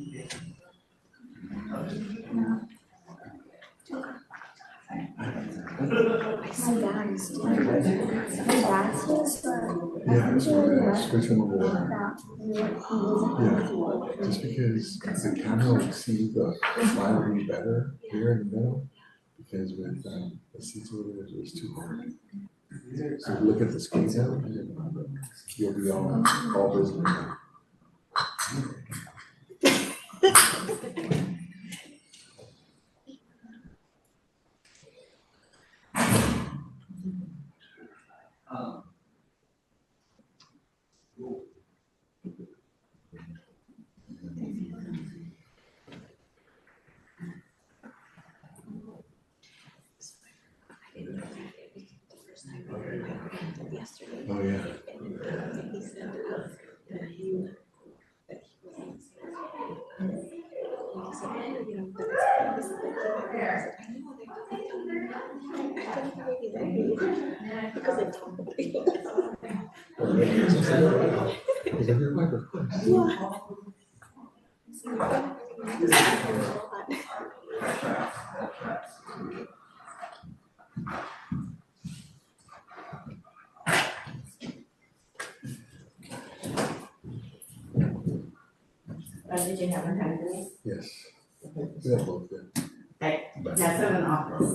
Yeah, switch them over. Yeah, just because the camera will see the slide really better here in the middle, because with the seats over there, it's too hard. So look at the screen now, and you'll be all visible. Oh yeah. Did you have a pen for me? Yes. Yeah, both good. Okay, that's in an office.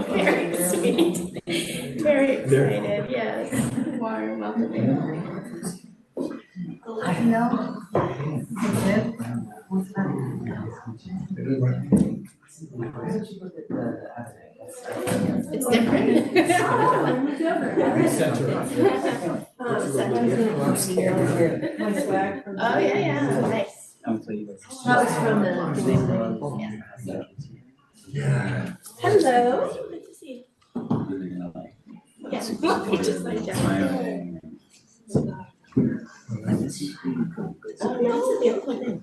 Very sweet. Very excited, yes. Warm, welcoming. It's different. Oh, yeah, nice. That was from the. Yeah. Hello. Good to see you. Yes. You just like that. Oh, no, it's a good.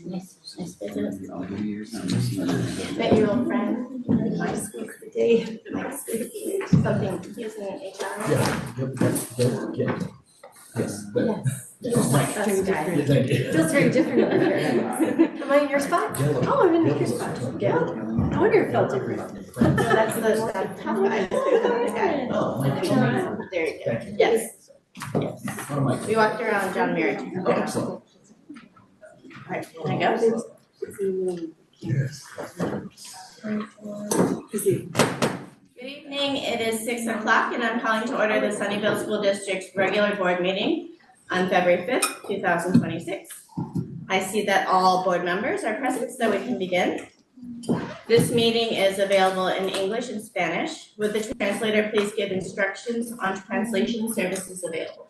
Nice business. Met your old friend. Nice school today. Nice. Something using an HR. Yeah. Yes. Just like us guys. Feels very different over here. Am I in your spot? Oh, I'm in your spot. Yeah. I wonder if it felt different. That's the tough guy. The guy. There you go. Yes. Yes. We walked around John Merritt. Oh, excellent. All right, can I go? Yes. Good evening, it is 6 o'clock and I'm calling to order the Sunnyvale School District's regular board meeting on February 5th, 2026. I see that all board members are present, so we can begin. This meeting is available in English and Spanish. Would the translator please give instructions on translation services available?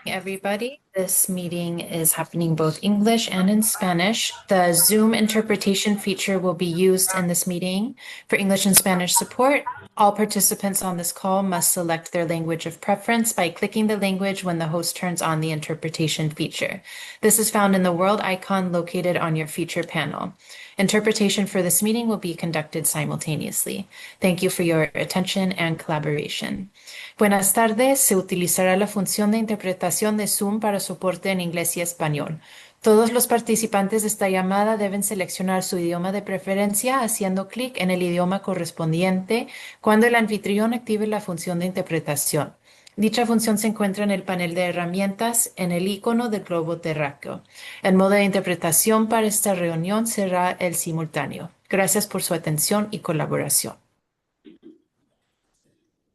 Everybody, this meeting is happening both English and in Spanish. The Zoom interpretation feature will be used in this meeting. For English and Spanish support, all participants on this call must select their language of preference by clicking the language when the host turns on the interpretation feature. This is found in the world icon located on your feature panel. Interpretation for this meeting will be conducted simultaneously. Thank you for your attention and collaboration. Buenas tardes, se utilizará la función de interpretación de Zoom para soporte en inglés y español. Todos los participantes de esta llamada deben seleccionar su idioma de preferencia haciendo clic en el idioma correspondiente cuando el anfitrión active la función de interpretación. Dicha función se encuentra en el panel de herramientas en el icono del globo terráqueo. El modo de interpretación para esta reunión será el simultáneo. Gracias por su atención y colaboración.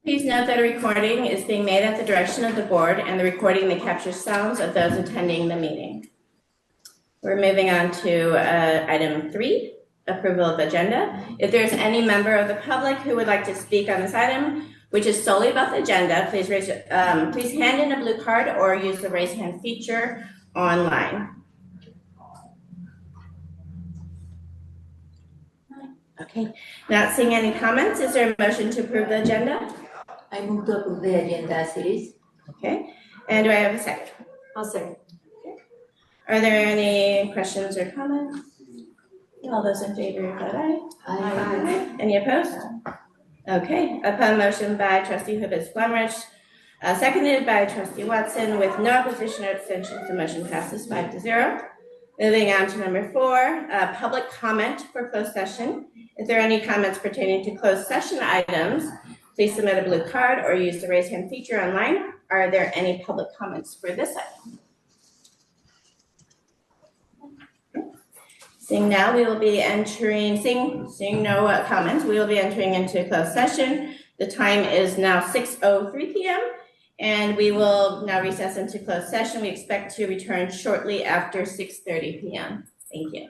Please note that a recording is being made at the direction of the board and the recording may capture sounds of those attending the meeting. We're moving on to item 3, approval of agenda. If there's any member of the public who would like to speak on this item, which is solely about the agenda. Please please hand in a blue card or use the raise hand feature online. Okay, not seeing any comments. Is there a motion to approve the agenda? I move to approve the agenda as it is. Okay, and do I have a second? I'll second. Are there any questions or comments? All those in favor, vote aye. Aye. Any opposed? Okay, upon motion by trustee Hubbard Flumrich, seconded by trustee Watson, with no opposition or abstentions, the motion passes 5-0. Moving on to number 4, public comment for closed session. If there are any comments pertaining to closed session items, please submit a blue card or use the raise hand feature online. Are there any public comments for this item? Seeing now, we will be entering, seeing no comments, we will be entering into closed session. The time is now 6:03 p.m. and we will now recess into closed session. We expect to return shortly after 6:30 p.m. Thank you.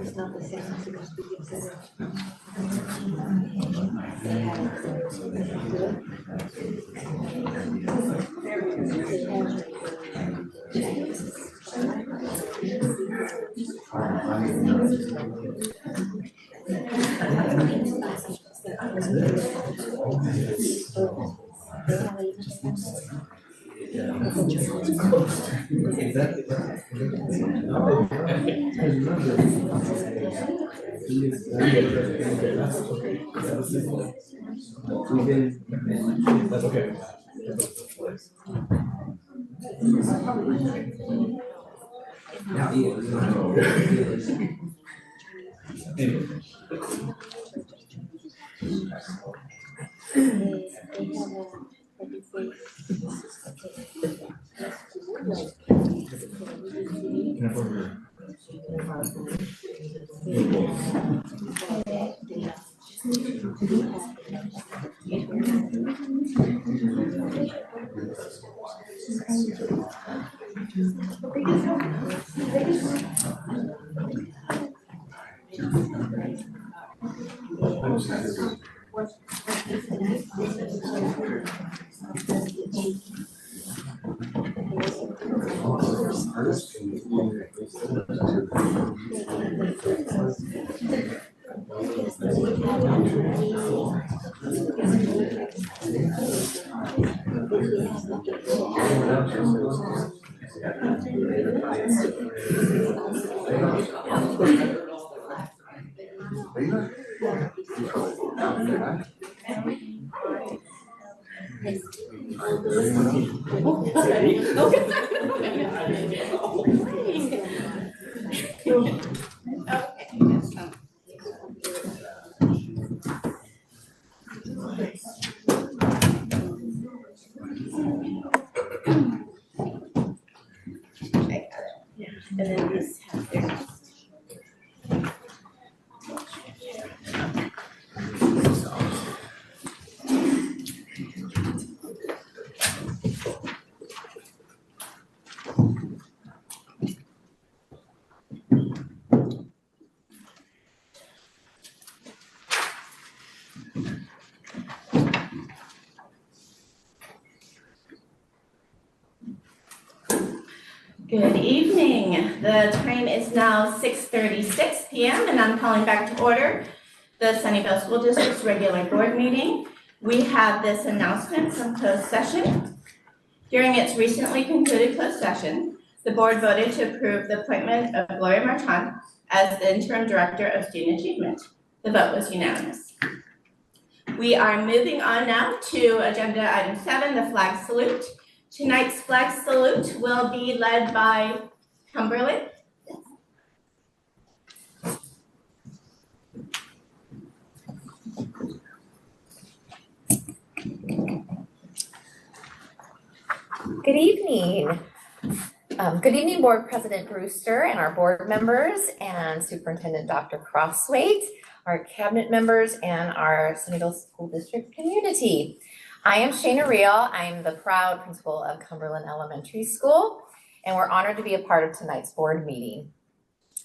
It's not the same as That's okay. Can I borrow your- And then these have their. Good evening. The time is now 6:36 p.m. and I'm calling back to order the Sunnyvale School District's regular board meeting. We have this announcement from closed session. During its recently concluded closed session, the board voted to approve the appointment of Gloria Marchand as the interim director of student achievement. The vote was unanimous. We are moving on now to agenda item 7, the flag salute. Tonight's flag salute will be led by Cumberland. Good evening. Good evening, Board President Brewster and our board members and Superintendent Dr. Crosswaite, our cabinet members, and our Sunnyvale School District community. I am Shana Reel. I'm the proud principal of Cumberland Elementary School, and we're honored to be a part of tonight's board meeting.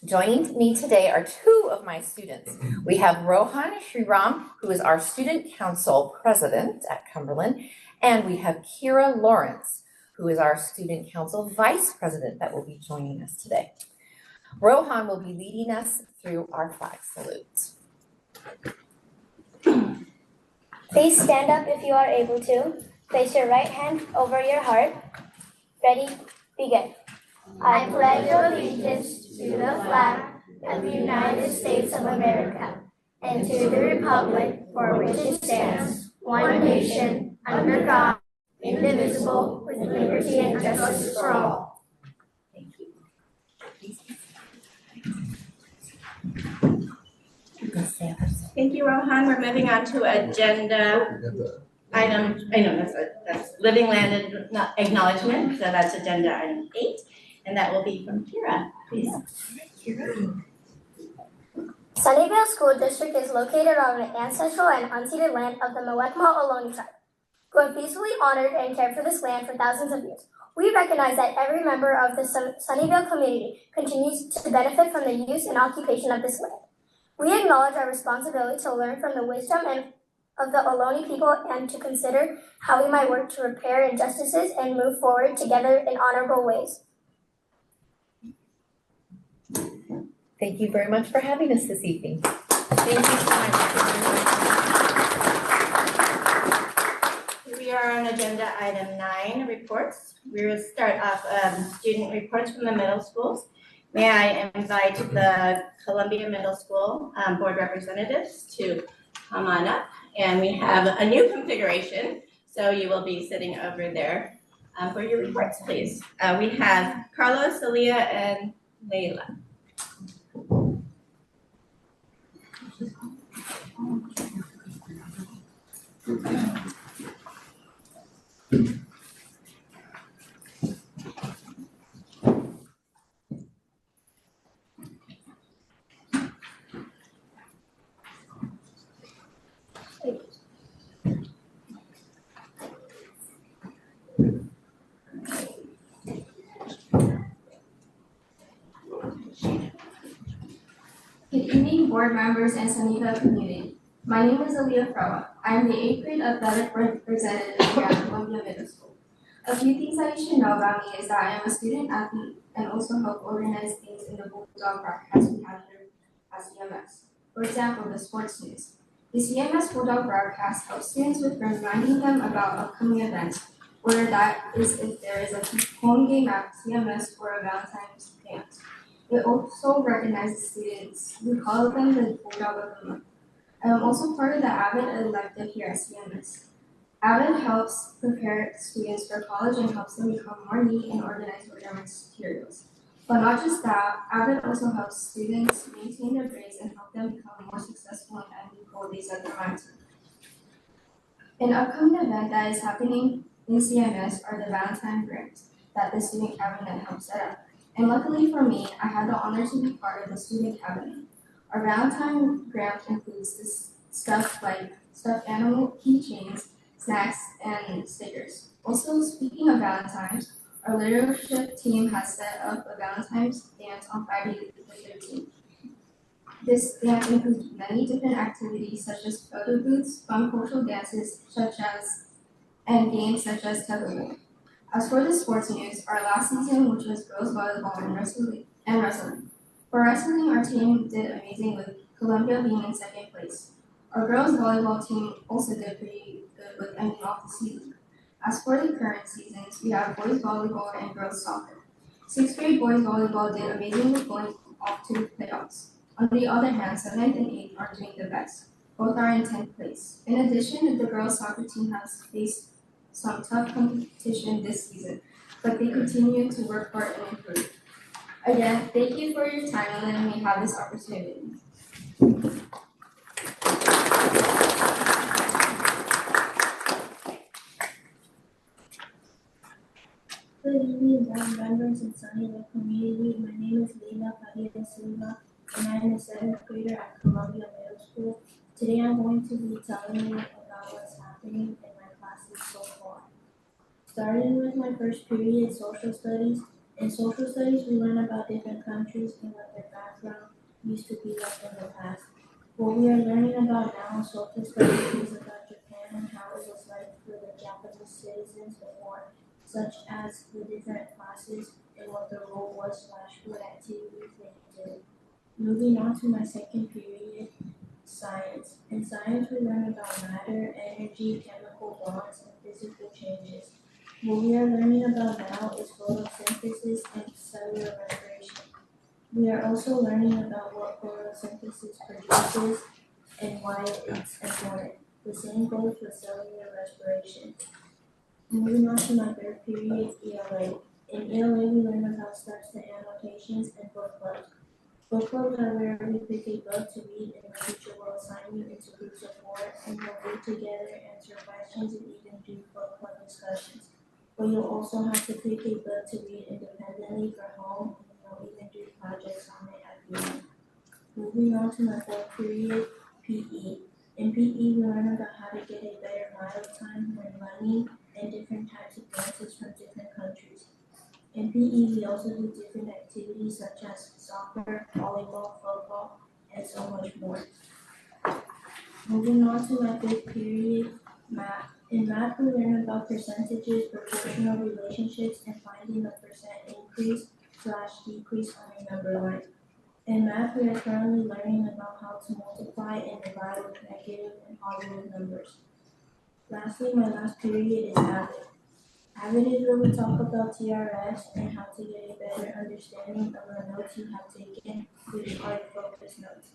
Joining me today are two of my students. We have Rohan Shriram, who is our student council president at Cumberland, and we have Kira Lawrence, who is our student council vice president that will be joining us today. Rohan will be leading us through our flag salute. Please stand up if you are able to. Place your right hand over your heart. Ready? Begin. I pledge allegiance to the flag of the United States of America and to the republic for which it stands, one nation, under God, indivisible, with liberty and justice for all. Thank you. Thank you, Rohan. We're moving on to agenda. We got the item, I know, that's living land acknowledgement, so that's agenda item 8, and that will be from Kira, please. Sunnyvale School District is located on the ancestral and unceded land of the Muwekma Ohlone tribe, who have peacefully honored and cared for this land for thousands of years. We recognize that every member of the Sunnyvale community continues to benefit from the use and occupation of this land. We acknowledge our responsibility to learn from the wisdom of the Ohlone people and to consider how we might work to repair injustices and move forward together in honorable ways. Thank you very much for having us this evening. Thank you so much. We are on agenda item 9, reports. We will start off student reports from the middle schools. May I invite the Columbia Middle School board representatives to come on up. And we have a new configuration, so you will be sitting over there for your reports, please. We have Carlos, Aaliyah, and Layla. Good evening, board members and Sunnyvale community. My name is Aaliyah Frawa. I am the 8th grade athletic representative here at Columbia Middle School. A few things that you should know about me is that I am a student athlete and also help organize things in the Bulldog broadcast we have here at CMS. For example, the sports news. The CMS Bulldog broadcast helps students with reminding them about upcoming events, whether that is if there is a home game at CMS or a Valentine's dance. It also recognizes students. We call them the Bulldog of the Month. I am also part of the AVID elective here at CMS. AVID helps prepare students for college and helps them become more neat and organized with their materials. But not just that, AVID also helps students maintain their grades and help them become more successful in any goal they set their mind to. An upcoming event that is happening in CMS are the Valentine grants that the student cabinet helped set up. And luckily for me, I had the honor to be part of the student cabinet. Our Valentine grant includes this stuff like stuffed animal keychains, snacks, and stickers. Also, speaking of Valentine's, our leadership team has set up a Valentine's dance on Friday the 13th. This dance includes many different activities such as photo booths, fun cultural dances, and games such as tug-of-war. As for the sports news, our last season, which was girls volleyball and wrestling. For wrestling, our team did amazing with Columbia being in 2nd place. Our girls volleyball team also did pretty good with ending off the season. As for the current seasons, we have boys volleyball and girls soccer. 6th grade boys volleyball did amazing with going off to the playoffs. On the other hand, 7th and 8th are doing the best. Both are in 10th place. In addition, the girls soccer team has faced some tough competition this season, but they continue to work hard and improve. Again, thank you for your time and letting me have this opportunity. Good evening, board members and Sunnyvale community. My name is Leila Padilla Silva, and I am a 7th grader at Columbia Middle School. Today I'm going to be telling you about what's happening in my classes so far. Starting with my first period, social studies. In social studies, we learn about different countries and what their background used to be like in the past. What we are learning about now in social studies is about Japan and how it was like for the Japanese citizens before, such as the different classes and what the role was / what activities they did. Moving on to my second period, science. In science, we learn about matter, energy, chemical bonds, and physical changes. What we are learning about now is photosynthesis and cellular respiration. We are also learning about what photosynthesis produces and why it's important. The same goes with cellular respiration. Moving on to my third period, ELA. In ELA, we learn about steps to annotations and book clubs. Book clubs are where we pick a book to read and the teacher will assign you into groups of 4 and you'll read together, answer questions, and even do book club discussions. But you'll also have to pick a book to read independently for home and you'll even do projects on it at the end. Moving on to my fourth period, PE. In PE, we learn about how to get a better mile time when running and different types of dances from different countries. In PE, we also do different activities such as soccer, volleyball, football, and so much more. Moving on to my fifth period, math. In math, we learn about percentages, proportional relationships, and finding the percent increase/decrease on a number line. In math, we are currently learning about how to multiply and divide with negative and positive numbers. Lastly, my last period is AVID. AVID is where we talk about TRS and how to get a better understanding of the notes you have taken, which are focus notes.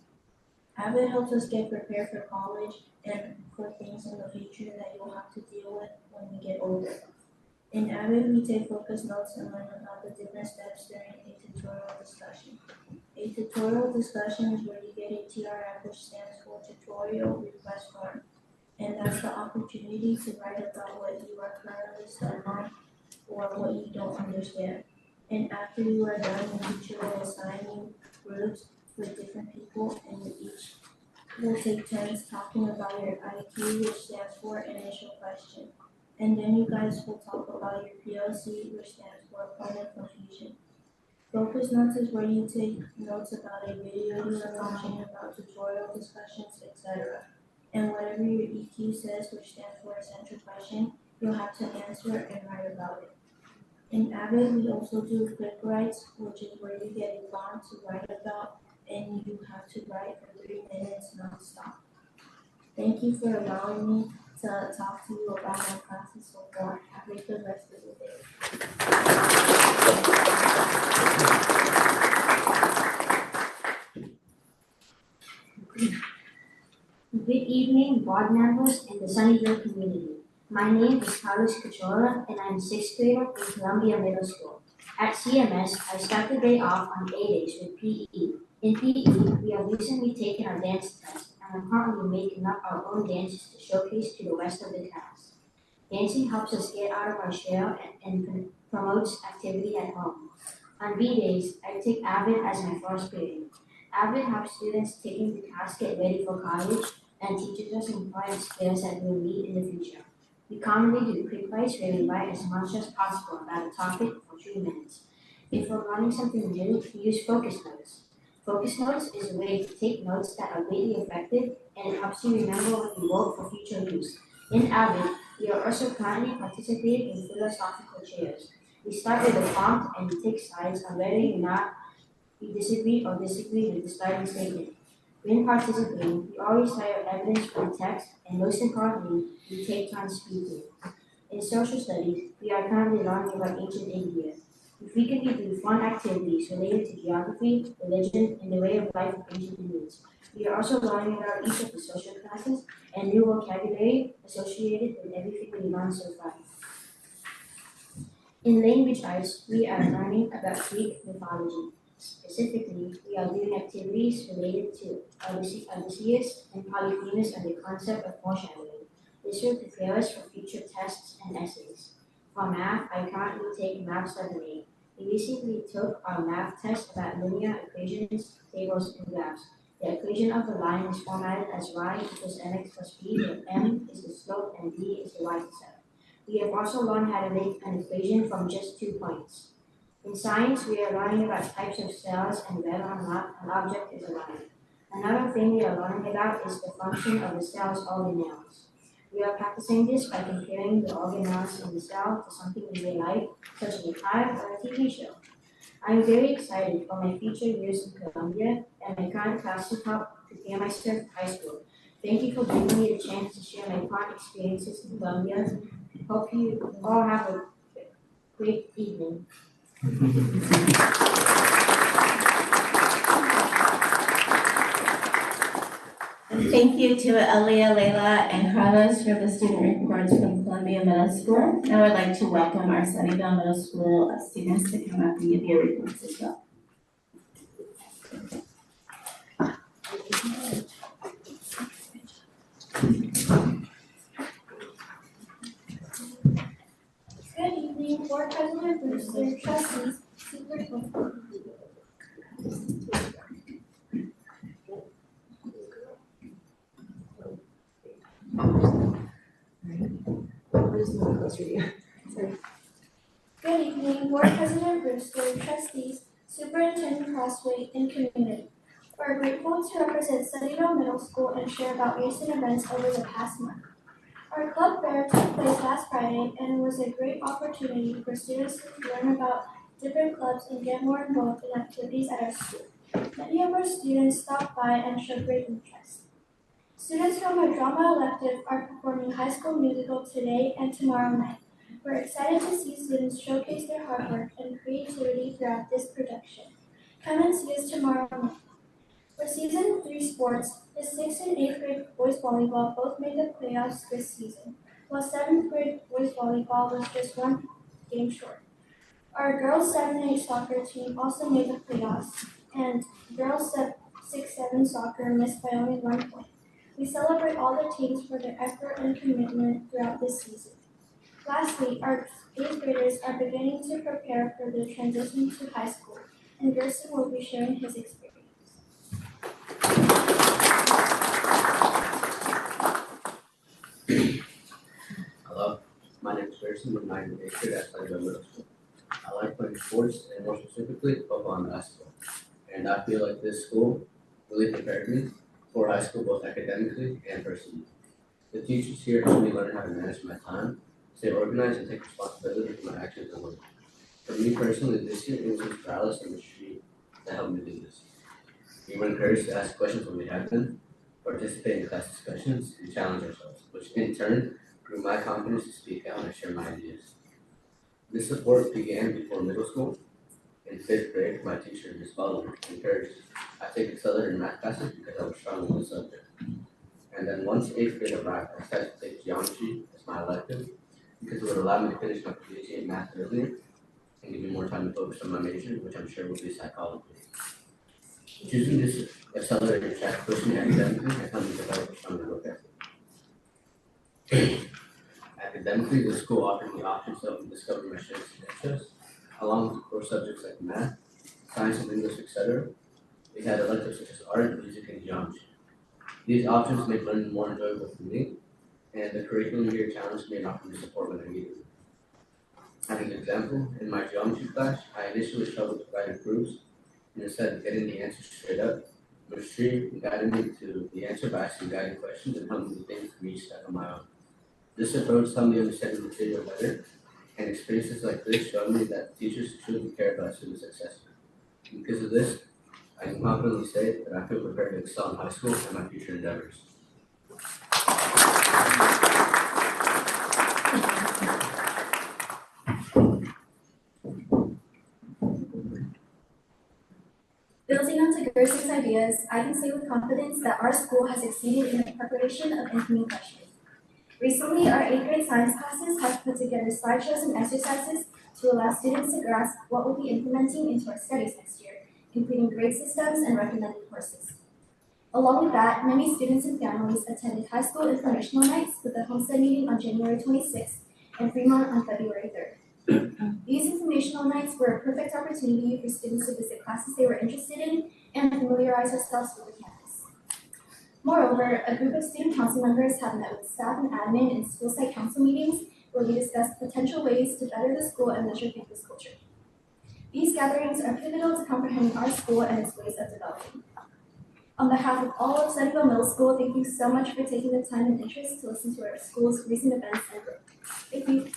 AVID helps us get prepared for college and for things in the future that you'll have to deal with when you get older. In AVID, we take focus notes and learn about the different steps during a tutorial discussion. A tutorial discussion is where you get a TRF, which stands for Tutorial Request Form, and that's the opportunity to write about what you are currently stuck on or what you don't understand. And after you are done, the teacher will assign you groups with different people, and you each will take turns talking about your IQ, which stands for Initial Question. And then you guys will talk about your POC, which stands for Point of Confusion. Focus notes is where you take notes about a video you are watching, about tutorial discussions, etc. And whatever your EQ says, which stands for Essential Question, you'll have to answer and write about it. In AVID, we also do quick writes, which is where you get a bond to write about, and you have to write for 3 minutes non-stop. Thank you for allowing me to talk to you about my classes so far. Have a good rest of the day. Good evening, board members and the Sunnyvale community. My name is Carlos Cachola and I'm a 6th grader in Columbia Middle School. At CMS, I start the day off on A days with PE. In PE, we have recently taken our dance test and are currently making up our own dances to showcase to the rest of the class. Dancing helps us get out of our shell and promotes activity at home. On B days, I take AVID as my first period. AVID helps students taking the class get ready for college and teaches us important skills that we'll need in the future. We commonly do quick writes where we write as much as possible about a topic for 3 minutes. If we're learning something new, we use focus notes. Focus notes is a way to take notes that are greatly effective and it helps you remember what you wrote for future use. In AVID, we are also currently participating in philosophical chairs. We start with a prompt and we take sides on whether or not we disagree with the starting statement. When participating, we always cite our evidence from text, and most importantly, we take turns speaking. In social studies, we are currently learning about ancient India. We frequently do fun activities related to geography, religion, and the way of life of ancient Indians. We are also learning about each of the social classes and new vocabulary associated with everything we learned so far. In language arts, we are learning about Greek mythology. Specifically, we are doing activities related to Odysseus and Polyphemus and the concept of foreshadowing. This will prepare us for future tests and essays. For math, I currently take Math 7A. We recently took our math test about linear equations, tables, and graphs. The equation of the line is formatted as y equals mx plus b, where m is the slope and b is the y-intercept. We have also learned how to make an equation from just 2 points. In science, we are learning about types of cells and whether or not an object is alive. Another thing we are learning about is the function of the cell's organelles. We are practicing this by comparing the organelles in the cell to something in real life, such as a car or a TV show. I am very excited for my future years in Columbia and my current classes help prepare myself for high school. Thank you for giving me the chance to share my current experiences in Columbia. Hope you all have a great evening. Thank you to Aaliyah, Layla, and Carlos for the student reports from Columbia Middle School. Now I'd like to welcome our Sunnyvale Middle School students to come up and give you reports as well. Good evening, Board President Brewster, trustees, superintendent. Good evening, Board President Brewster, trustees, Superintendent Crossway, and community. We're grateful to represent Sunnyvale Middle School and share about recent events over the past month. Our club fair took place last Friday and was a great opportunity for students to learn about different clubs and get more involved in activities at our school. Many of our students stopped by and showed great interest. Students from our drama elective are performing High School Musical today and tomorrow night. We're excited to see students showcase their hard work and creativity throughout this production. Come and see us tomorrow night. For Season 3 sports, the 6th and 8th grade boys volleyball both made the playoffs this season, while 7th grade boys volleyball was just one game short. Our girls 7 and 8 soccer team also made the playoffs, and girls 6-7 soccer missed by only 1 point. We celebrate all the teams for their effort and commitment throughout this season. Lastly, our 8th graders are beginning to prepare for the transition to high school, and Gerson will be sharing his experience. Hello, my name is Gerson, and I'm in 8th grade at Sunnyvale Middle School. I like playing sports, and more specifically, football and basketball. And I feel like this school really prepared me for high school, both academically and personally. The teachers here helped me learn how to manage my time, stay organized, and take responsibility for my actions and work. For me personally, this year, it was Mr. Alice and Mr. Street that helped me do this. We were encouraged to ask questions when we had them, participate in class discussions, and challenge ourselves, which in turn grew my confidence to speak out and share my ideas. This support began before middle school. In 5th grade, my teacher, Ms. Butler, encouraged I take accelerated math classes because I was strong in the subject. And then once 8th grade arrived, I decided to take geometry as my elective because it would allow me to finish my PhD in math earlier and give me more time to focus on my major, which I'm sure will be psychology. Choosing this accelerated track pushed me academically and helped me develop a stronger work ethic. Academically, the school offered me options to help me discover my strengths and interests, along with core subjects like math, science and English, etc. We had electives such as art, music, and geometry. These options made learning more enjoyable for me, and the curriculum here challenged me and offered me support when I needed it. As an example, in my geometry class, I initially struggled to write proofs, and instead of getting the answer straight up, Ms. Tree guided me to the answer by asking guiding questions and helping me think through each step on my own. This approach helped me understand the material better, and experiences like this showed me that teachers truly care about student success. Because of this, I can confidently say that I feel prepared to excel in high school and my future endeavors. Building on to Gerson's ideas, I can say with confidence that our school has succeeded in the preparation of incoming freshmen. Recently, our 8th grade science classes have put together slideshows and exercises to allow students to grasp what we'll be implementing into our studies next year, including grade systems and recommended courses. Along with that, many students and families attended high school informational nights with a homestead meeting on January 26th and Fremont on February 3rd. These informational nights were a perfect opportunity for students to visit classes they were interested in and familiarize ourselves with the campus. Moreover, a group of student council members have met with staff and admin in school site council meetings where we discussed potential ways to better the school and nurture campus culture. These gatherings are pivotal to comprehending our school and its ways of developing. On behalf of all of Sunnyvale Middle School, thank you so much for taking the time and interest to listen to our school's recent events and growth. Thank you.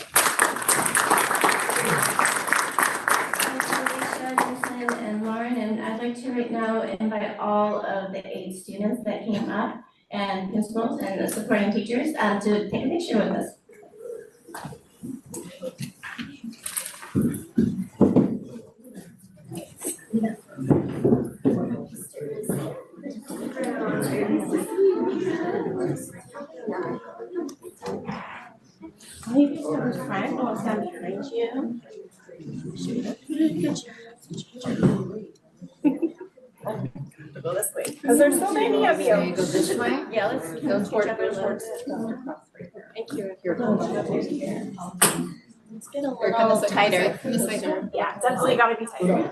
Alicia, and Lauren, and I'd like to right now invite all of the 8 students that came up and principals and the supporting teachers to take a picture with us. All you can do is friend will stand behind you. We'll go this way, because there's so many of you. So you go this way? Yeah, let's Go teach toward, other go towards. Thank you. Let's get a Or come little this way, tighter. come this way. Yeah, definitely gotta be tighter.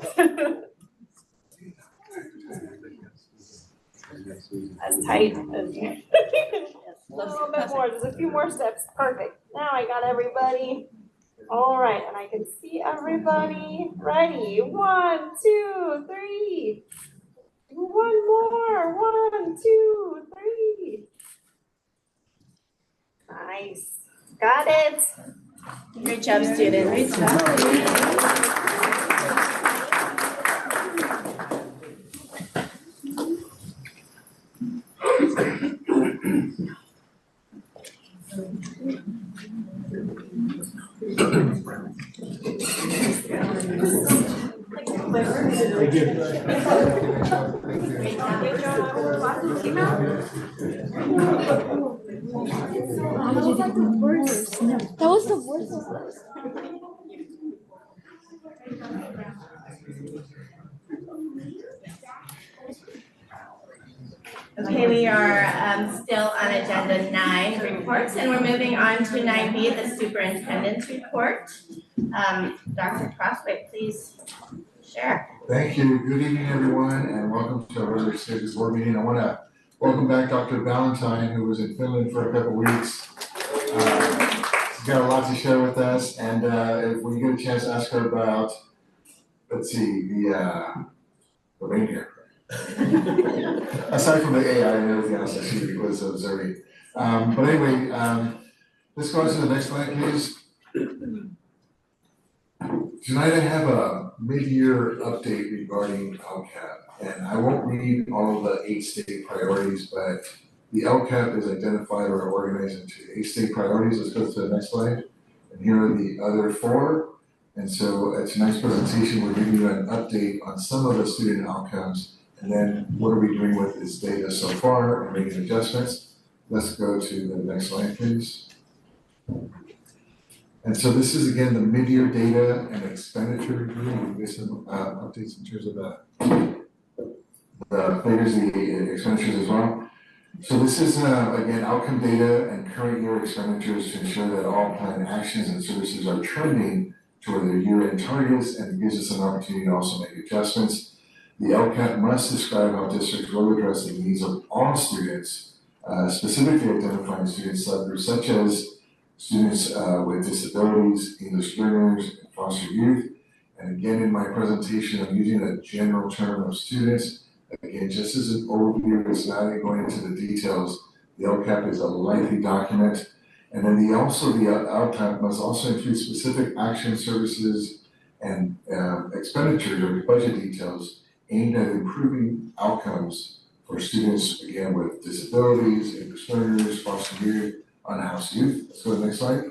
As tight as you. A little bit more, just a few more steps, perfect. Now I got everybody. All right, and I can see everybody. Ready, 1, 2, 3. One more, 1, 2, 3. Nice, got it. Great job, students. Great job. That was the worst. Okay, we are still on agenda 9, reports, and we're moving on to 9B, the superintendent's report. Dr. Crossway, please share. Thank you. Good evening, everyone, and welcome to our regular scheduled board meeting. I want to welcome back Dr. Valentine, who was in Finland for a couple weeks. She's got a lot to share with us, and if we get a chance to ask her about, let's see, the reindeer. Aside from the AI and everything else that she was observing. But anyway, let's go on to the next slide, please. Tonight I have a mid-year update regarding LCAP, and I won't read all of the 8 state priorities, but the LCAP is identified or organized into 8 state priorities. Let's go to the next slide. And here are the other 4. And so at tonight's presentation, we're giving you an update on some of the student outcomes, and then what are we doing with this data so far and making adjustments. Let's go to the next slide, please. And so this is again the mid-year data and expenditure review. We get some updates in terms of the figures, the expenditures as well. So this is again outcome data and current year expenditures to ensure that all planned actions and services are trending toward their year-end targets, and it gives us an opportunity to also make adjustments. The LCAP must describe how districts will address the needs of all students, specifically identifying student subgroups such as students with disabilities, English learners, and foster youth. And again, in my presentation, I'm using a general term of students. Again, just as an overview, it's not going into the details. The LCAP is a lengthy document. And then the LCAP must also include specific action services and expenditures or budget details aimed at improving outcomes for students, again, with disabilities, English learners, foster youth, unhoused youth. Let's go to the next slide.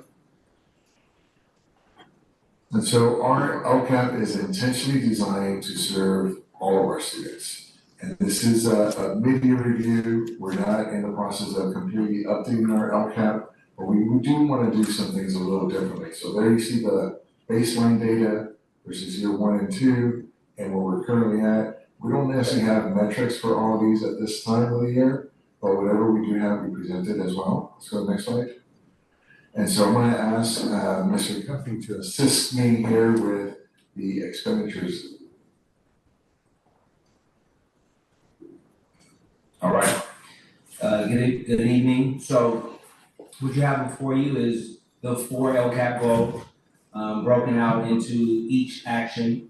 And so our LCAP is intentionally designed to serve all of our students. And this is a mid-year review. We're not in the process of completely updating our LCAP, but we do want to do some things a little differently. So there you see the baseline data versus year 1 and 2. And where we're currently at. We don't necessarily have metrics for all of these at this time of the year, but whatever we do have, we present it as well. Let's go to the next slide. And so I'm going to ask Mr. Cuffey to assist me here with the expenditures. All right. Good evening. So what you have before you is the 4 LCAP goals broken out into each action.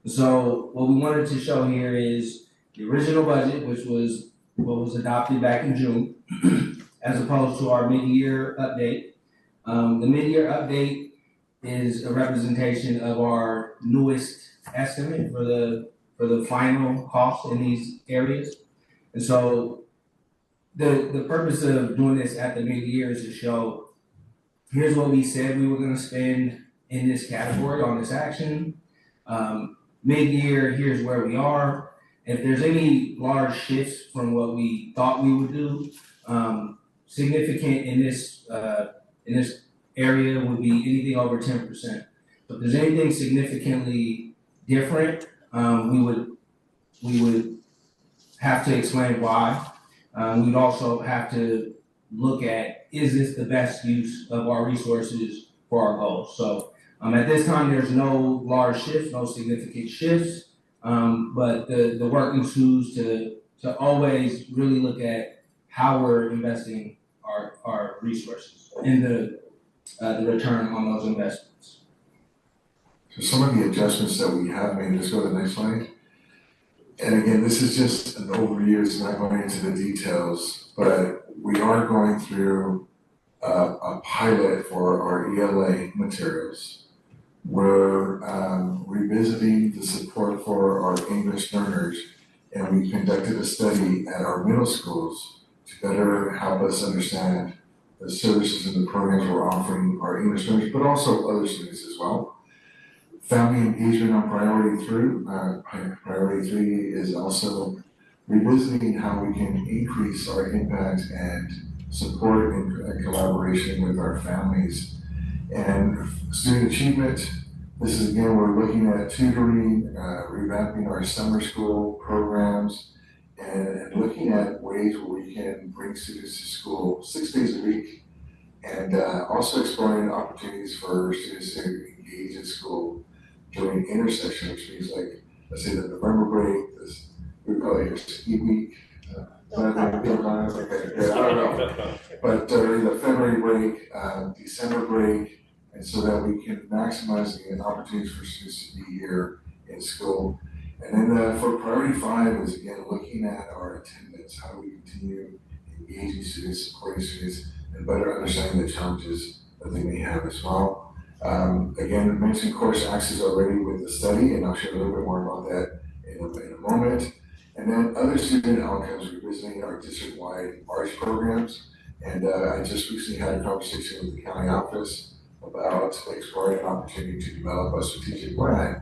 So what we wanted to show here is the original budget, which was what was adopted back in June, as opposed to our mid-year update. The mid-year update is a representation of our newest estimate for the final cost in these areas. And so the purpose of doing this at the mid-year is to show, here's what we said we were gonna spend in this category on this action. Mid-year, here's where we are. If there's any large shifts from what we thought we would do, significant in this area would be anything over 10%. So if there's anything significantly different, we would have to explain why. We'd also have to look at, is this the best use of our resources for our goals? So at this time, there's no large shifts, no significant shifts, but the work ensues to always really look at how we're investing our resources and the return on those investments. So some of the adjustments that we have made, let's go to the next slide. And again, this is just an overview, it's not going into the details, but we are going through a pilot for our ELA materials. We're revisiting the support for our English learners, and we conducted a study at our middle schools to better help us understand the services and the programs we're offering our English learners, but also other students as well. Family engagement on priority three is also revisiting how we can increase our impact and support and collaboration with our families. And student achievement, this is again, we're looking at tutoring, revamping our summer school programs, and looking at ways where we can bring students to school 6 days a week, and also exploring opportunities for students to engage in school during intersection, which means like, let's say the November break, we call it your ski week. I don't know. But during the February break, December break, and so that we can maximize the opportunities for students to be here in school. And then for priority 5 is again looking at our attendance, how do we continue engaging students, supporting students, and better understanding the challenges that they may have as well. Again, I mentioned course access already with the study, and I'll share a little bit more about that in a moment. And then other student outcomes, revisiting our district-wide arts programs. And I just recently had a conversation with the county office about exploring an opportunity to develop a strategic plan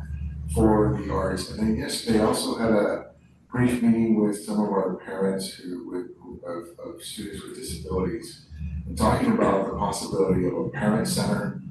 for the arts. And then yesterday I also had a brief meeting with some of our parents of students with disabilities, and talking about the possibility of a parent center,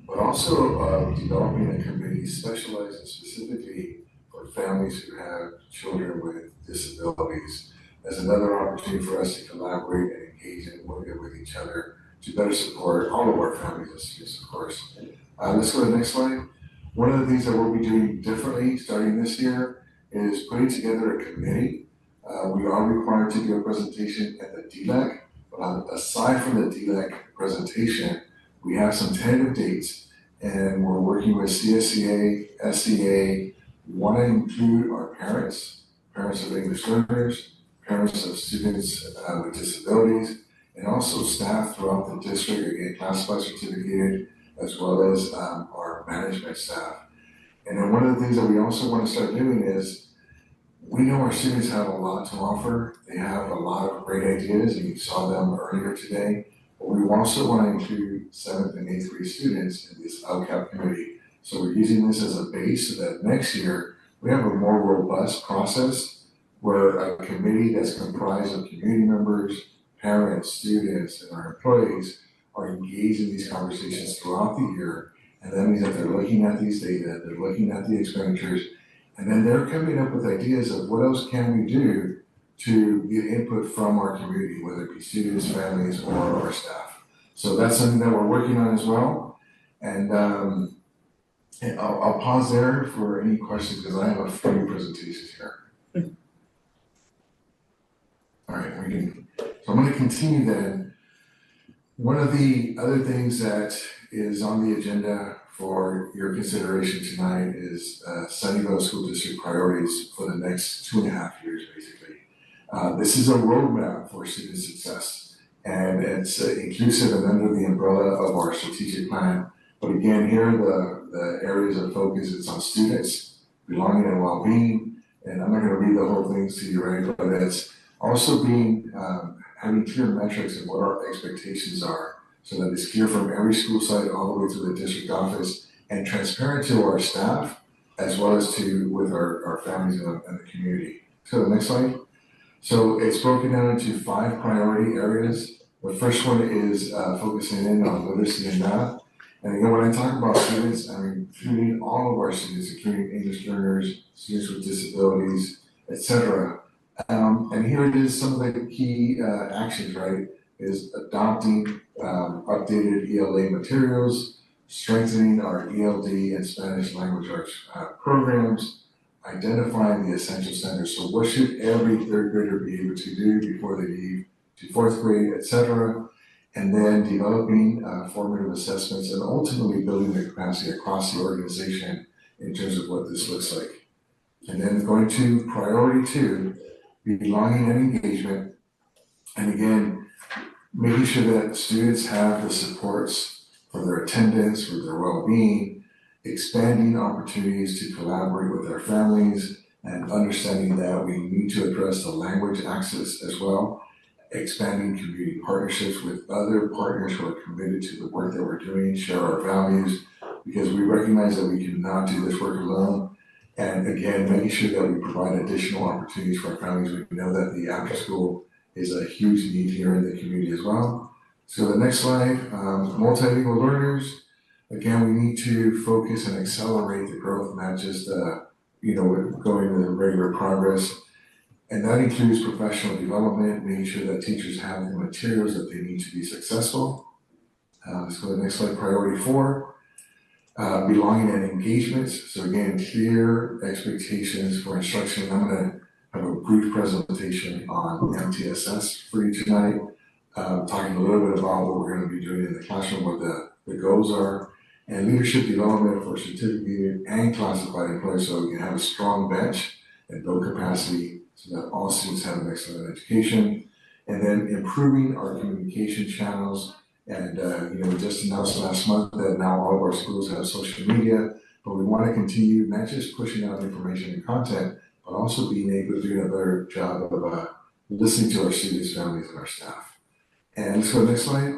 but also of developing a committee specializing specifically for families who have children with disabilities as another opportunity for us to collaborate and engage and work with each other to better support all of our families and students, of course. Let's go to the next slide. One of the things that we'll be doing differently starting this year is putting together a committee. We are required to do a presentation at the DLEC, but aside from the DLEC presentation, we have some tentative dates, and we're working with CSEA, SEA. We want to include our parents of English learners, parents of students with disabilities, and also staff throughout the district, again, classified, certificated, as well as our management staff. And then one of the things that we also want to start doing is, we know our students have a lot to offer. They have a lot of great ideas, and you saw them earlier today. But we also want to include 7th and 8th grade students in this LCAP committee. So we're using this as a base so that next year we have a more robust process where a committee that's comprised of community members, parents, students, and our employees are engaged in these conversations throughout the year. And that means that they're looking at these data, they're looking at the expenditures, and then they're coming up with ideas of what else can we do to get input from our community, whether it be students, families, or our staff. So that's something that we're working on as well. And I'll pause there for any questions because I have a few presentations here. All right, so I'm going to continue then. One of the other things that is on the agenda for your consideration tonight is Sunnyvale School District priorities for the next 2.5 years, basically. This is a roadmap for student success, and it's inclusive and under the umbrella of our strategic plan. But again, here are the areas of focus. It's on students, belonging and well-being, and I'm not going to read the whole things to you, right? But it's also being having clear metrics of what our expectations are, so that it's clear from every school site all the way to the district office, and transparent to our staff as well as with our families and the community. So the next slide. So it's broken down into 5 priority areas. The first one is focusing in on literacy and math. And again, when I talk about students, I'm including all of our students, including English learners, students with disabilities, etc., And here it is, some of the key actions, right, is adopting updated ELA materials, strengthening our ELD and Spanish language arts programs, identifying the essential standards. So what should every third grader be able to do before they leave to fourth grade, et cetera? And then developing formative assessments and ultimately building the capacity across the organization in terms of what this looks like. And then going to priority 2, belonging and engagement. And again, making sure that students have the supports for their attendance, for their well-being, expanding opportunities to collaborate with their families, and understanding that we need to address the language access as well, expanding community partnerships with other partners who are committed to the work that we're doing, share our values, because we recognize that we cannot do this work alone. And again, making sure that we provide additional opportunities for our families. We know that the after school is a huge need here in the community as well. So the next slide, multilingual learners. Again, we need to focus and accelerate the growth, not just going with regular progress. And that includes professional development, making sure that teachers have the materials that they need to be successful. Let's go to the next slide, priority 4. Belonging and engagement. So again, clear expectations for instruction. I'm going to have a brief presentation on MTSS for you tonight, talking a little bit about what we're going to be doing in the classroom, what the goals are, and leadership development for certificated and classified employees so we can have a strong bench and build capacity so that all students have an excellent education. And then improving our communication channels. And we just announced last month that now all of our schools have social media, but we want to continue not just pushing out information and content, but also being able to do a better job of listening to our students, families, and our staff. And let's go to the next slide.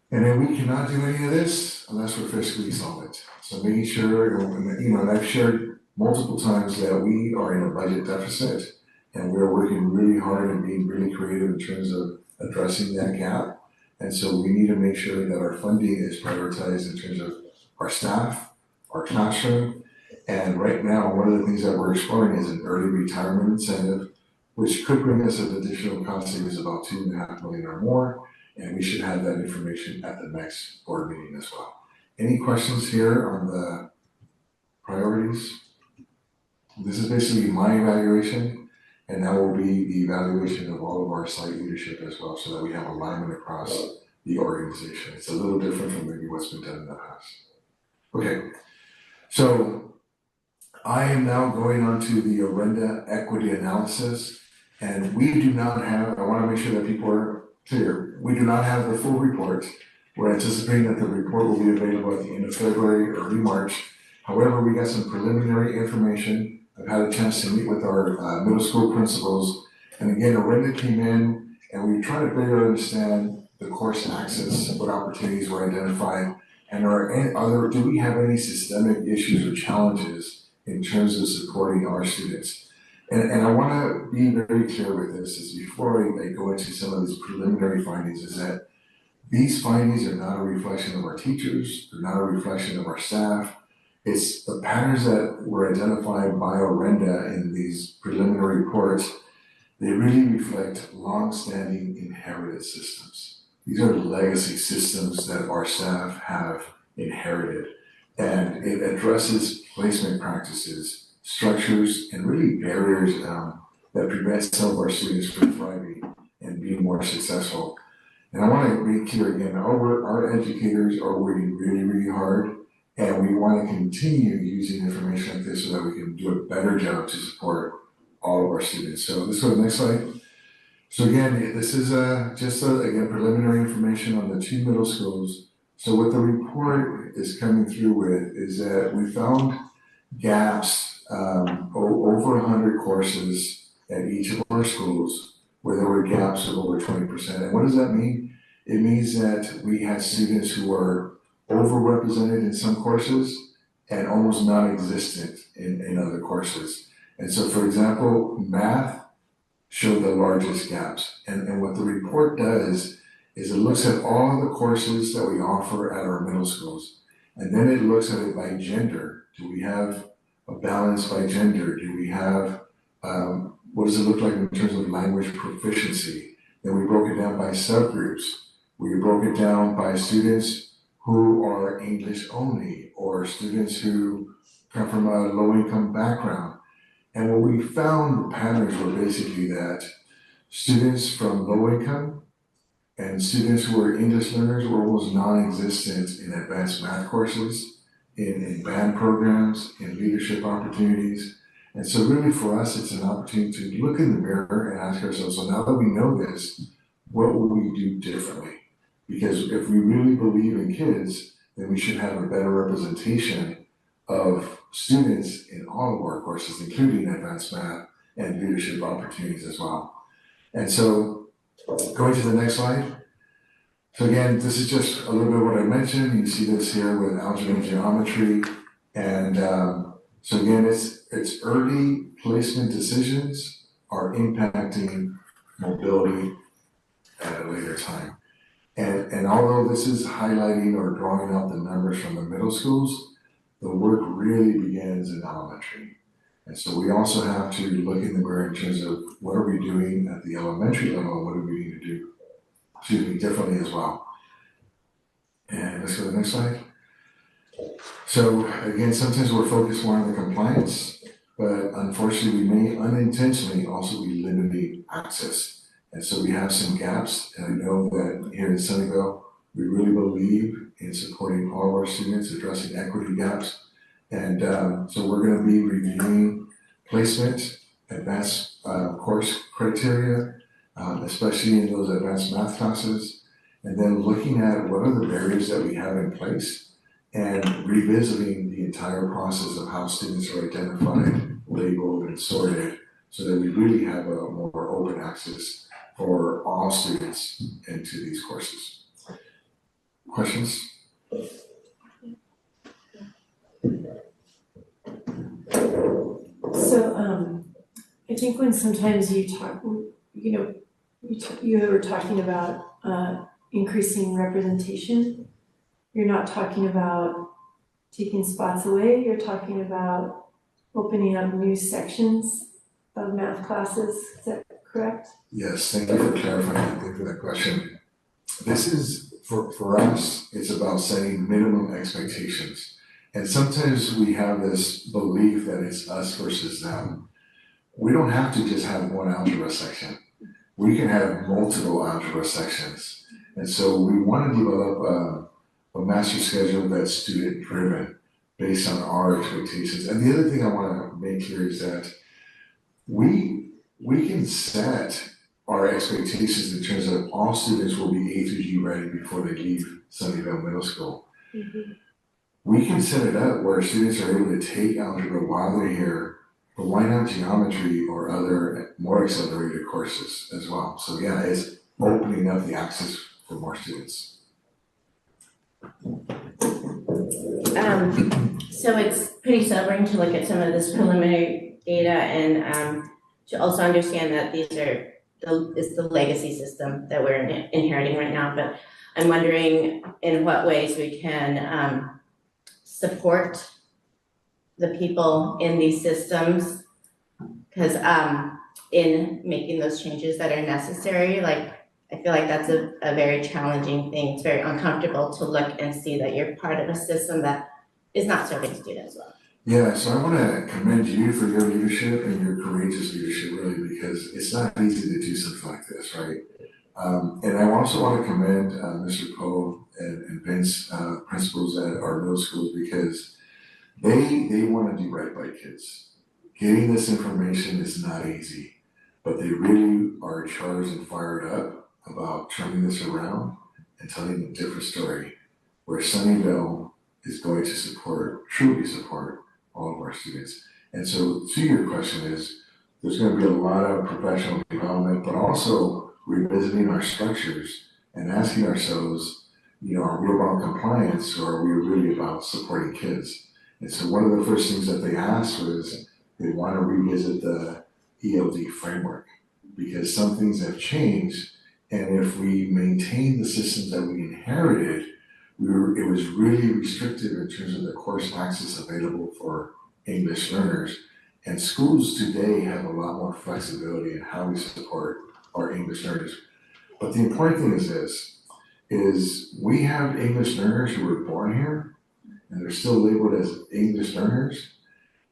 And then we cannot do any of this unless we're fiscally solvent. So making sure, and I've shared multiple times that we are in a budget deficit, and we're working really hard and being really creative in terms of addressing that gap. And so we need to make sure that our funding is prioritized in terms of our staff, our classroom. And right now, one of the things that we're exploring is an early retirement incentive, which could bring us an additional cost savings about $2.5 million or more. And we should have that information at the next board meeting as well. Any questions here on the priorities? This is basically my evaluation, and that will be the evaluation of all of our site leadership as well, so that we have alignment across the organization. It's a little different from maybe what's been done in the past. Okay, so I am now going on to the Orenda equity analysis, and we do not have, I want to make sure that people are clear, we do not have the full report. We're anticipating that the report will be available at the end of February, early March. However, we got some preliminary information. I've had a chance to meet with our middle school principals, and again, Orenda came in and we tried to better understand the course access, what opportunities were identified, and do we have any systemic issues or challenges in terms of supporting our students? And I want to be very clear with this, is before I go into some of these preliminary findings, is that these findings are not a reflection of our teachers, they're not a reflection of our staff. It's the patterns that were identified by Orenda in these preliminary reports. They really reflect long-standing inherited systems. These are legacy systems that our staff have inherited, and it addresses placement practices, structures, and really barriers that prevent some of our students from thriving and being more successful. And I want to be clear again, our educators are working really, really hard, and we want to continue using information like this so that we can do a better job to support all of our students. So let's go to the next slide. So again, this is again, preliminary information on the 2 middle schools. So what the report is coming through with is that we found gaps, over 100 courses at each of our schools where there were gaps of over 20%. And what does that mean? It means that we had students who were overrepresented in some courses and almost non-existent in other courses. And so, for example, math showed the largest gaps. And what the report does is it looks at all the courses that we offer at our middle schools, and then it looks at it by gender. Do we have a balance by gender? Do we have what does it look like in terms of language proficiency? Then we broke it down by subgroups. We broke it down by students who are English only, or students who come from a low-income background. And what we found, the patterns were basically that students from low income and students who were English learners were almost non-existent in advanced math courses, in band programs, in leadership opportunities. And so really for us, it's an opportunity to look in the mirror and ask ourselves, so now that we know this, what will we do differently? Because if we really believe in kids, then we should have a better representation of students in all of our courses, including advanced math and leadership opportunities as well. And so, going to the next slide. So again, this is just a little bit of what I mentioned. You see this here with algebra and geometry. And so again, it's early placement decisions are impacting mobility at a later time. And although this is highlighting or drawing out the numbers from the middle schools, the work really begins in elementary. And so we also have to look in the mirror in terms of what are we doing at the elementary level and what do we need to do, differently as well. And let's go to the next slide. So again, sometimes we're focused more on the compliance, but unfortunately we may unintentionally also be limiting access. And so we have some gaps, and I know that here in Sunnyvale, we really believe in supporting all of our students, addressing equity gaps. And so we're going to be reviewing placement, advanced course criteria, especially in those advanced math classes, and then looking at what are the barriers that we have in place and revisiting the entire process of how students are identified, labeled, and sorted so that we really have a more open access for all students into these courses. Questions? So I think when sometimes you talk, you were talking about increasing representation, you're not talking about taking spots away, you're talking about opening up new sections of math classes, is that correct? Yes, thank you for clarifying. Thank you for that question. This is, for us, it's about setting minimum expectations. And sometimes we have this belief that it's us versus them. We don't have to just have one algebra section. We can have multiple algebra sections. And so we want to develop a master schedule that's student driven based on our expectations. And the other thing I want to make clear is that we can set our expectations in terms of all students will be A through G ready before they leave Sunnyvale Middle School. Mm-hmm. We can set it up where students are able to take algebra while they're here, but why not geometry or other more accelerated courses as well? So yeah, it's opening up the access for more students. So it's pretty sobering to look at some of this preliminary data and to also understand that these are it's the legacy system that we're inheriting right now. But I'm wondering in what ways we can support the people in these systems, because in making those changes that are necessary, like I feel like that's a very challenging thing. It's very uncomfortable to look and see that you're part of a system that is not serving students well. Yeah, so I want to commend you for your leadership and your courageous leadership, really, because it's not easy to do something like this, right? And I also want to commend Mr. Poe and Vince, principals at our middle schools, because they want to do right by kids. Getting this information is not easy, but they really are charged and fired up about turning this around and telling a different story, where Sunnyvale is going to truly support all of our students. And so to your question is, there's going to be a lot of professional development, but also revisiting our structures and asking ourselves, are we about compliance or are we really about supporting kids? And so one of the first things that they asked was they want to revisit the ELD framework because some things have changed, and if we maintain the systems that we inherited, it was really restrictive in terms of the course access available for English learners. And schools today have a lot more flexibility in how we support our English learners. But the important thing is this, is we have English learners who were born here, and they're still labeled as English learners,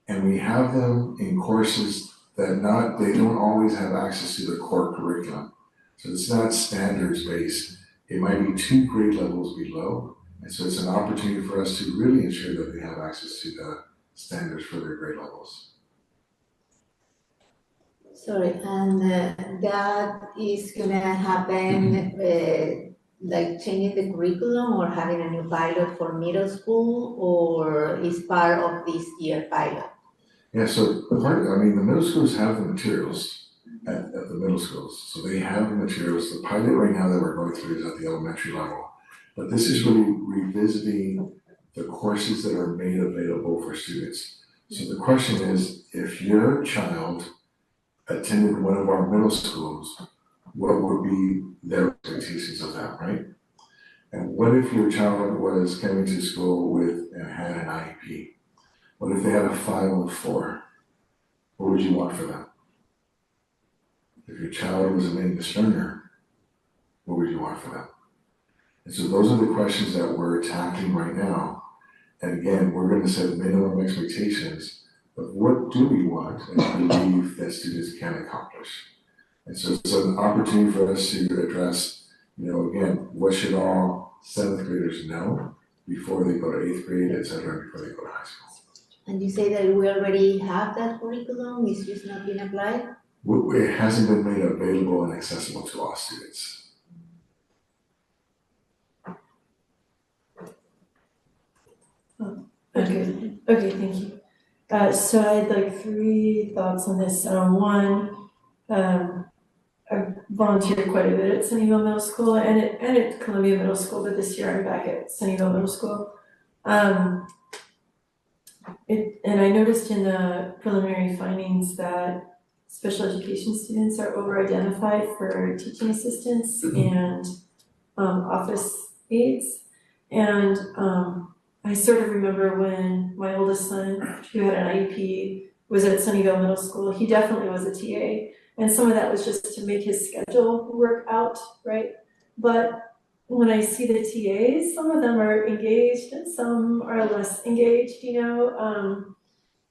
and we have them in courses that they don't always have access to the core curriculum. So it's not standards based, it might be 2 grade levels below, and so it's an opportunity for us to really ensure that they have access to the standards for their grade levels. Sorry, and that is gonna happen, like changing the curriculum or having a new pilot for middle school, or is part of this year pilot? Yeah, so the middle schools have the materials at the middle schools, so they have the materials. The pilot right now that we're going through is at the elementary level, but this is really revisiting the courses that are made available for students. So the question is, if your child attended one of our middle schools, what would be their expectations of that, right? And what if your child was coming to school and had an IEP? What if they had a 504? What would you want for them? If your child was an English learner, what would you want for them? And so those are the questions that we're tackling right now. And again, we're going to set minimum expectations of what do we want and believe that students can accomplish. And so it's an opportunity for us to address, again, what should all 7th graders know before they go to 8th grade, et cetera, before they go to high school. And you say that we already have that curriculum, it's just not being applied? It hasn't been made available and accessible to all students. Okay, thank you. So I had like 3 thoughts on this. One, I volunteered quite a bit at Sunnyvale Middle School and at Columbia Middle School, but this year I'm back at Sunnyvale Middle School. And I noticed in the preliminary findings that special education students are over-identified for teaching assistants and office aides. And I sort of remember when my oldest son, who had an IEP, was at Sunnyvale Middle School, he definitely was a TA. And some of that was just to make his schedule work out, right? But when I see the TAs, some of them are engaged and some are less engaged,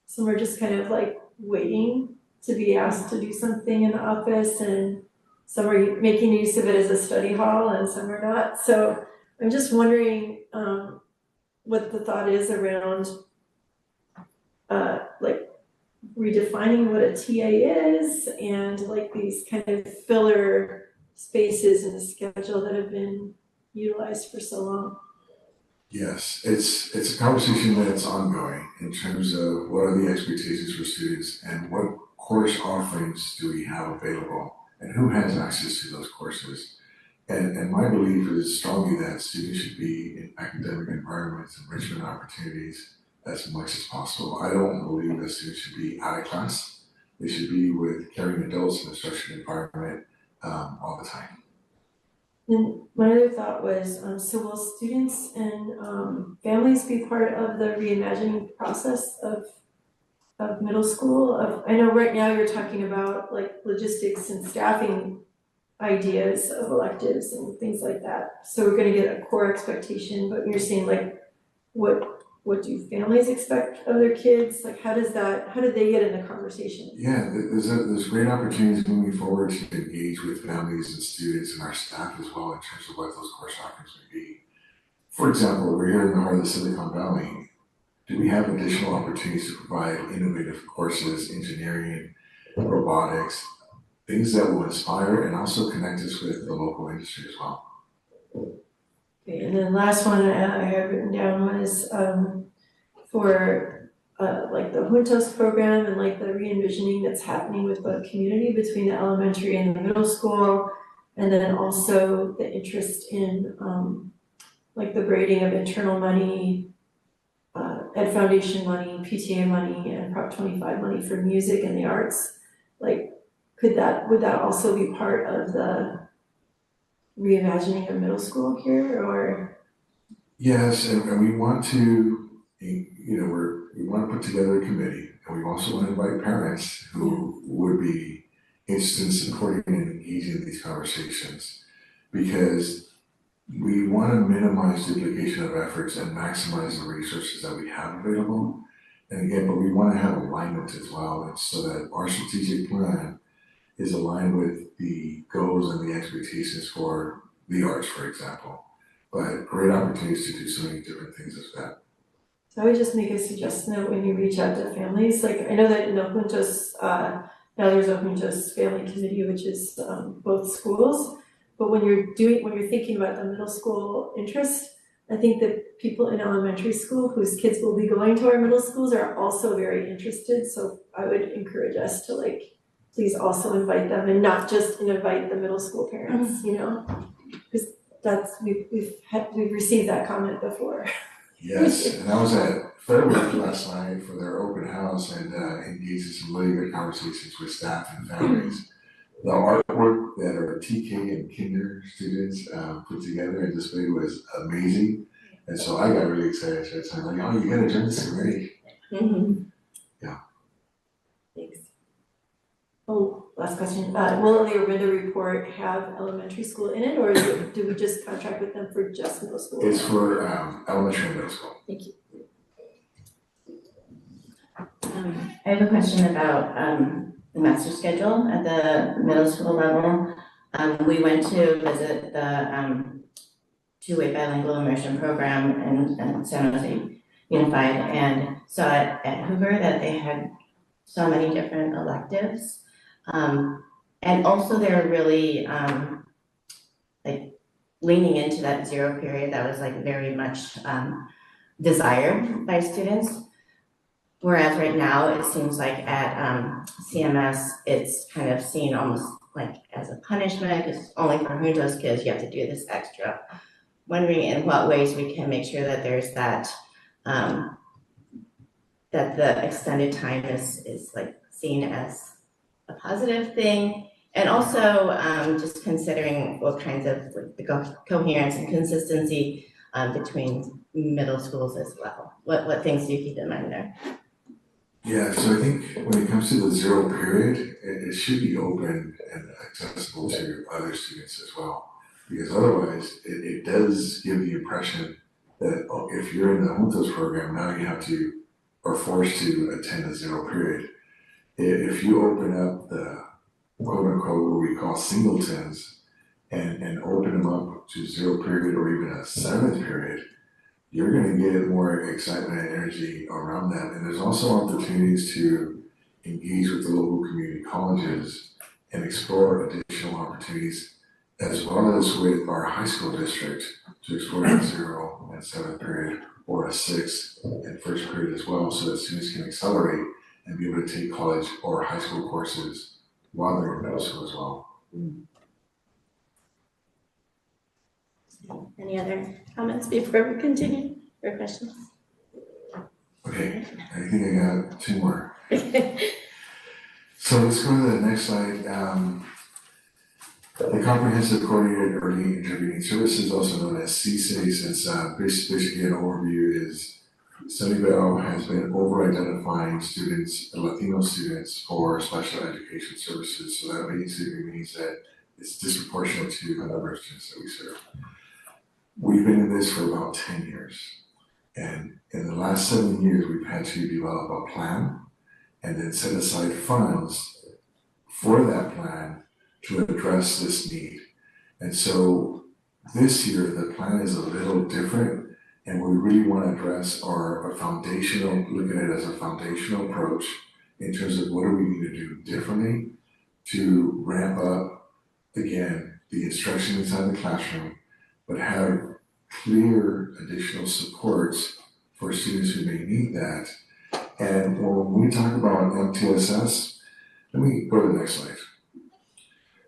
some are just kind of like waiting to be asked to do something in the office, and some are making use of it as a study hall and some are not. So I'm just wondering what the thought is around like redefining what a TA is and like these kind of filler spaces in the schedule that have been utilized for so long. Yes, it's a conversation that's ongoing in terms of what are the expectations for students and what course offerings do we have available and who has access to those courses. And my belief is strongly that students should be in academic environments, enrichment opportunities as much as possible. I don't believe that students should be out of class. They should be with caring adults in a structured environment all the time. And my other thought was, so will students and families be part of the reimagining process of middle school? I know right now you're talking about like logistics and staffing ideas of electives and things like that. So we're gonna get a core expectation, but you're saying like, what do families expect of their kids? Like how do they get in the conversation? Yeah, there's great opportunities moving forward to engage with families and students and our staff as well in terms of what those course offerings may be. For example, we're here in the heart of the Silicon Valley. Do we have additional opportunities to provide innovative courses, engineering, robotics, things that will inspire and also connect us with the local industry as well? Okay, and then last one I had written down was for like the Juntos program and like the re-envisioning that's happening with the community between the elementary and the middle school, and then also the interest in like the braiding of internal money, Ed Foundation money, PTA money, and Prop 25 money for music and the arts. Like, would that also be part of the reimagining of middle school here, or? Yes, and we want to, we're we want to put together a committee, and we also want to invite parents who would be interested in supporting and engaging in these conversations. Because we want to minimize duplication of efforts and maximize the resources that we have available. And again, but we want to have alignment as well, and so that our strategic plan is aligned with the goals and the expectations for the arts, for example. But great opportunities to do so many different things as that. So I would just make a suggestion that when you reach out to families, like I know that in Opuntos, now there's Opuntos Family Committee, which is both schools. But when you're thinking about the middle school interest, I think that people in elementary school whose kids will be going to our middle schools are also very interested. So I would encourage us to please also invite them and not just invite the middle school parents, because we've received that comment before. Yes, and I was at Fairwood last night for their open house and engaged in some really good conversations with staff and families. The artwork that our TK and kinder students put together and displayed was amazing. And so I got really excited. So I'm like, oh, you gotta join this committee. Mm-hmm. Yeah. Thanks. Oh, last question. Will the Orinda report have elementary school in it, or do we just contract with them for just middle school? It's for elementary and middle school. Thank you. I have a question about the master schedule at the middle school level. We went to visit the two-way bilingual immersion program in San Jose Unified and saw at Hoover that they had so many different electives. And also they're really leaning into that zero period that was very much desired by students. Whereas right now, it seems like at CMS, it's kind of seen almost as a punishment, because only for Juntos kids, you have to do this extra. Wondering in what ways we can make sure that there's that, that the extended time is seen as a positive thing. And also just considering what kinds of the coherence and consistency between middle schools as well. What things do you keep in mind there? Yeah, so I think when it comes to the zero period, it should be open and accessible to other students as well. Because otherwise, it does give the impression that if you're in the Juntos program, now you have to, or forced to attend a zero period. If you open up the quote unquote, what we call singletons, and open them up to zero period or even a seventh period, you're gonna get more excitement and energy around that. And there's also opportunities to engage with the local community colleges and explore additional opportunities, as well as with our high school district to explore a 0 and 7th period or a 6th and 1st period as well, so that students can accelerate and be able to take college or high school courses while they're in middle school as well. Any other comments before we continue, or questions? Okay, I think I got 2 more. So let's go to the next slide. The Comprehensive Coordinated Early Intervening Services, also known as CSAE, since basically an overview is Sunnyvale has been over-identifying students, Latino students, for special education services. So that basically means that it's disproportionate to the number of students that we serve. We've been in this for about 10 years. And in the last 7 years, we've had to develop a plan and then set aside funds for that plan to address this need. And so this year, the plan is a little different, and we really want to address our foundational, look at it as a foundational approach in terms of what do we need to do differently to ramp up, again, the instruction inside the classroom, but have clear additional supports for students who may need that. And when we talk about MTSS, let me go to the next slide.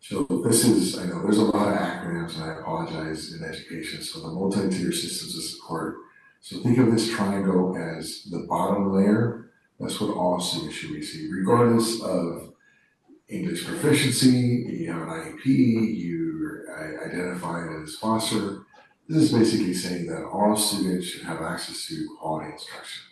So this is, I know there's a lot of acronyms, and I apologize, in education, so the multi-tier systems of support. So think of this triangle as the bottom layer. That's what all students should receive, regardless of English proficiency, you have an IEP, you're identified as foster. This is basically saying that all students should have access to quality instruction.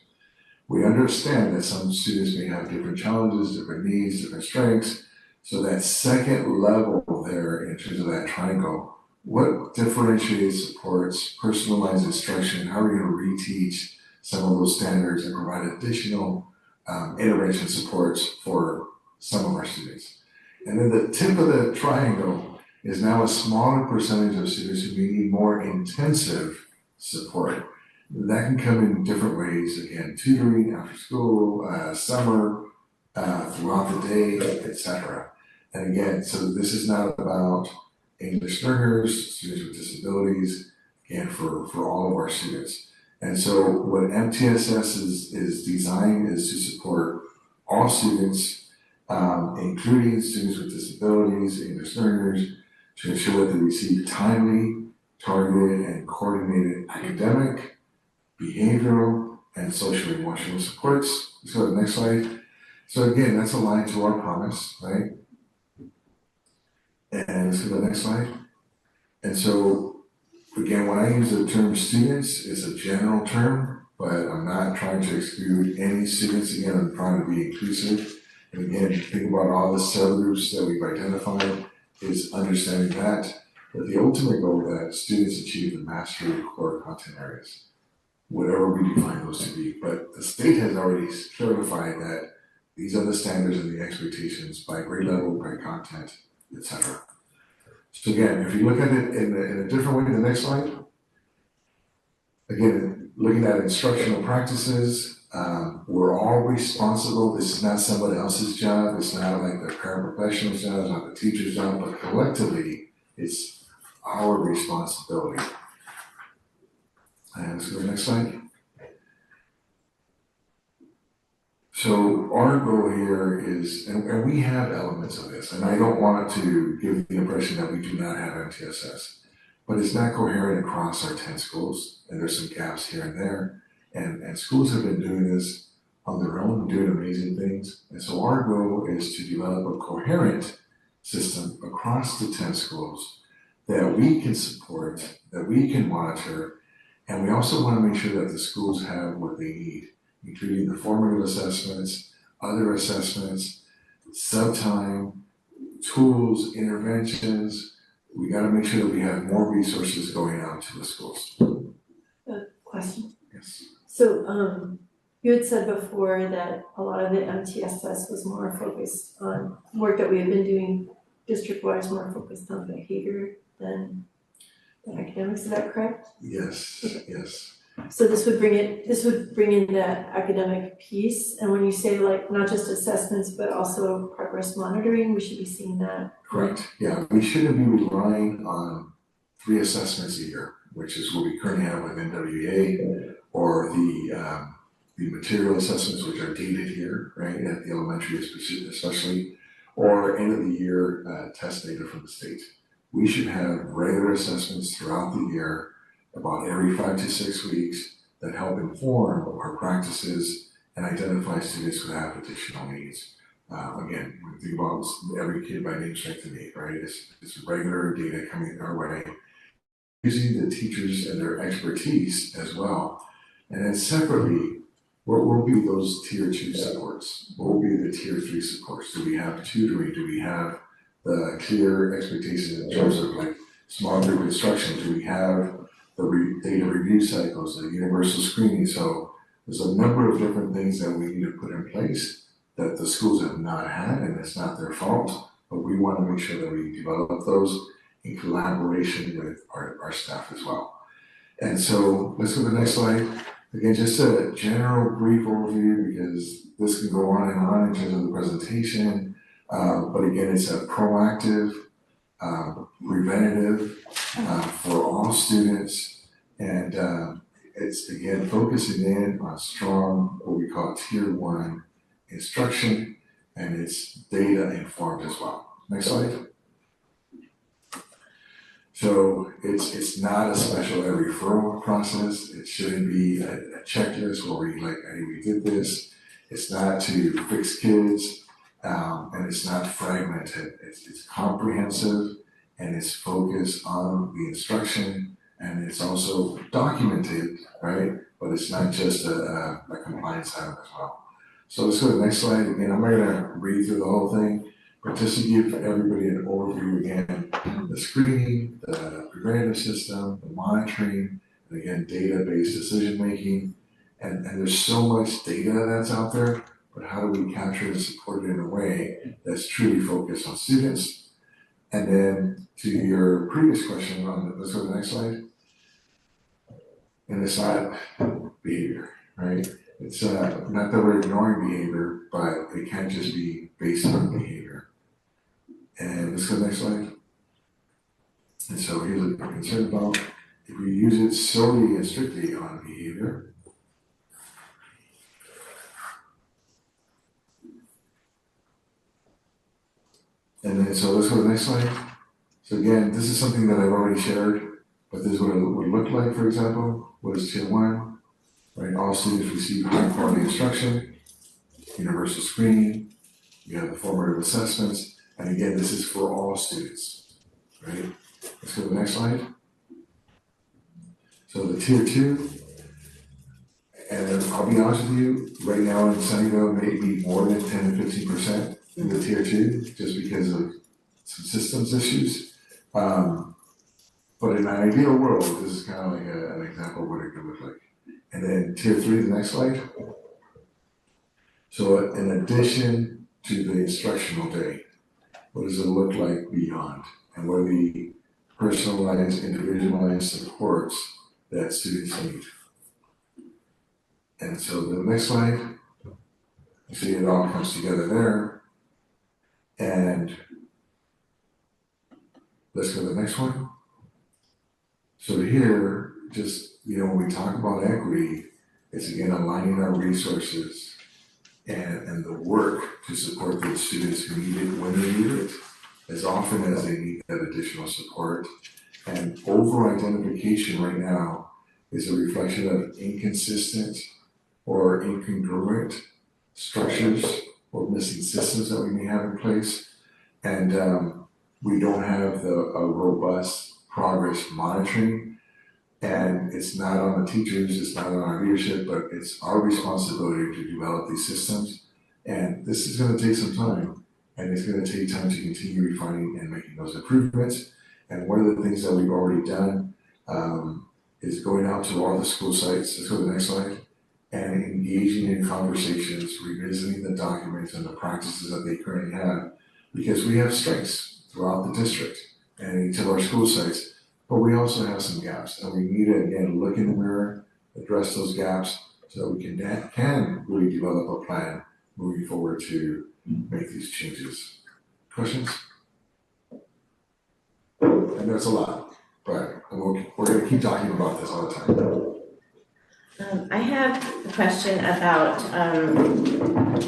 We understand that some students may have different challenges, different needs, different strengths. So that second level there in terms of that triangle, what differentiates, supports, personalized instruction, how are we gonna reteach some of those standards and provide additional intervention supports for some of our students. And then the tip of the triangle is now a smaller percentage of students who may need more intensive support. That can come in different ways, again, tutoring, after school, summer, throughout the day, etc. And again, so this is not about English learners, students with disabilities, again, for all of our students. And so what MTSS is designed is to support all students, including students with disabilities, English learners, to ensure that they receive timely, targeted, and coordinated academic, behavioral, and social emotional supports. Let's go to the next slide. So again, that's aligned to our promise, right? And let's go to the next slide. And so, again, when I use the term students, it's a general term, but I'm not trying to exclude any students. Again, I'm trying to be inclusive. And again, think about all the subgroups that we've identified, is understanding that, but the ultimate goal that students achieve the mastery of core content areas, whatever we define those to be. But the state has already certified that these are the standards and the expectations by grade level, by content, etc. So again, if you look at it in a different way, the next slide. Again, looking at instructional practices, we're all responsible. This is not somebody else's job. It's not like the paraprofessional's job, it's not the teacher's job, but collectively, it's our responsibility. And let's go to the next slide. So our goal here is, and we have elements of this, and I don't want to give the impression that we do not have MTSS, but it's not coherent across our 10 schools, and there's some gaps here and there, and schools have been doing this on their own, doing amazing things, and so our goal is to develop a coherent system across the 10 schools that we can support, that we can monitor, and we also want to make sure that the schools have what they need, including the formative assessments, other assessments, sub-time, tools, interventions. We gotta make sure that we have more resources going out to the schools. Question. Yes. So, you had said before that a lot of the MTSS was more focused on work that we have been doing district-wise, more focused on behavior than academics, is that correct? Yes, yes. So this would bring in the academic piece, and when you say like not just assessments, but also progress monitoring, we should be seeing that. Correct, yeah, we shouldn't be relying on 3 assessments a year, which is what we currently have with NWEA, or the material assessments, which are dated here, right, at the elementary especially, or end of the year test data from the state. We should have regular assessments throughout the year, about every 5 to 6 weeks, that help inform our practices and identify students who have additional needs. Again, when we think about every kid by name, strength, and need, right? It's regular data coming our way, using the teachers and their expertise as well. And then separately, what will be those tier 2 supports? What will be the tier 3 supports? Do we have tutoring? Do we have the clear expectations in terms of like small group instruction? Do we have the data review cycles, the universal screening? So there's a number of different things that we need to put in place that the schools have not had, and it's not their fault, but we want to make sure that we develop those in collaboration with our staff as well. And so let's go to the next slide. Again, just a general brief overview, because this can go on and on in terms of the presentation. But again, it's a proactive, preventative for all students, and it's again focusing in on strong, what we call tier 1 instruction, and it's data informed as well. Next slide. So it's not a special ed referral process. It shouldn't be a checklist where we like, hey, we did this. It's not to fix kids, and it's not fragmented. It's comprehensive, and it's focused on the instruction, and it's also documented, right, but it's not just a compliance item as well. So let's go to the next slide. Again, I'm not gonna read through the whole thing, but just to give everybody an overview again, the screening, the preventative system, the monitoring, and again, data-based decision-making. And there's so much data that's out there, but how do we capture and support it in a way that's truly focused on students? And then to your previous question let's go to the next slide. And it's not behavior, right? It's not that we're ignoring behavior, but it can't just be based on behavior. And let's go to the next slide. And so here's a concern about if we use it solely and strictly on behavior. And then so let's go to the next slide. So again, this is something that I've already shared, but this is what it would look like, for example. What is tier 1? Right, all students receive high quality instruction, universal screening, you have the formative assessments, and again, this is for all students, right? Let's go to the next slide. So the tier 2, and I'll be honest with you, right now in Sunnyvale, maybe more than 10 to 15% in the tier 2, just because of some systems issues. But in an ideal world, this is kind of like an example of what it could look like. And then tier 3, the next slide. So in addition to the instructional day, what does it look like beyond? And what are the personalized, individualized supports that students need? And so the next slide, you see it all comes together there. And let's go to the next one. So here, just, when we talk about equity, it's again aligning our resources and the work to support those students who need it when they need it, as often as they need that additional support. And over-identification right now is a reflection of inconsistent or incongruent structures or missing systems that we may have in place. And we don't have a robust progress monitoring. And it's not on the teachers, it's not on our leadership, but it's our responsibility to develop these systems. And this is going to take some time, and it's going to take time to continue refining and making those improvements. And one of the things that we've already done is going out to all the school sites, let's go to the next slide, and engaging in conversations, revisiting the documents and the practices that they currently have, because we have strengths throughout the district and each of our school sites. But we also have some gaps, and we need to, again, look in the mirror, address those gaps, so that we can really develop a plan moving forward to make these changes. Questions? And that's a lot, but we're going to keep talking about this all the time. I have a question about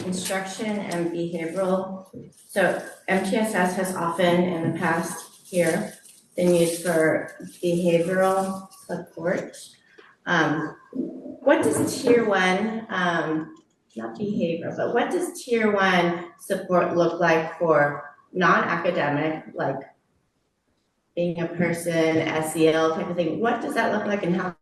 instruction and behavioral. So MTSS has often in the past here been used for behavioral support. What does tier 1, not behavioral, but what does tier 1 support look like for non-academic, like being a person, SEL type of thing? What does that look like, and how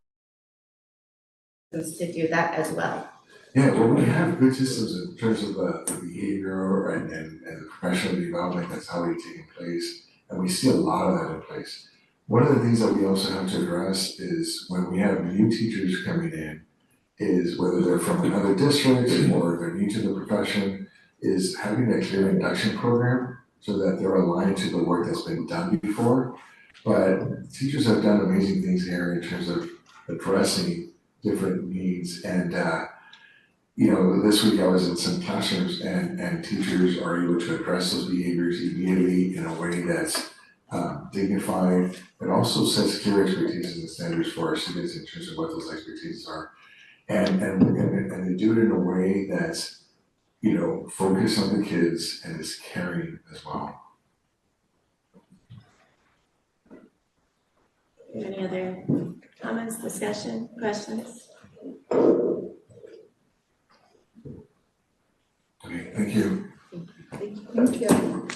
to do that as well? Yeah, well, we have good systems in terms of the behavior and the professional development that's already taking place. And we see a lot of that in place. One of the things that we also have to address is when we have new teachers coming in, is whether they're from another district or they're new to the profession, is having a clear induction program so that they're aligned to the work that's been done before. But teachers have done amazing things here in terms of addressing different needs. And this week I was in some classrooms and teachers are able to address those behaviors immediately in a way that's dignified, but also sets clear expectations and standards for our students in terms of what those expectations are. And they do it in a way that's, focused on the kids and is caring as well. Any other comments, discussion, questions? Okay, thank you. Thank you.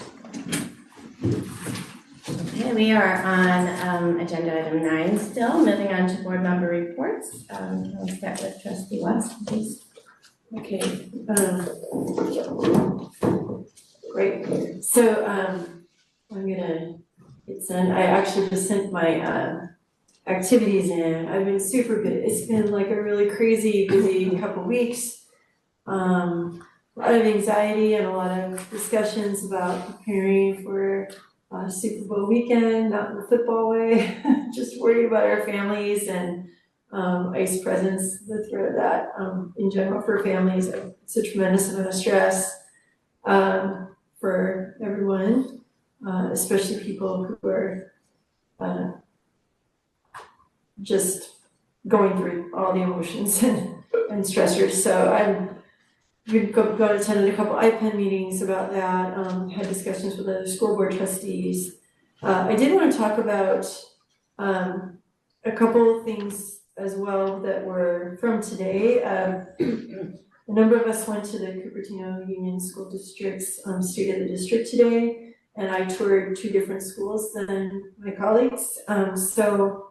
Okay, Okay, we are on agenda item 9 still, moving on to board member reports. I'll start with trustee West, please. Okay, great. So, I'm gonna hit send. I actually just sent my activities in. I've been super busy. It's been like a really crazy busy couple weeks. A lot of anxiety and a lot of discussions about preparing for Super Bowl weekend, not in the football way, just worried about our families and ice presents, the threat of that in general for families. It's a tremendous amount of stress for everyone, especially people who are just going through all the emotions and stressors. So we've gone attended a couple IPEN meetings about that, had discussions with other school board trustees. I did want to talk about a couple of things as well that were from today. A number of us went to the Cupertino Union School District's State of the District today, and I toured 2 different schools than my colleagues. So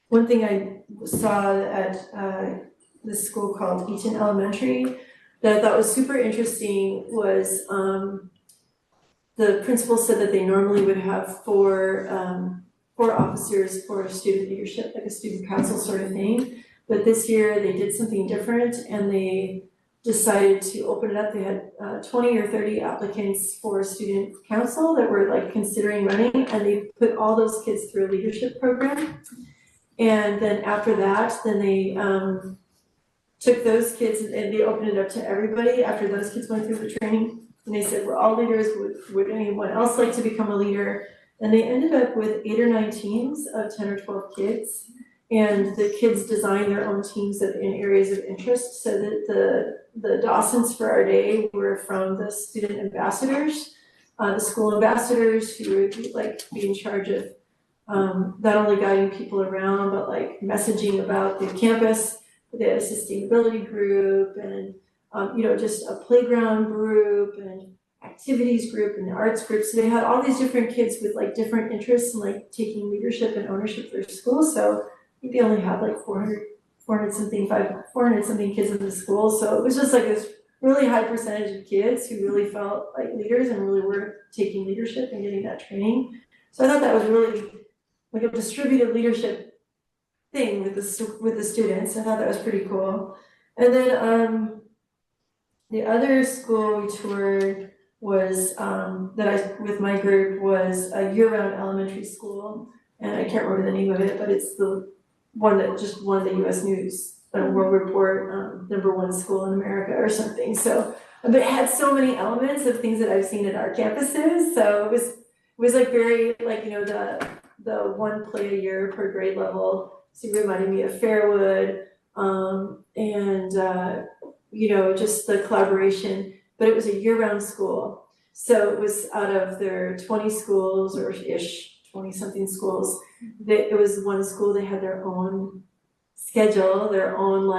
one thing I saw at this school called Eaton Elementary that I thought was super interesting was the principal said that they normally would have 4 officers for student leadership, like a student council sort of thing. But this year they did something different and they decided to open it up. They had 20 or 30 applicants for student council that were like considering running, and they put all those kids through a leadership program. And then after that, then they took those kids and they opened it up to everybody after those kids went through the training. And they said, we're all leaders, would anyone else like to become a leader? And they ended up with 8 or 9 teams of 10 or 12 kids. And the kids designed their own teams in areas of interest, so that the docents for our day were from the student ambassadors, the school ambassadors who would like be in charge of not only guiding people around, but like messaging about the campus. They had a sustainability group and just a playground group and activities group and the arts group. So they had all these different kids with like different interests and like taking leadership and ownership for school. So I think they only had like 400 something kids in the school. So it was just like this really high percentage of kids who really felt like leaders and really were taking leadership and getting that training. So I thought that was really like a distributed leadership thing with the students. I thought that was pretty cool. And then the other school we toured was with my group was a year-round elementary school, and I can't remember the name of it, but it's the one that just won the U.S. News World Report #1 school in America or something. So, but it had so many elements of things that I've seen at our campuses. So it was like very like the one play a year per grade level. So it reminded me of Fairwood, and just the collaboration. But it was a year-round school, so it was out of their 20 schools or ish, 20-something schools. It was one school. They had their own schedule, their own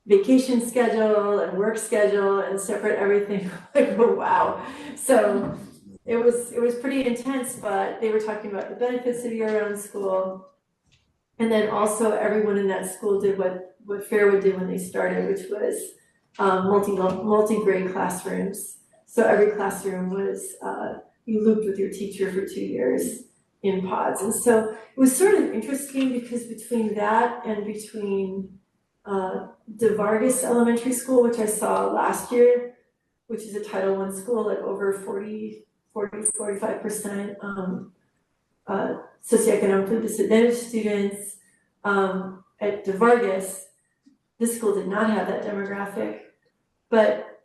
vacation schedule and work schedule and separate everything. Like, oh, wow. So it was pretty intense, but they were talking about the benefits of year-round school. And then also everyone in that school did what Fairwood did when they started, which was multi-grade classrooms. So every classroom was, you looped with your teacher for 2 years in pods. And so it was sort of interesting because between that and between De Vargas Elementary School, which I saw last year, which is a Title I school, like over 45% socioeconomically disadvantaged students. At De Vargas, this school did not have that demographic, but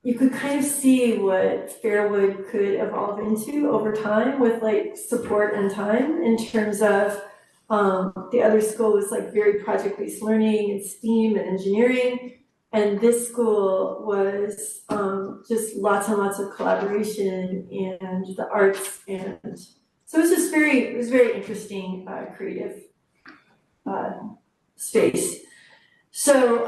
you could kind of see what Fairwood could evolve into over time with like support and time in terms of the other school was like very project-based learning and STEAM and engineering. And this school was just lots and lots of collaboration and the arts, and so it was very interesting, creative space. So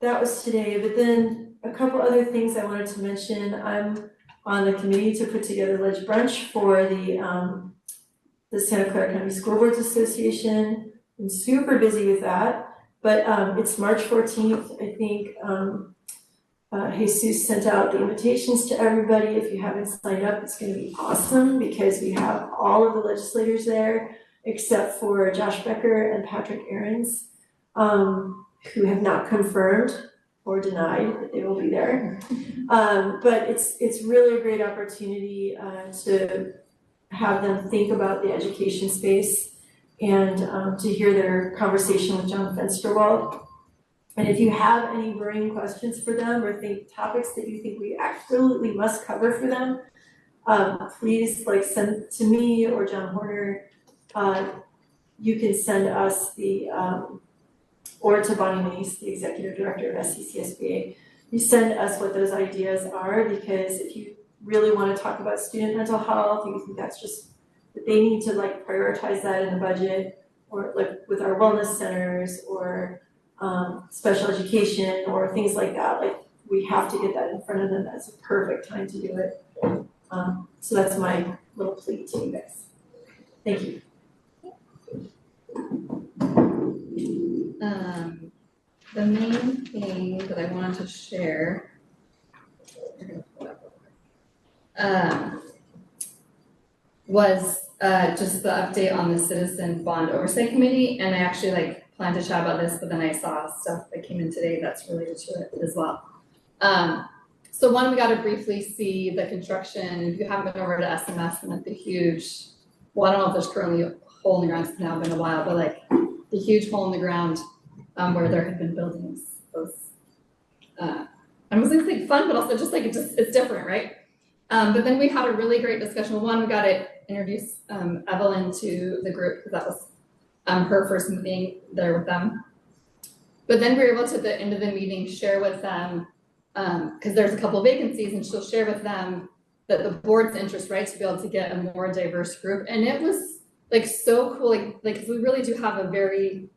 that was today, but then a couple other things I wanted to mention. I'm on the committee to put together lunch brunch for the Santa Clara County School Boards Association. I'm super busy with that, but it's March 14th. I think Jesus sent out the invitations to everybody. If you haven't signed up, it's gonna be awesome because we have all of the legislators there except for Josh Becker and Patrick Aarons, who have not confirmed or denied that they will be there. But it's really a great opportunity to have them think about the education space and to hear their conversation with John Fensterwald. And if you have any burning questions for them or think topics that you think we absolutely must cover for them, please send to me or John Horner. You can send us or to Bonnie Mace, the executive director of SCCSBA. You send us what those ideas are, because if you really want to talk about student mental health, you think that's just that they need to prioritize that in the budget, or with our wellness centers or special education or things like that. We have to get that in front of them. That's a perfect time to do it. So that's my little plea to you guys. Thank you. The main thing that I wanted to share was just the update on the Citizen Bond Oversight Committee, and I actually planned to chat about this, but then I saw stuff that came in today that's related to it as well. So one, we got to briefly see the construction. If you haven't been over to SMS and the huge, well, I don't know if there's currently a hole in the ground, it's now been a while, but the huge hole in the ground where there had been buildings. Those, I was gonna say fun, but also just it's different, right? But then we had a really great discussion. One, we got to introduce Evelyn to the group because that was her first meeting there with them. But then we were able to, at the end of the meeting, share with them, because there's a couple of vacancies, and she'll share with them that the board's interest, right, to be able to get a more diverse group. And it was so cool, because we really do have a very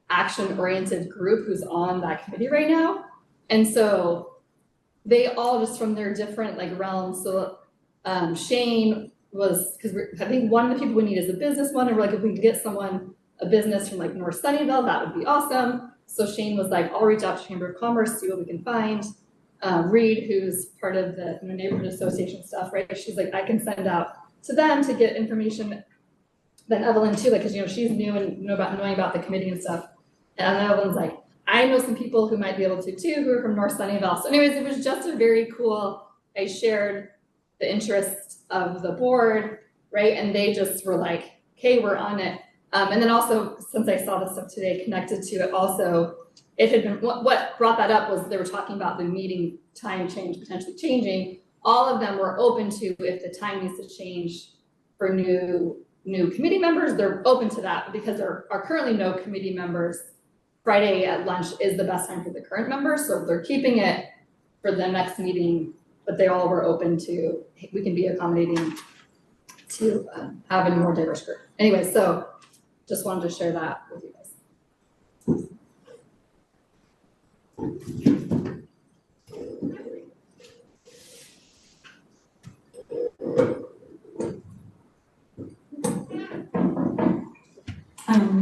action-oriented group who's on that committee right now. And so they all just from their different realms. So Shane was, because I think one of the people we need is a business one, and we're if we could get someone a business from North Sunnyvale, that would be awesome. So Shane was I'll reach out to Chamber of Commerce, see what we can find. Reed, who's part of the neighborhood association stuff, right? She's I can send out to them to get information. Then Evelyn too, because she's new and knowing about the committee and stuff. And Evelyn's I know some people who might be able to too, who are from North Sunnyvale. So anyways, it was just a very cool, I shared the interest of the board, right? And they just were okay, we're on it. And then also, since I saw this stuff today connected to it also, it had been, what brought that up was they were talking about the meeting time change, potentially changing. All of them were open to, if the time needs to change for new committee members, they're open to that, because there are currently no committee members. Friday at lunch is the best time for the current members, so they're keeping it for the next meeting, but they all were open to, we can be accommodating to have a more diverse group. Anyway, so just wanted to share that with you guys.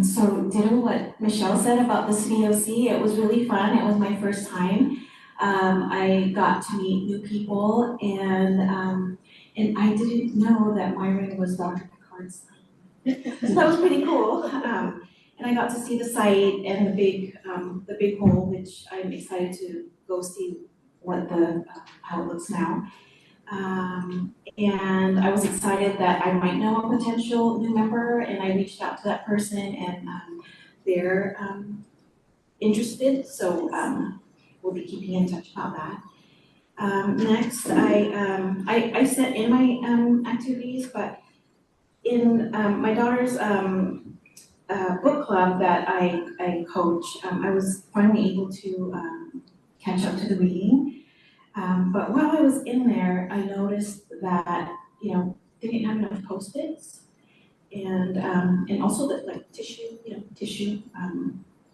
So ditto what Michelle said about the COC, it was really fun. It was my first time. I got to meet new people, and I didn't know that Myron was Dr. Picard's son. So that was pretty cool. And I got to see the site and the big hole, which I'm excited to go see what how it looks now. And I was excited that I might know a potential new member, and I reached out to that person, and they're interested, so we'll be keeping in touch about that. Next, I sent in my activities, but in my daughter's book club that I coach, I was finally able to catch up to the reading. But while I was in there, I noticed that, they didn't have enough Post-its, and also that tissue,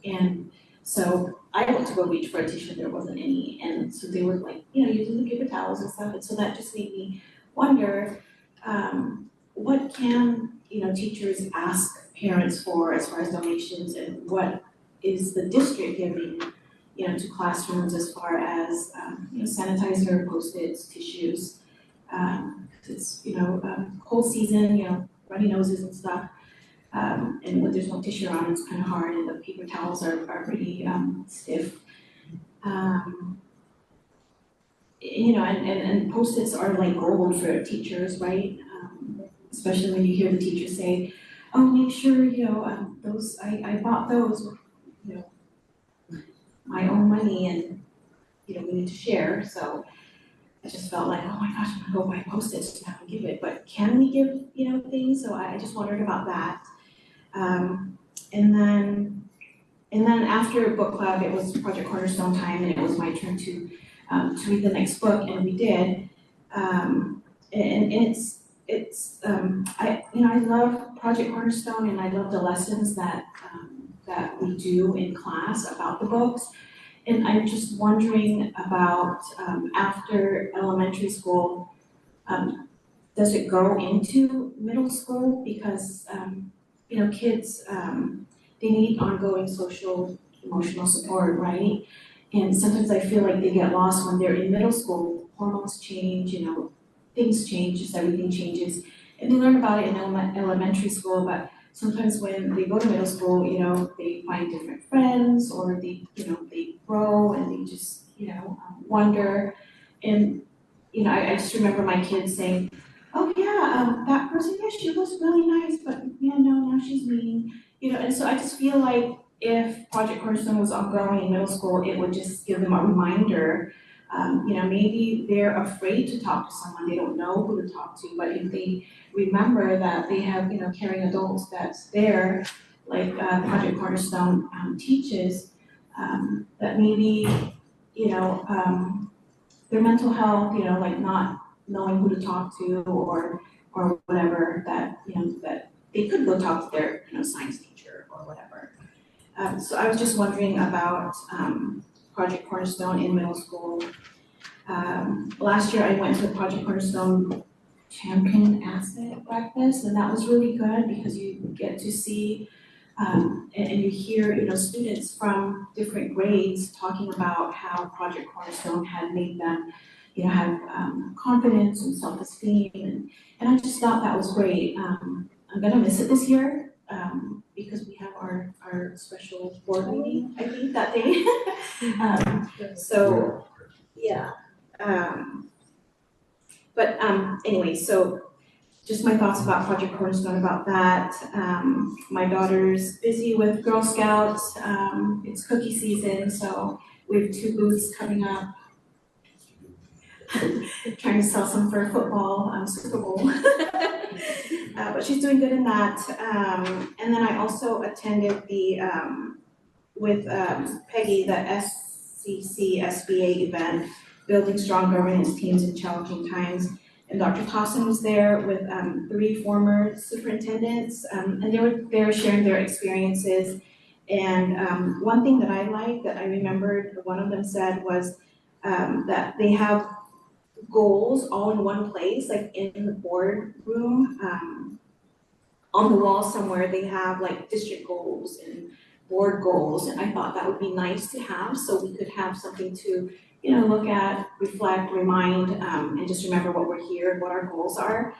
and So I went to go reach for a tissue, there wasn't any, and so they were like, using the paper towels and stuff, and so that just made me wonder, what can, teachers ask parents for as far as donations, and what is the district giving, to classrooms as far as, sanitizer, Post-its, tissues. It's, cold season, runny noses and stuff. And when there's no tissue around, it's kind of hard, and the paper towels are pretty stiff. And Post-its are like gold for teachers, right? Especially when you hear the teachers say, "Oh, make sure those I bought those with my own money, and we need to share." So I just felt like, oh my gosh, I'm gonna go buy Post-its to have and give it. But can we give things? So I just wondered about that. And then after book club, it was Project Cornerstone time, and it was my turn to read the next book, and we did. And I love Project Cornerstone, and I love the lessons that we do in class about the books. And I'm just wondering about after elementary school, does it go into middle school? Because kids, they need ongoing social, emotional support, right? And sometimes I feel like they get lost when they're in middle school. Hormones change, things change, just everything changes. And they learn about it in elementary school, but sometimes when they go to middle school, they find different friends, or they grow, and they just, wonder. And, I just remember my kids saying, "Oh yeah, that person, yeah, she was really nice, but no, now she's mean." And so I just feel like if Project Cornerstone was ongoing in middle school, it would just give them a reminder. Maybe they're afraid to talk to someone, they don't know who to talk to, but if they remember that they have, caring adults that's there, like Project Cornerstone teaches, that maybe, their mental health, like not knowing who to talk to, or whatever, that, that they could go talk to their, science teacher or whatever. So I was just wondering about Project Cornerstone in middle school. Last year I went to the Project Cornerstone Champion Asset Breakfast, and that was really good because you get to see and you hear, students from different grades talking about how Project Cornerstone had made them, have confidence and self-esteem, and I just thought that was great. I'm gonna miss it this year because we have our special board meeting, I think, that day. So, yeah. But anyway, so just my thoughts about Project Cornerstone about that. My daughter's busy with Girl Scouts. It's cookie season, so we have 2 booths coming up. Trying to sell some for football, Super Bowl. But she's doing good in that. And then I also attended the, with Peggy, the SCC SBA event, Building Strong Governance Teams in Challenging Times. And Dr. Tossin was there with 3 former superintendents, and they were there sharing their experiences. And one thing that I liked, that I remembered, one of them said was that they have goals all in one place, like in the boardroom. On the wall somewhere, they have like district goals and board goals, and I thought that would be nice to have, so we could have something to, look at, reflect, remind, and just remember what we're here, what our goals are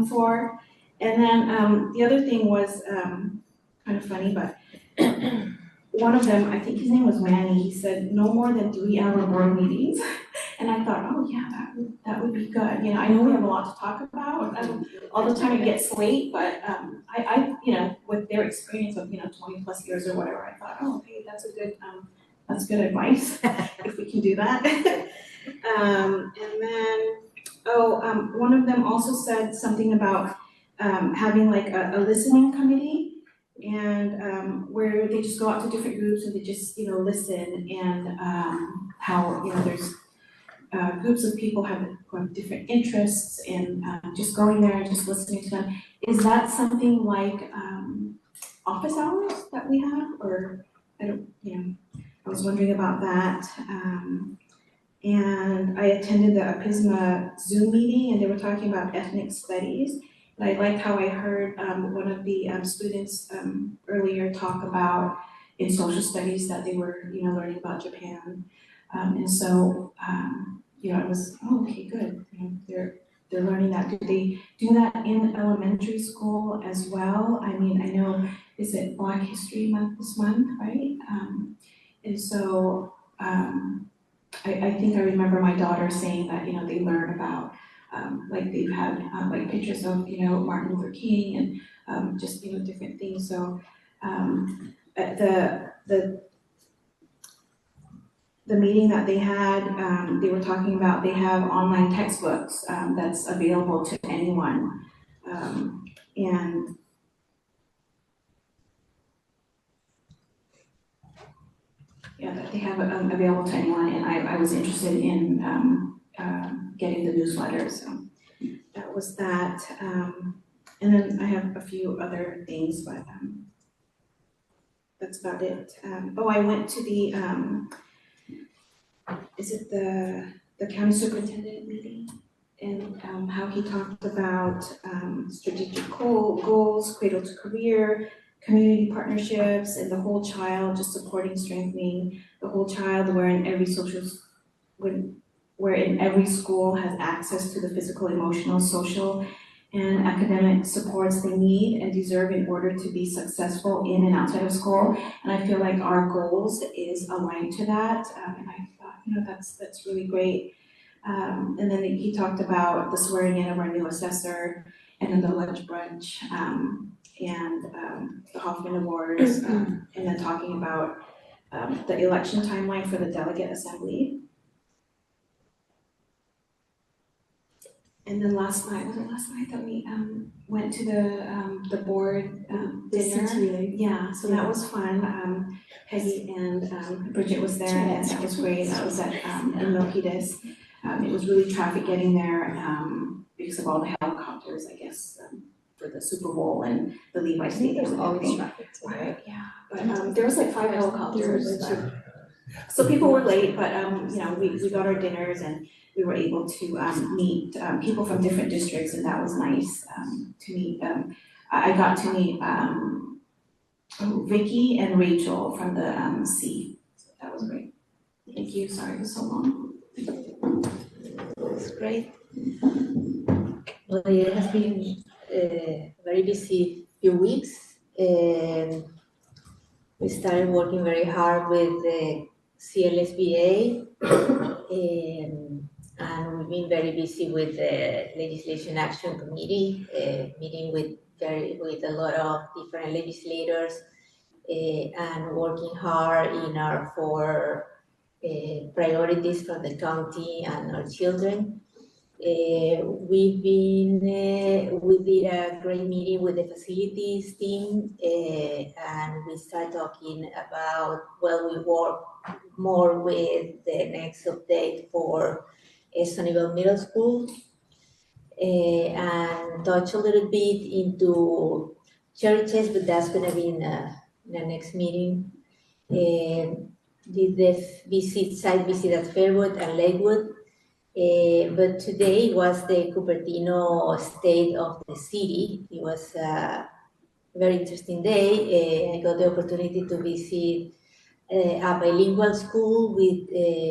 for. And then the other thing was kind of funny, but one of them, I think his name was Manny, he said no more than 3-hour board meetings. And I thought, oh yeah, that would be good. I know we have a lot to talk about. All the time it gets late, but I with their experience of 20 plus years or whatever, I thought, oh, hey, that's good advice if we can do that. And then one of them also said something about having like a listening committee, and where they just go out to different groups and they just listen, and how there's groups of people who have different interests, and just going there and just listening to them. Is that something like office hours that we have, or I was wondering about that. And I attended the APISMA Zoom meeting and they were talking about ethnic studies. And I liked how I heard one of the students earlier talk about in social studies that they were, learning about Japan. And so, I was, okay, good. They're learning that. Do they do that in elementary school as well? I mean, I know, is it Black History Month this month, right? And so, I think I remember my daughter saying that, they learn about, like they've had, like pictures of, Martin Luther King and, just, different things. So, at the meeting that they had, they were talking about they have online textbooks, that's available to anyone. And yeah, that they have available to anyone, and I was interested in getting the newsletter, so that was that. And then I have a few other things, but that's about it. I went to the is it the county superintendent meeting, and how he talked about strategic goals, cradle to career, community partnerships, and the whole child, just supporting, strengthening the whole child, wherein every school has access to the physical, emotional, social, and academic supports they need and deserve in order to be successful in and outside of school. And I feel like our goals is aligned to that, and I thought, that's really great. And then he talked about the swearing in of our new assessor, and then the lunch brunch, and the Hoffman Awards, and then talking about the election timeline for the delegate assembly. And then last night that we went to the board dinner? CTA. Yeah, so that was fun. Peggy and Bridget was there, and that was great. That was at in Milpitas. It was really traffic getting there because of all the helicopters, I guess, for the Super Bowl and the Levi Stadium and everything. Right, yeah, but there was like 5 helicopters. So people were late, but we got our dinners and we were able to meet people from different districts, and that was nice to meet. I got to meet Vicky and Rachel from the C. So that was great. Thank you. Sorry it was so long. That's great. Well, it has been a very busy few weeks, and we started working very hard with the CLSBA, and we've been very busy with the Legislation Action Committee, meeting with a lot of different legislators, and working hard in our 4 priorities for the county and our children. We did a great meeting with the facilities team, and we started talking about, we work more with the next update for Sunnyvale Middle School, and touch a little bit into churches, but that's gonna be in the next meeting. Did the site visit at Fairwood and Lakewood. But today was the Cupertino State of the City. It was a very interesting day. I got the opportunity to visit a bilingual school with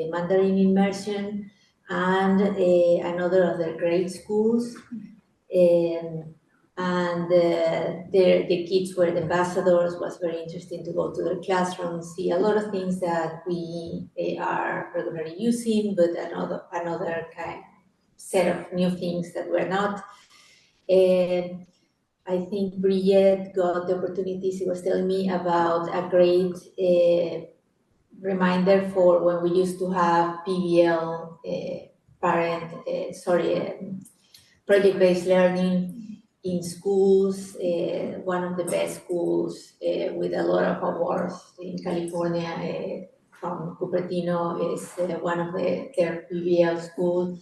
Mandarin immersion and another of their grade schools. And the kids were the ambassadors. Was very interesting to go to their classrooms, see a lot of things that we are regularly using, but another kind set of new things that we're not. And I think Briette got the opportunity. She was telling me about a great reminder for when we used to have PBL, project-based learning in schools. One of the best schools with a lot of awards in California from Cupertino is one of their PBL schools,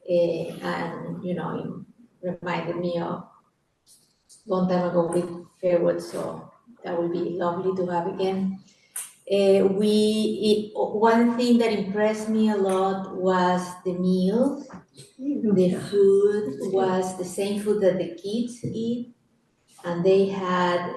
and it reminded me of long time ago with Fairwood, so that would be lovely to have again. One thing that impressed me a lot was the meals. The food was the same food that the kids eat, and they had,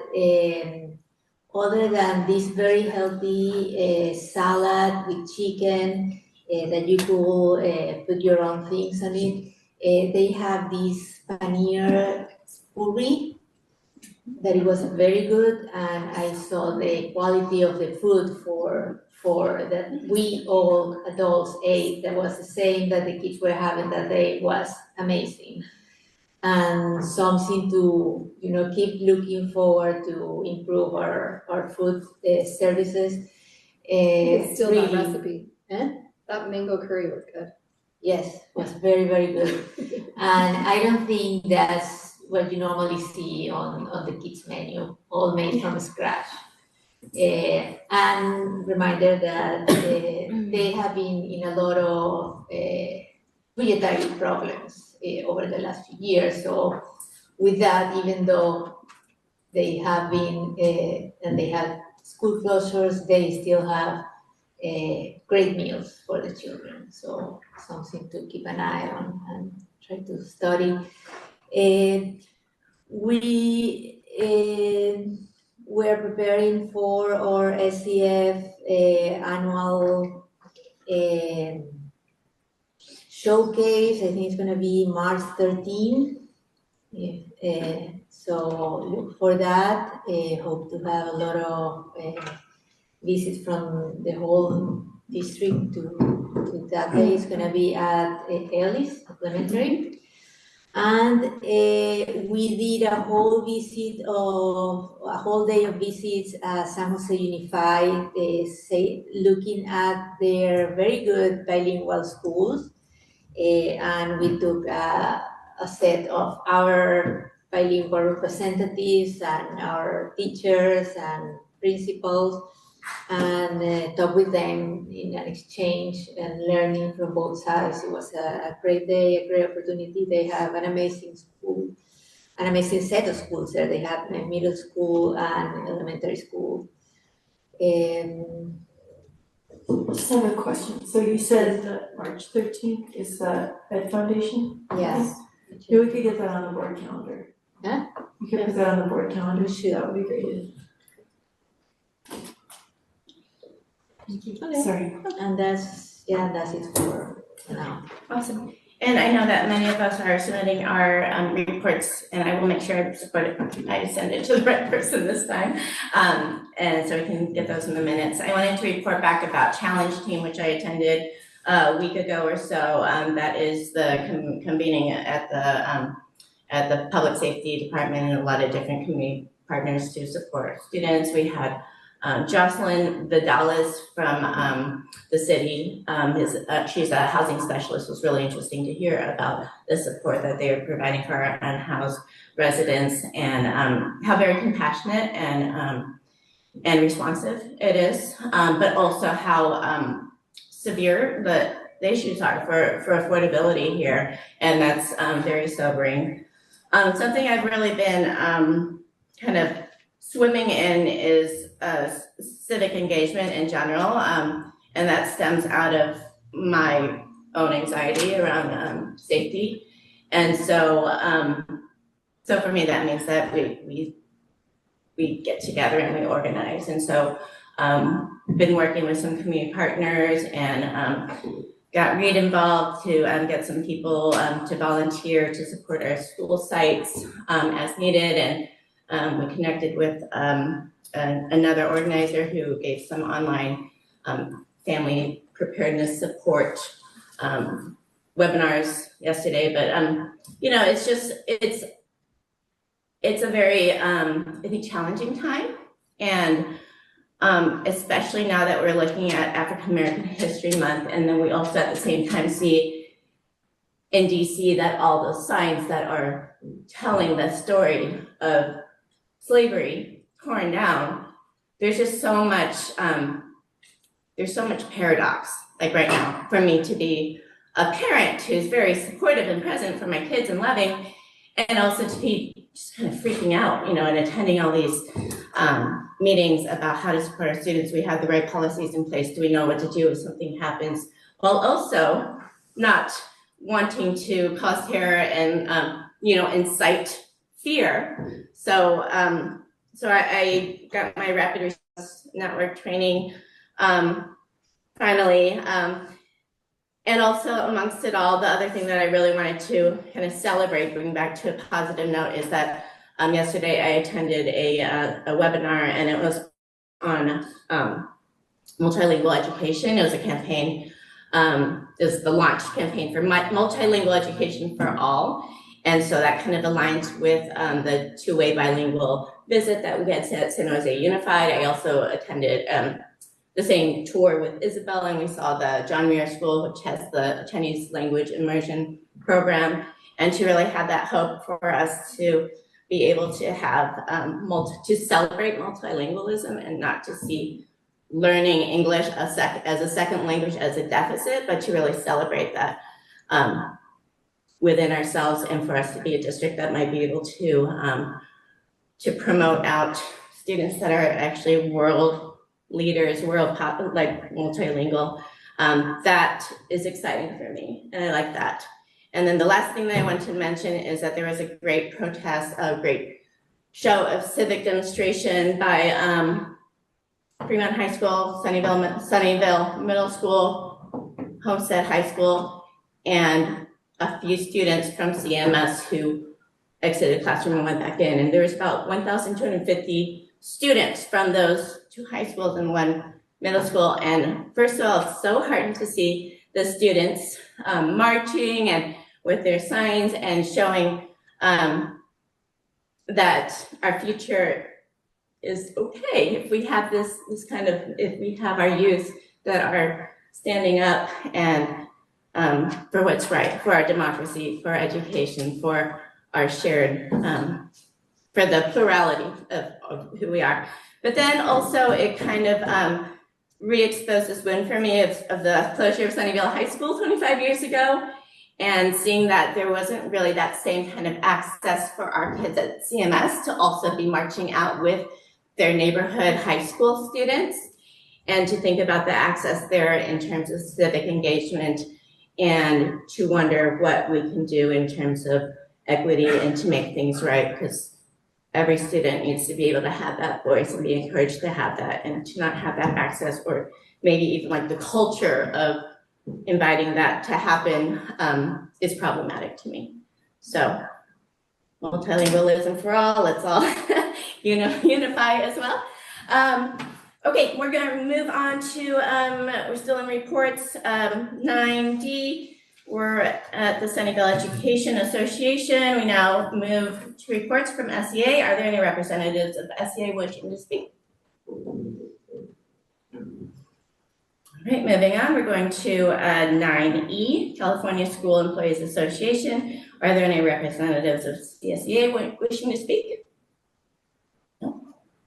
other than this very healthy salad with chicken that you could put your own things on it, they have this paneer puri that it was very good, and I saw the quality of the food for that we all adults ate that was the same that the kids were having that day was amazing. And something to, keep looking forward to improve our food services. Still that really- recipe. That mango curry was good. Yes, was very, very good. And I don't think that's what you normally see on the kids menu, all made from scratch. And reminder that they have been in a lot of budgetary problems over the last few years. So with that, even though they have been, and they have school closures, they still have great meals for the children. So something to keep an eye on and try to study. We're preparing for our SCF annual showcase. I think it's gonna be March 13. So look for that. Hope to have a lot of visits from the whole district to that day. It's gonna be at Ellis Elementary. And we did a whole day of visits at San Jose Unified, looking at their very good bilingual schools. And we took a set of our bilingual representatives and our teachers and principals, and talk with them in an exchange and learning from both sides. It was a great day, a great opportunity. They have an amazing school, an amazing set of schools there. They have a middle school and elementary school. Just have a question. So you said that March 13th is the Ed Foundation? Yes. Maybe we could get that on the board calendar. Huh? We could put that on the board calendar. Sure. That would be great. Okay. Sorry. And that's it for now. Awesome. And I know that many of us are submitting our reports, and I will make sure I send it to the right person this time. And so we can get those in the minutes. I wanted to report back about Challenge Team, which I attended a week ago or so. That is the convening at the Public Safety Department and a lot of different community partners to support students. We had Jocelyn Vidalis from the city, she's a housing specialist. It was really interesting to hear about the support that they are providing for our unhoused residents, and how very compassionate and responsive it is, but also how severe the issues are for affordability here, and that's very sobering. Something I've really been kind of swimming in is civic engagement in general, and that stems out of my own anxiety around safety. And so so for me, that means that we get together and we organize. And so been working with some community partners and got Reed involved to get some people to volunteer to support our school sites as needed. And we connected with another organizer who gave some online family preparedness support webinars yesterday. But it's a very I think challenging time, and especially now that we're looking at African American History Month, and then we also at the same time see in DC that all those signs that are telling the story of slavery torn down, there's just so much paradox, like right now, for me to be a parent who's very supportive and present for my kids and loving, and also to be just kind of freaking out, and attending all these meetings about how to support our students. We have the right policies in place. Do we know what to do if something happens? While also not wanting to cause terror and, incite fear. So I got my rapid response network training finally. And also amongst it all, the other thing that I really wanted to kind of celebrate, going back to a positive note, is that yesterday I attended a webinar, and it was on multilingual education. It was a campaign, it was the launch campaign for multilingual education for all. And so that kind of aligns with the two-way bilingual visit that we had at San Jose Unified. I also attended the same tour with Isabel, and we saw the John Muir School, which has the Chinese language immersion program, and to really have that hope for us to be able to have to celebrate multilingualism and not to see learning English as a second language as a deficit, but to really celebrate that within ourselves, and for us to be a district that might be able to promote out students that are actually world leaders, like multilingual. That is exciting for me, and I like that. And then the last thing that I want to mention is that there was a great protest, a great show of civic demonstration by Fremont High School, Sunnyvale Middle School, Homestead High School, and a few students from CMS who exited the classroom and went back in. And there was about 1,250 students from those two high schools and one middle school. And first of all, it's so heartening to see the students marching and with their signs and showing that our future is okay if we have if we have our youth that are standing up and for what's right, for our democracy, for our education, for our shared, for the plurality of who we are. But then also it kind of re-exposed this win for me of the closure of Sunnyvale High School 25 years ago, and seeing that there wasn't really that same kind of access for our kids at CMS to also be marching out with their neighborhood high school students, and to think about the access there in terms of civic engagement, and to wonder what we can do in terms of equity and to make things right, because every student needs to be able to have that voice and be encouraged to have that, and to not have that access, or maybe even like the culture of inviting that to happen is problematic to me. So multilingualism for all, let's all unify as well. Okay, we're gonna move on to, we're still in reports, 9D. We're at the Sunnyvale Education Association. We now move to reports from SEA. Are there any representatives of SEA wishing to speak? All right, moving on, we're going to 9E, California School Employees Association. Are there any representatives of CSEA wishing to speak? No.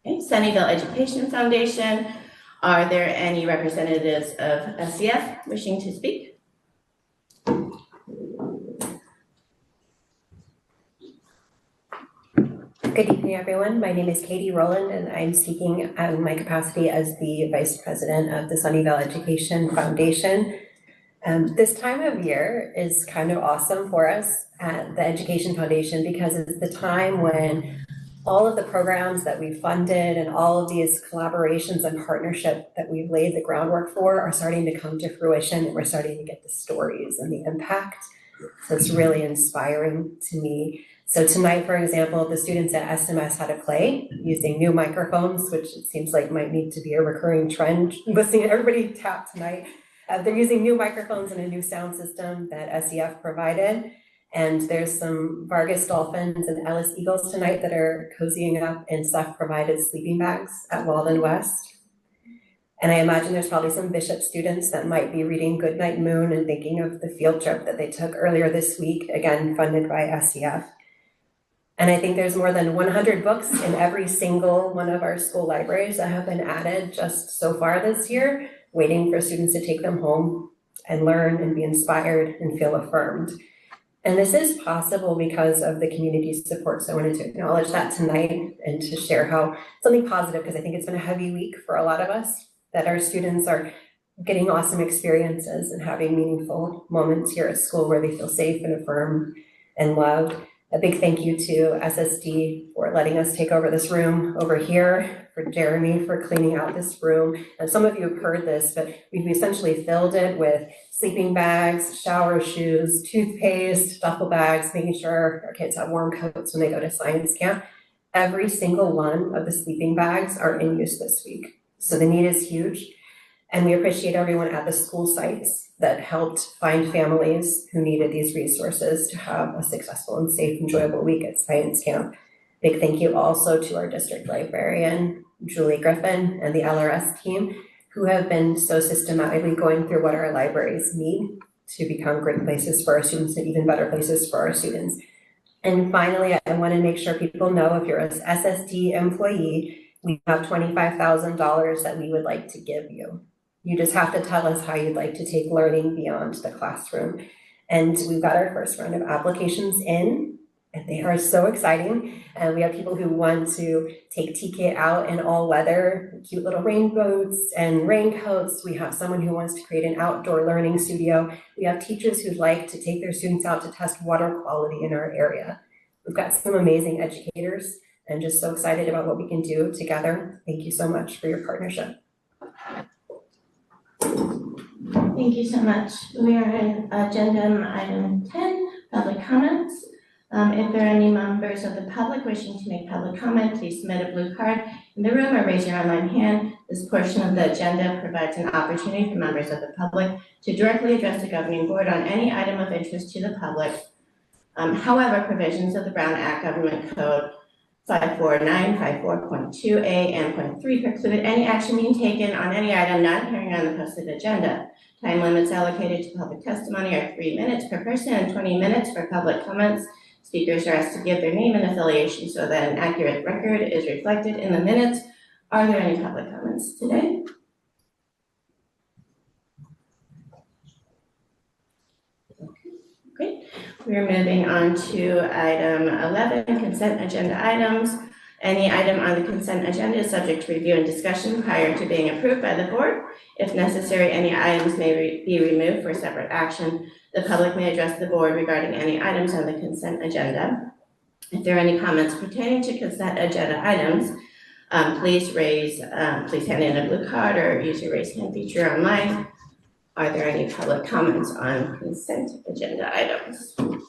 Okay, Sunnyvale Education Foundation. Are there any representatives of SEF wishing to speak? Good evening, everyone. My name is Katie Rowland, and I'm speaking in my capacity as the Vice President of the Sunnyvale Education Foundation. This time of year is kind of awesome for us at the Education Foundation because it's the time when all of the programs that we've funded and all of these collaborations and partnership that we've laid the groundwork for are starting to come to fruition, and we're starting to get the stories and the impact. So it's really inspiring to me. So tonight, for example, the students at SMS had a play using new microphones, which it seems like might need to be a recurring trend, listening to everybody tap tonight. They're using new microphones and a new sound system that SEF provided. And there's some Vargas Dolphins and Ellis Eagles tonight that are cozying up in SEF-provided sleeping bags at Walden West. And I imagine there's probably some Bishop students that might be reading Goodnight Moon and thinking of the field trip that they took earlier this week, again, funded by SEF. And I think there's more than 100 books in every single one of our school libraries that have been added just so far this year, waiting for students to take them home and learn and be inspired and feel affirmed. And this is possible because of the community support. So I wanted to acknowledge that tonight and to share how something positive, because I think it's been a heavy week for a lot of us, that our students are getting awesome experiences and having meaningful moments here at school where they feel safe and affirmed and loved. A big thank you to SSD for letting us take over this room over here, for Jeremy for cleaning out this room. And some of you have heard this, but we've essentially filled it with sleeping bags, shower shoes, toothpaste, duffel bags, making sure our kids have warm coats when they go to science camp. Every single one of the sleeping bags are in use this week. So the need is huge. And we appreciate everyone at the school sites that helped find families who needed these resources to have a successful and safe, enjoyable week at science camp. Big thank you also to our district librarian, Julie Griffin, and the LRS team, who have been so systematically going through what our libraries need to become great places for our students and even better places for our students. And finally, I want to make sure people know, if you're an SSD employee, we have $25,000 that we would like to give you. You just have to tell us how you'd like to take learning beyond the classroom. And we've got our first round of applications in, and they are so exciting. And we have people who want to take TK out in all weather, cute little rain boots and raincoats. We have someone who wants to create an outdoor learning studio. We have teachers who'd like to take their students out to test water quality in our area. We've got some amazing educators, and just so excited about what we can do together. Thank you so much for your partnership. Thank you so much. We are in agenda item 10, public comments. If there are any members of the public wishing to make public comment, please submit a blue card in the room or raise your online hand. This portion of the agenda provides an opportunity for members of the public to directly address the governing board on any item of interest to the public. However, provisions of the Brown Act Government Code 54954.2a and .3 preclude any action being taken on any item not appearing on the posted agenda. Time limits allocated to public testimony are 3 minutes per person and 20 minutes for public comments. Speakers are asked to give their name and affiliation so that an accurate record is reflected in the minutes. Are there any public comments today? Great. We're moving on to item 11, consent agenda items. Any item on the consent agenda is subject to review and discussion prior to being approved by the board. If necessary, any items may be removed for separate action. The public may address the board regarding any items on the consent agenda. If there are any comments pertaining to consent agenda items, please hand in a blue card or use your raise hand feature online. Are there any public comments on consent agenda items? No.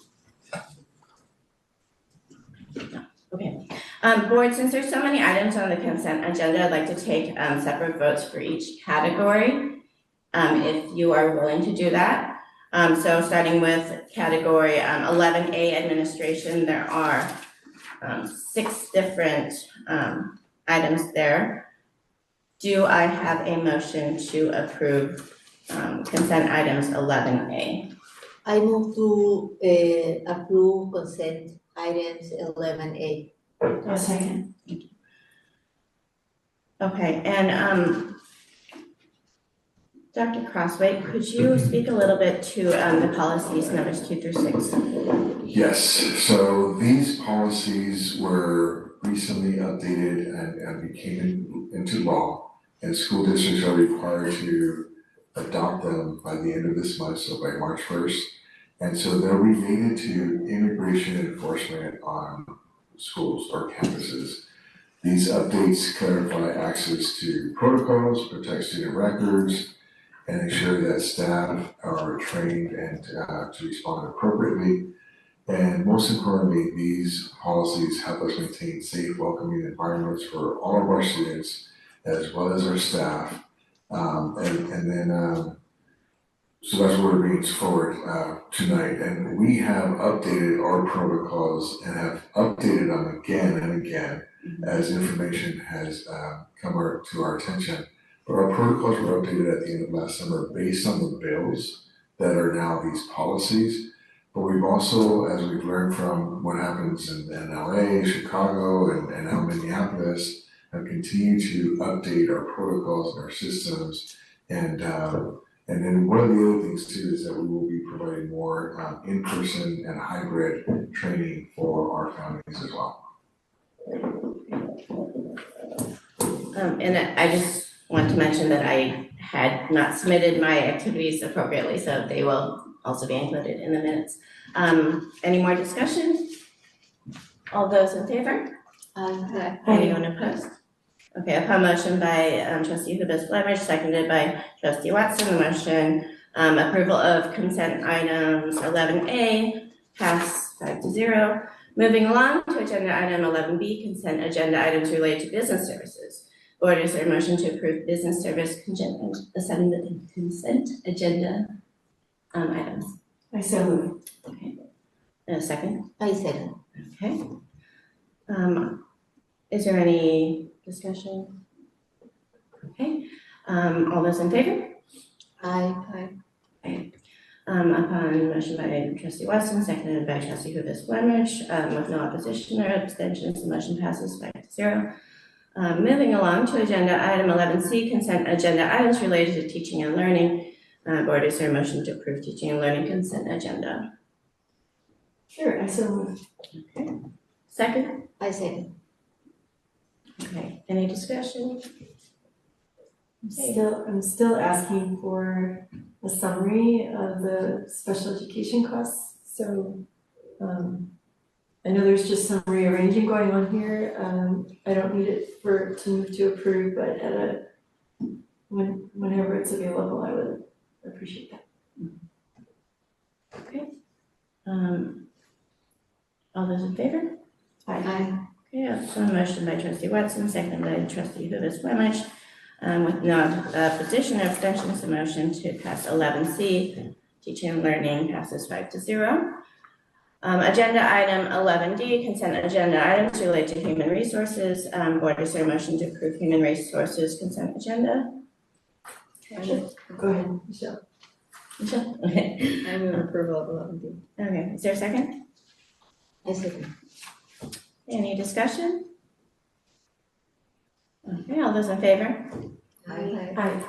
Okay. Board, since there's so many items on the consent agenda, I'd like to take separate votes for each category, if you are willing to do that. So starting with category 11A, administration, there are 6 different items there. Do I have a motion to approve consent items 11A? I move to approve consent items 11A. A second. Okay, and Dr. Crossway, could you speak a little bit to the policies numbers 2 through 6? Yes, so these policies were recently updated and became into law, and school districts are required to adopt them by the end of this month, so by March 1st. And so they're related to immigration enforcement on schools or campuses. These updates clarify access to protocols, protect student records, and ensure that staff are trained and to respond appropriately. And most importantly, these policies help us maintain safe, welcoming environments for all of our students as well as our staff. So that's what we're bringing forward tonight. And we have updated our protocols and have updated them again and again as information has come to our attention. But our protocols were updated at the end of last summer based on the bills that are now these policies. But we've also, as we've learned from what happens in LA, Chicago, and now Minneapolis, have continued to update our protocols and our systems and And then one of the other things too is that we will be providing more in-person and hybrid training for our families as well. And I just want to mention that I had not submitted my activities appropriately, so they will also be included in the minutes. Any more discussion? All those in favor? Anyone opposed? Okay, upon motion by trustee Hudas Fleming, seconded by trustee Watson, the motion approval of consent items 11A passed 5-0. Moving along to agenda item 11B, consent agenda items related to business services. Board, is there a motion to approve business service consent agenda items? I so move. Okay. And a second? I second. Okay. Is there any discussion? Okay. All those in favor? Aye. Aye. Upon motion by trustee Watson, seconded by trustee Hudas Flemish, with no opposition or abstentions, the motion passes 5-0. Moving along to agenda item 11C, consent agenda items related to teaching and learning. Board, is there a motion to approve teaching and learning consent agenda? Sure, I so move. Okay. Second? I second. Okay, any discussion? I'm still asking for a summary of the special education costs, so, I know there's just some rearranging going on here, I don't need it to move to approve, but whenever it's available, I would appreciate that. Okay. All those in favor? Aye. Okay, so a motion by trustee Watson, seconded by trustee Hudas Flemish, with no opposition or abstentions, the motion to pass 11C, teaching and learning, passes 5-0. Agenda item 11D, consent agenda items related to human resources. Board, is there a motion to approve human resources consent agenda? Go ahead, Michelle. Michelle? Okay. I move approval of 11D. Okay, is there a second? I second. Any discussion? Okay, all those in favor? Aye. Aye.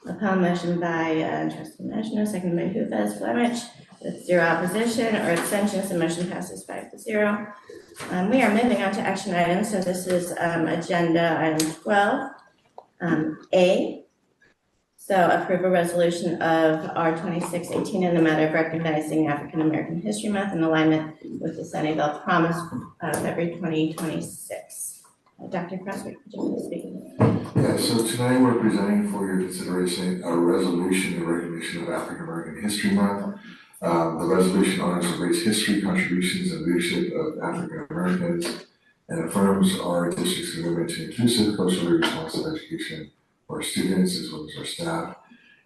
Upon motion by trustee National, seconded by Hudas Flemish, with zero opposition or abstentions, the motion passes 5-0. We are moving on to action items, so this is agenda item 12, A. So approve a resolution of R2618 in the matter of recognizing African American History Month in alignment with the Sunnyvale Promise February 2026. Dr. Crosswick, would you please speak? Yeah, so tonight we're presenting for your consideration a resolution in recognition of African American History Month. The resolution honors the race history, contributions, and leadership of African Americans and affirms our district's commitment to inclusive, culturally responsive education for our students as well as our staff.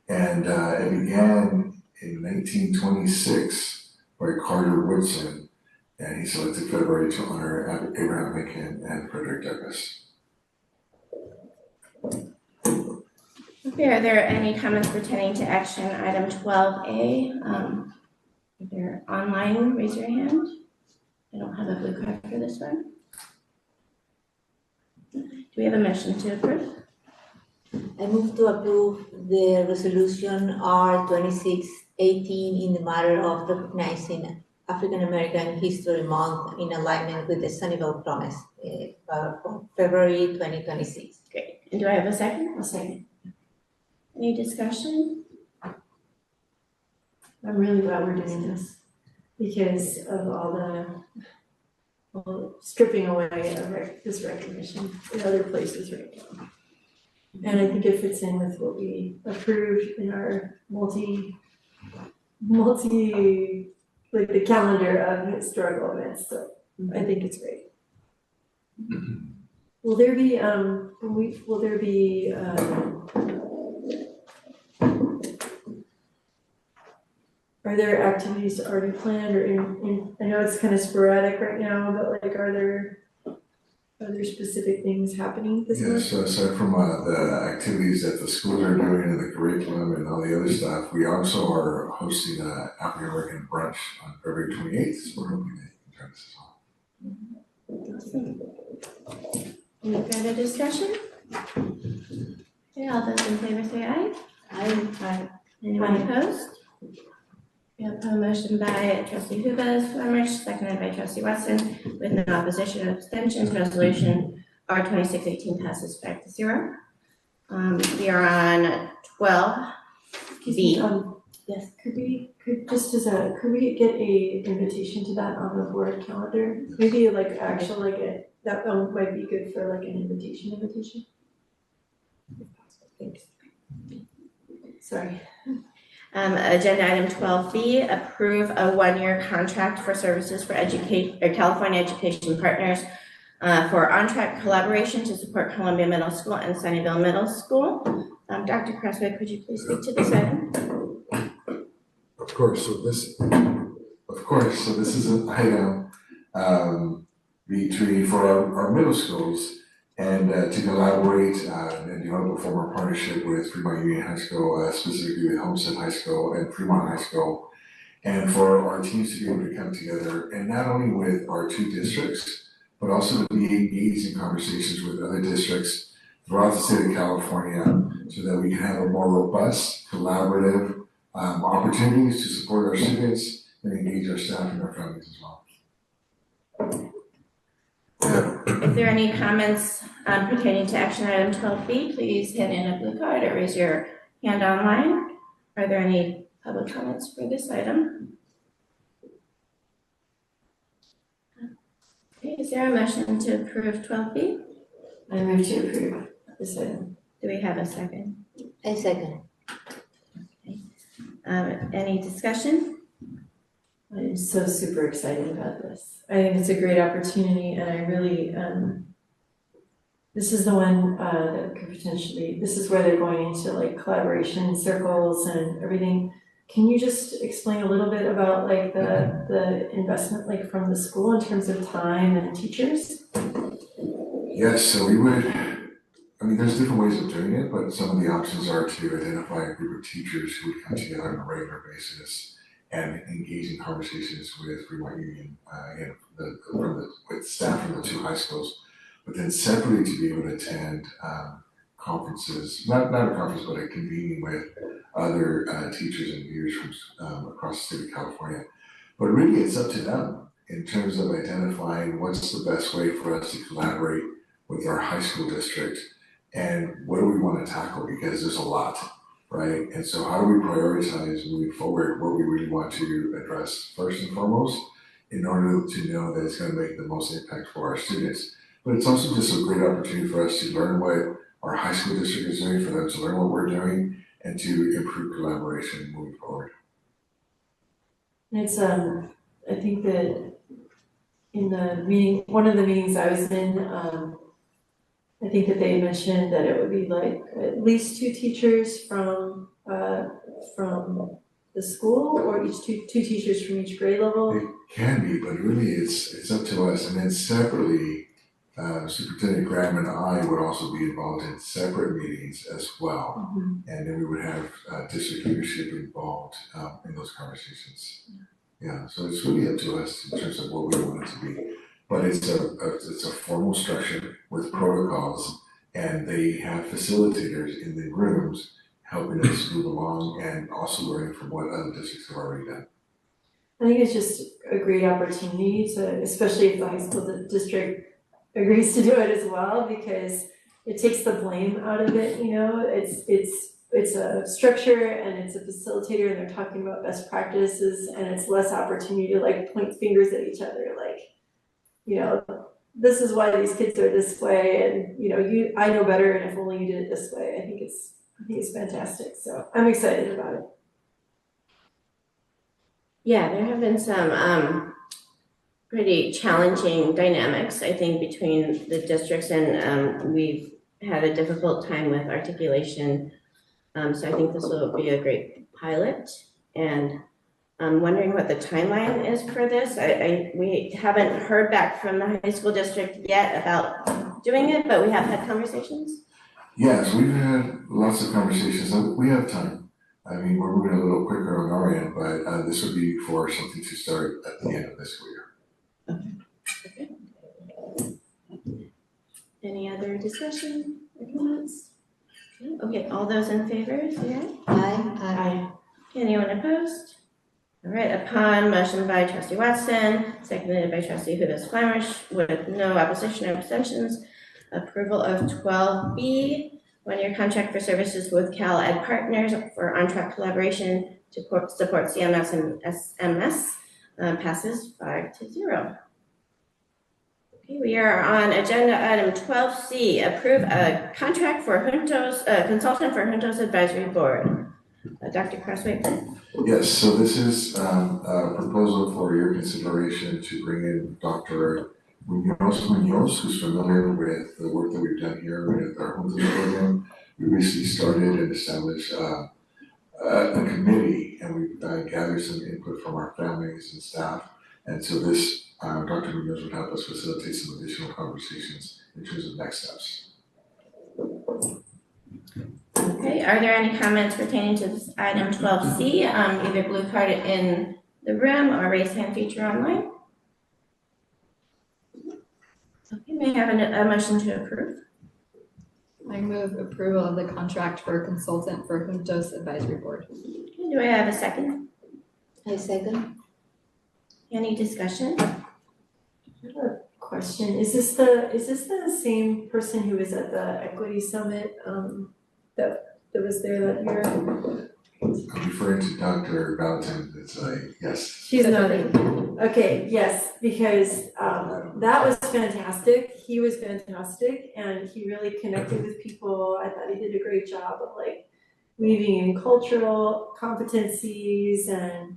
And it began in 1926 by Carter Woodson, and he selected February to honor Abraham Lincoln and Frederick Douglass. Okay, are there any comments pertaining to action item 12A? If you're online, raise your hand. I don't have a blue card for this one. Do we have a motion to approve? I move to approve the resolution R2618 in the matter of recognizing African American History Month in alignment with the Sunnyvale Promise for February 2026. Great. And do I have a second? I'll second. Any discussion? I'm really glad we're doing this because of all the stripping away of this recognition in other places right now. And I think it fits in with what we approved in our multi, like the calendar of historical events, so I think it's great. Will there be, are there activities already planned or in, I know it's kind of sporadic right now, but like are there specific things happening this month? Yes, so aside from the activities that the schools are doing and the curriculum and all the other stuff, we also are hosting an African American brunch on February 28th, so we're hoping that you can join us as well. Any further discussion? Okay, all those in favor say aye. Aye. Anyone opposed? We have a motion by trustee Hubbard, Flemish, seconded by trustee Watson, with no opposition or abstentions, resolution R 2618 passes 5-0. We are on 12. Excuse B. me, Yes. could we get a invitation to that on the board calendar? Maybe like actual, like that one might be good for like an invitation. Thanks. Sorry. Agenda item 12B, approve a one-year contract for services for California Education Partners for on-track collaboration to support Columbia Middle School and Sunnyvale Middle School. Dr. Crossway, could you please speak to this item? Of course, so this is an item for our middle schools and to collaborate and develop a formal partnership with Fremont Union High School, specifically with Homestead High School and Fremont High School, and for our teams to be able to come together, and not only with our two districts, but also to be engaged in conversations with other districts throughout the state of California, so that we can have a more robust, collaborative opportunities to support our students and engage our staff and our families as well. If there are any comments pertaining to action item 12B, please hand in a blue card or raise your hand online. Are there any public comments for this item? Okay, is there a motion to approve 12B? I move to approve this item. Do we have a second? A second. Any discussion? I'm so super excited about this. I think it's a great opportunity, and I really, this is the one that could potentially, this is where they're going into like collaboration circles and everything. Can you just explain a little bit about like the investment like from the school in terms of time and teachers? Yes, so there's different ways of doing it, but some of the options are to identify a group of teachers who would come together on a regular basis and engage in conversations with Fremont Union with staff from the two high schools, but then separately to be able to attend conferences, not a conference, but a convening with other teachers and leaders from across the state of California. But really, it's up to them in terms of identifying what's the best way for us to collaborate with our high school district and what do we want to tackle, because there's a lot, right? And so how do we prioritize moving forward what we really want to address first and foremost in order to know that it's going to make the most impact for our students. But it's also just a great opportunity for us to learn what our high school district is doing, for them to learn what we're doing, and to improve collaboration moving forward. It's I think that in the meeting, one of the meetings I was in, I think that they mentioned that it would be like at least two teachers from the school, or each two teachers from each grade level. It can be, but really it's up to us. And then separately, Superintendent Graham and I would also be involved in separate meetings as well. Mm-hmm. And then we would have district leadership involved in those conversations. Yeah, so it's really up to us in terms of what we want it to be. But it's a formal structure with protocols, and they have facilitators in the rooms helping us move along and also learning from what other districts have already done. I think it's just a great opportunity to, especially if the high school district agrees to do it as well, because it takes the blame out of it, you know, it's a structure and it's a facilitator and they're talking about best practices, and it's less opportunity to like point fingers at each other, like, you know, this is why these kids are this way, and you know, I know better, and if only you did it this way. I think it's fantastic. So I'm excited about it. Yeah, there have been some pretty challenging dynamics, I think, between the districts, and we've had a difficult time with articulation. So I think this will be a great pilot, and I'm wondering what the timeline is for this. We haven't heard back from the high school district yet about doing it, but we have had conversations. Yes, we've had lots of conversations, and we have time. I mean, we're moving a little quicker on our end, but this would be for something to start at the end of this school year. Okay. Any other discussion or comments? Okay, all those in favor, say aye. Aye. Anyone opposed? All right, upon motion by trustee Watson, seconded by trustee Hudas Flamish, with no opposition or abstentions, approval of 12B, one-year contract for services with Cal Ed Partners for on-track collaboration to support CMS and SMS, passes 5-0. Okay, we are on agenda item 12C, approve a contract for Juntos, consultant for Juntos Advisory Board. Dr. Crossway, please. Yes, so this is a proposal for your consideration to bring in Dr. Munoz, who's familiar with the work that we've done here with our Juntos program. We recently started and established a committee, and we've gathered some input from our families and staff. And so this, Dr. Munoz would help us facilitate some additional conversations in terms of next steps. Okay, are there any comments pertaining to this item 12C, either blue card in the room or raise hand feature online? Okay, may I have a motion to approve? I move approval of the contract for consultant for Juntos Advisory Board. Okay, do I have a second? I second. Any discussion? I have a question. Is this the same person who was at the Equity Summit, that was there that year? I'm referring to Dr. Valentine, it's yes. She's nodding. Okay, yes, because that was fantastic. He was fantastic and he really connected with people. I thought he did a great job of like weaving in cultural competencies and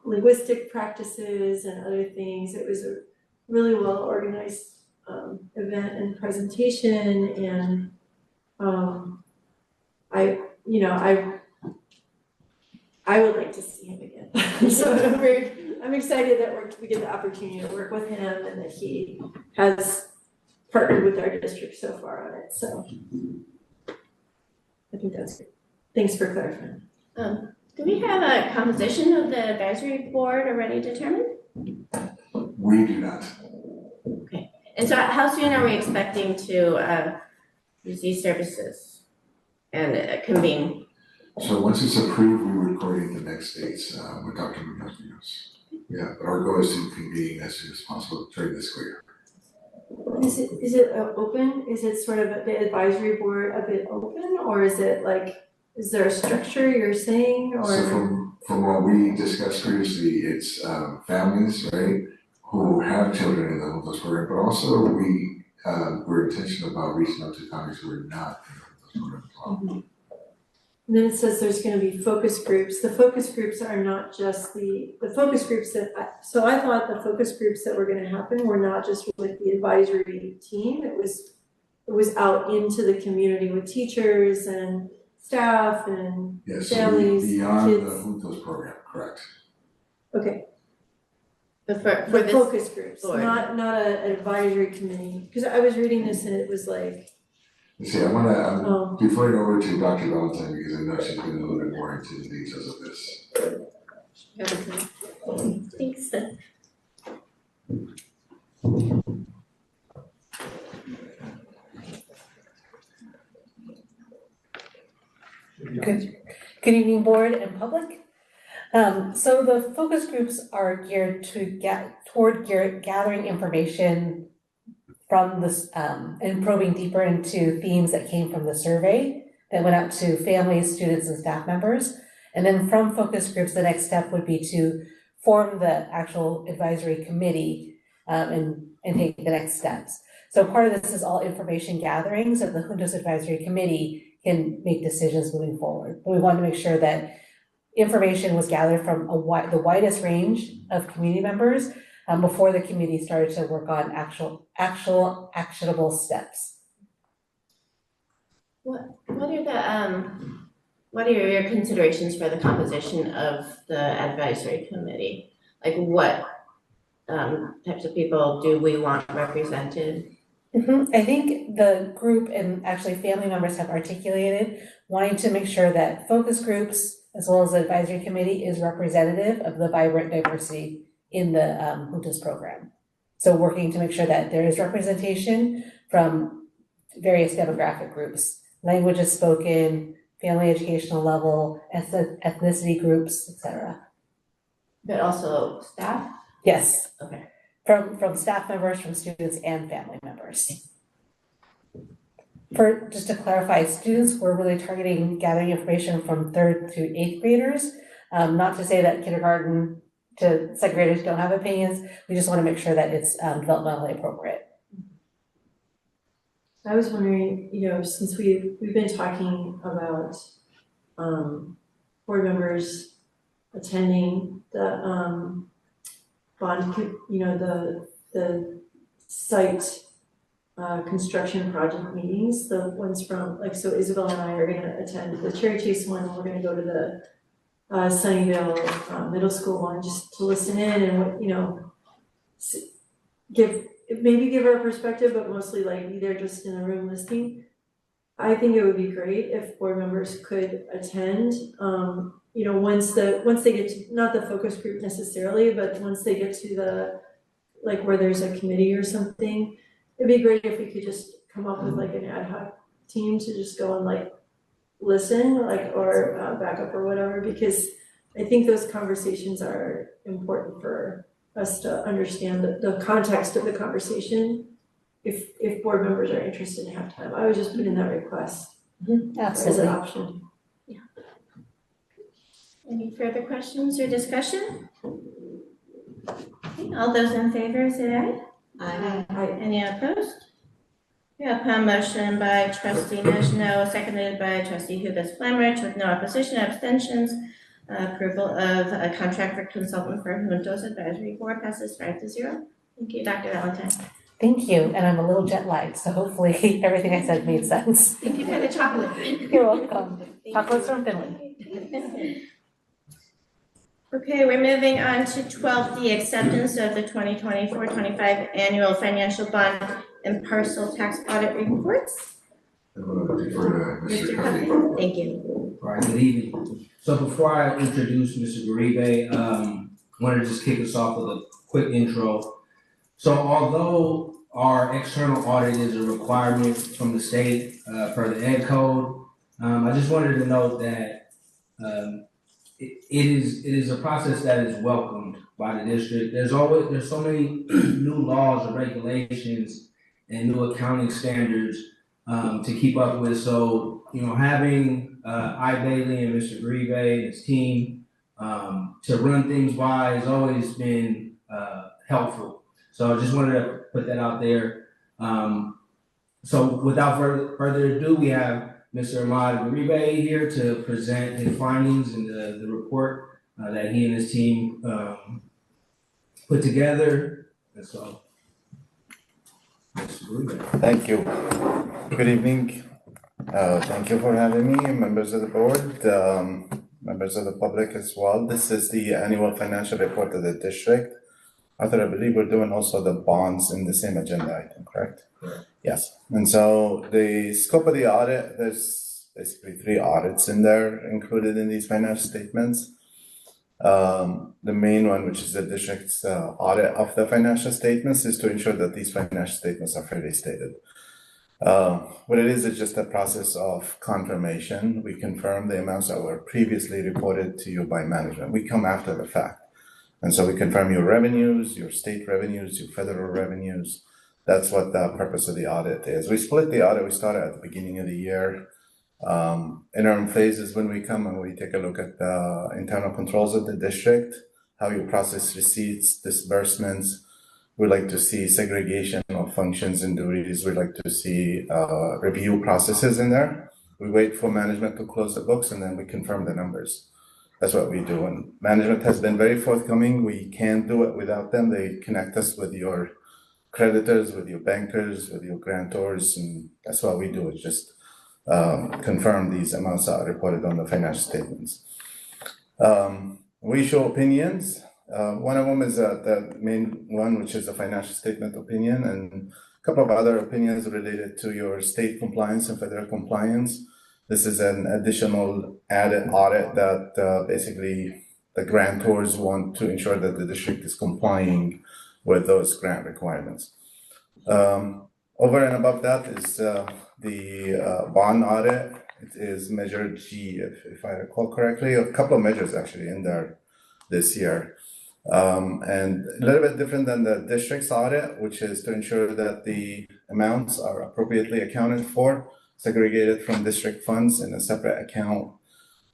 linguistic practices and other things. It was a really well organized event and presentation, and I would like to see him again. So I'm excited that we get the opportunity to work with him and that he has partnered with our district so far on it. So I think that's good. Thanks for clarifying. Do we have a composition of the advisory board already determined? We do not. Okay, and so how soon are we expecting to use these services and convene? So once it's approved, we would coordinate the next dates with Dr. Munoz. Yeah, but our goal is to convene as soon as possible during this school year. Is it open? Is it sort of the advisory board a bit open, or is it like, is there a structure you're saying, or? So from what we discussed previously, it's families, right, who have children in the Juntos program, but also we're intentional about reaching out to families who are not in the Juntos program as well. Mm-hmm. And then it says there's gonna be focus groups. The focus groups are not just the focus groups so I thought the focus groups that were gonna happen were not just with the advisory team. It was out into the community with teachers and staff and families, beyond kids. the Juntos program, correct. Okay. But for The this focus groups, board. not an advisory committee, because I was reading this and it was like, You see, I'm deferring over to Dr. Valentine because I know she's been a little bit more into the details of this. Thanks. Good evening, board and public. So the focus groups are geared to gathering information from this and probing deeper into themes that came from the survey that went out to families, students, and staff members. And then from focus groups, the next step would be to form the actual advisory committee and take the next steps. So part of this is all information gathering so the Juntos Advisory Committee can make decisions moving forward. But we want to make sure that information was gathered from the widest range of community members before the committee started to work on actual actionable steps. What are your considerations for the composition of the advisory committee? Like what types of people do we want represented? I think the group and actually family members have articulated wanting to make sure that focus groups as well as the advisory committee is representative of the vibrant diversity in the Juntos program. So working to make sure that there is representation from various demographic groups languages spoken, family educational level, ethnicity groups, etc. But also staff? Yes. Okay. From staff members, from students and family members. Just to clarify, students, we're really targeting gathering information from 3rd to 8th graders. Not to say that kindergarten to 2nd graders don't have opinions, we just want to make sure that it's developmentally appropriate. I was wondering, since we've been talking about board members attending the bond, the site construction project meetings, the ones from, so Isabel and I are gonna attend the Cherry Chase one, we're gonna go to the Sunnyvale middle school one, just to listen in and give our perspective, but mostly be there just in the room listening. I think it would be great if board members could attend, once they get to, not the focus group necessarily, but once they get to the, where there's a committee or something, it'd be great if we could just come up with an ad hoc team to just go and listen, or back up or whatever, because I think those conversations are important for us to understand the context of the conversation. If board members are interested and have time, I would just put in that request as an option. Yeah. Any further questions or discussion? Okay, all those in favor say aye. Aye. Any opposed? We have a motion by trustee National, seconded by trustee Hubis Flamrich, with no opposition, abstentions. Approval of a contract for consultant for Juntos Advisory Board passes 5-0. Thank you, Dr. Valentine. Thank you, and I'm a little jet lagged, so hopefully everything I said made sense. Thank you for the chocolate. You're welcome. Chocolates from Finland. Okay, we're moving on to 12, the acceptance of the 2024-25 annual financial bond and parcel tax audit reports. I'm gonna defer to Mr. Covey. Thank you. All right, good evening. So before I introduce Mr. Garibe, I wanted to just kick us off with a quick intro. So although our external audit is a requirement from the state per the Ed Code, I just wanted to note that it is a process that is welcomed by the district. There's so many new laws and regulations and new accounting standards to keep up with. So, having I. Bailey and Mr. Garibe and his team to run things by has always been helpful. So I just wanted to put that out there. So without further ado, we have Mr. Ahmad Garibe here to present his findings and the report that he and his team put together. And so, Mr. Garibe. Thank you. Good evening. Thank you for having me, members of the board, members of the public as well. This is the annual financial report of the district. Arthur, I believe we're doing also the bonds in the same agenda item, correct? Correct. Yes. And so the scope of the audit, there's basically 3 audits in there included in these financial statements. The main one, which is the district's audit of the financial statements, is to ensure that these financial statements are fairly stated. What it is just a process of confirmation. We confirm the amounts that were previously reported to you by management. We come after the fact. And so we confirm your revenues, your state revenues, your federal revenues. That's what the purpose of the audit is. We split the audit. We started at the beginning of the year. Interim phases when we come and we take a look at the internal controls of the district, how you process receipts, disbursements. We like to see segregation of functions and duties. We like to see review processes in there. We wait for management to close the books and then we confirm the numbers. That's what we do. And management has been very forthcoming. We can't do it without them. They connect us with your creditors, with your bankers, with your grantors, and that's what we do, is just confirm these amounts that are reported on the financial statements. We show opinions. One of them is the main one, which is the financial statement opinion, and a couple of other opinions related to your state compliance and federal compliance. This is an additional added audit that basically the grantors want to ensure that the district is complying with those grant requirements. Over and above that is the bond audit. It is measure G, if I recall correctly, a couple of measures actually in there this year. And a little bit different than the district's audit, which is to ensure that the amounts are appropriately accounted for, segregated from district funds in a separate account,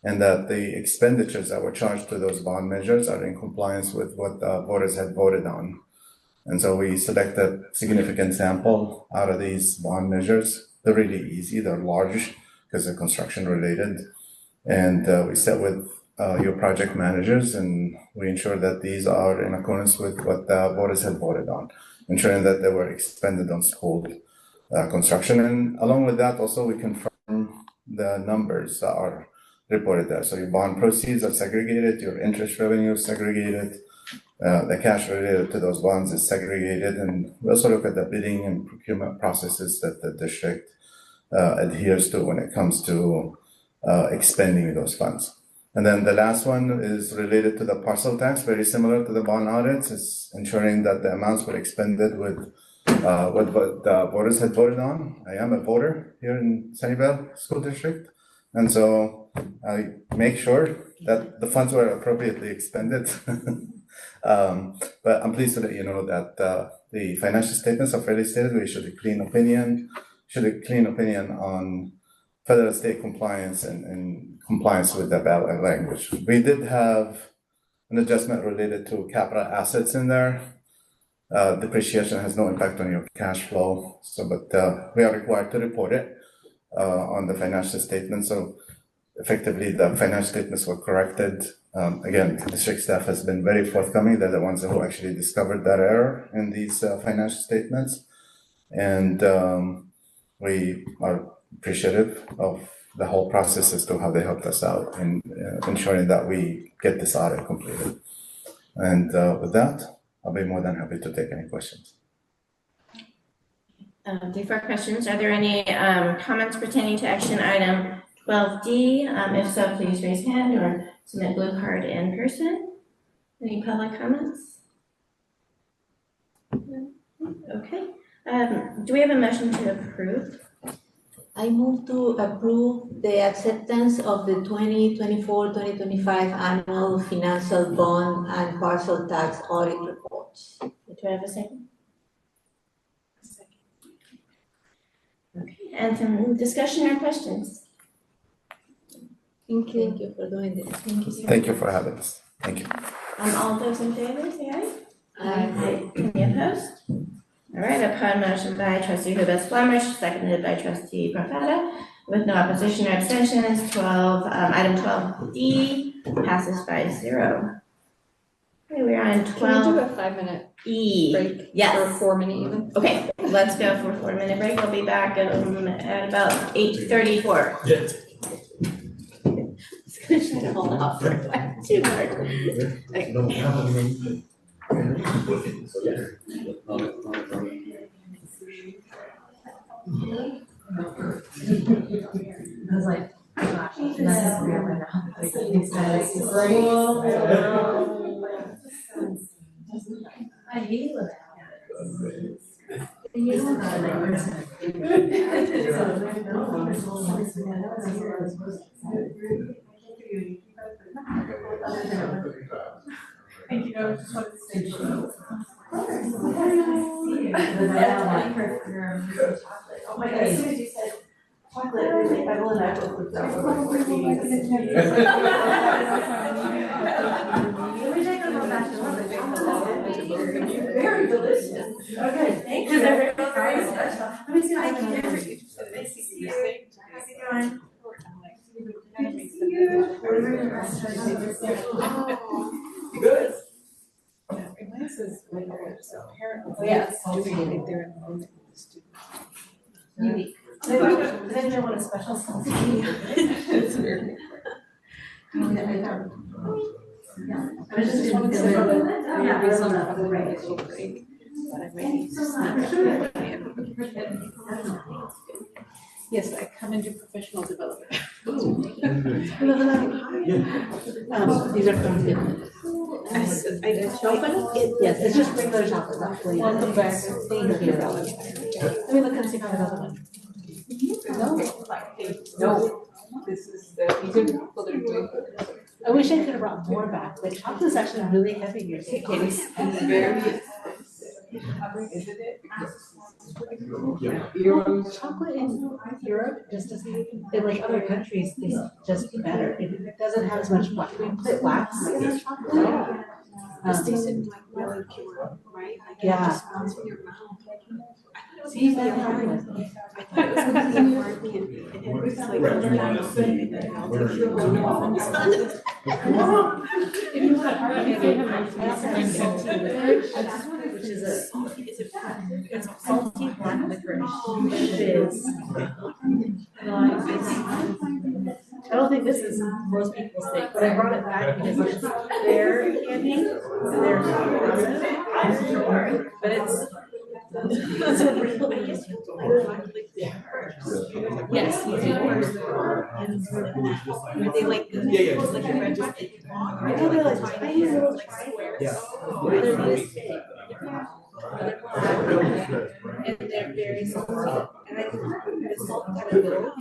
and that the expenditures that were charged to those bond measures are in compliance with what the voters had voted on. And so we select a significant sample out of these bond measures. They're really easy, they're large because they're construction related. And we set with your project managers, and we ensure that these are in accordance with what the voters had voted on, ensuring that they were expended on school construction. And along with that, also we confirm the numbers that are reported there. So your bond proceeds are segregated, your interest revenue is segregated, the cash related to those bonds is segregated, and we also look at the bidding and procurement processes that the district adheres to when it comes to expending those funds. And then the last one is related to the parcel tax, very similar to the bond audits, is ensuring that the amounts were expended with what the voters had voted on. I am a voter here in Sunnyvale School District, and so I make sure that the funds were appropriately expended. But I'm pleased to let you know that the financial statements are fairly stated. We issued a clean opinion on federal state compliance and compliance with the ballot language. We did have an adjustment related to capital assets in there. Depreciation has no impact on your cash flow, but we are required to report it on the financial statement. So effectively, the financial statements were corrected. Again, the district staff has been very forthcoming. They're the ones who actually discovered that error in these financial statements. And we are appreciative of the whole process as to how they helped us out in ensuring that we get this audit completed. And with that, I'll be more than happy to take any questions. Before questions, are there any comments pertaining to action item 12D? If so, please raise hand or submit blue card in person. Any public comments? No? Okay. Do we have a motion to approve? I move to approve the acceptance of the 2024-2025 annual financial bond and parcel tax audit reports. Do I have a second? Okay, and some discussion or questions? Thank you for doing this. Thank you so much. Thank you for having us. Thank you. All those in favor, say aye. Aye. Any opposed? All right, upon motion by trustee Hubes Flemish, seconded by trustee Profeta, with no opposition or abstentions, item 12D passes 5-0. Okay, we're on 12. Can we do a 5-minute E? break? Yes. Or 4-minute even? Okay, let's go for a 4-minute break. We'll be back at about 8:34. Yes. Just gonna try to hold off for too hard. I was like, gosh, this is real right now. These guys, I hate it. Thank you, I just wanted to say chocolate. Oh my god, as soon as you said chocolate, Bible and I both looked up. Very delicious. Okay, thank you. Very special. Let me see if I can get for you. Nice to see you. How's it going? Good to see you. Good. This is when they're so apparently. Oh, yes. Doing they're in the moment with the students. Unique. Then they want a special sauce. It's weird. I was just wanted to say, yeah, I saw that on the right. But I'm ready to Yes, I come into professional development. These are from the. Chocolate? Yes, it's just regular chocolate, not flavored. On the back. Thank you. Let me look and see if I have another one. No. This is these are the people that are doing it. I wish I could have brought more back. The chocolate is actually really heavy here. It's very. Isn't it? Chocolate in Europe just doesn't, in like other countries, is just better. It doesn't have as much wax. We put wax in the chocolate. This isn't like really pure, right? Like it Yeah. just runs through your mouth. See, that's hard. I thought it was something hard candy, and it was like and then it melted. If you want hard candy, which is a Salty, is it black? it's salty black licorice. It is. I don't think this is most people's thing, but I brought it back because it's their candy, and their chocolate, but it's. It's a real. I guess you have to like black first. Yes, you do. Are they like good? Like a red jacket? I know they're like tiny little squares. They're this big. And they're very salty. And I can put the salt kind of little.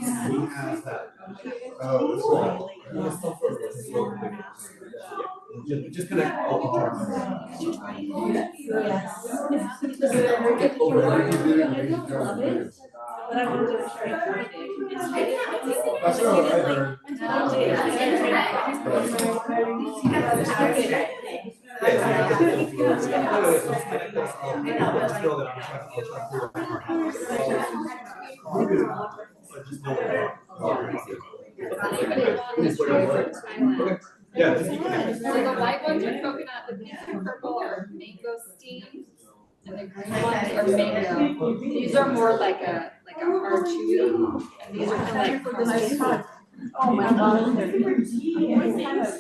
Just connect all the parts. Yes. I don't love it, but I wanted to make sure I tried it. That's what I heard. Yeah, just keep connecting. So the white ones are coconut, the pink and purple are mango steamed, and the green ones are mango. These are more like a hard chewy, and these are kind of like. Oh my God.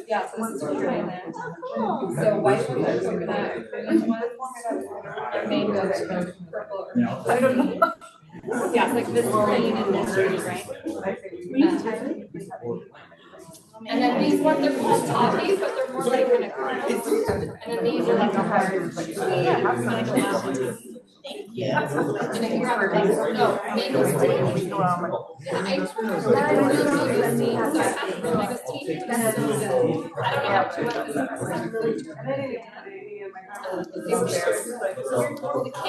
Yeah, so this is what you're doing there. So white ones are coconut, green ones are mango, and purple are. I don't know. Yeah, it's like this green and this green, right? And then these ones are called toffees, but they're more like kind of crunchy. And then these are like a hard, like Thank you. and then you have a no, mango steam. And I don't know mango steam, so I have mango steam, that's so good. I don't know how to like this. The candy it just like it's so wonderful.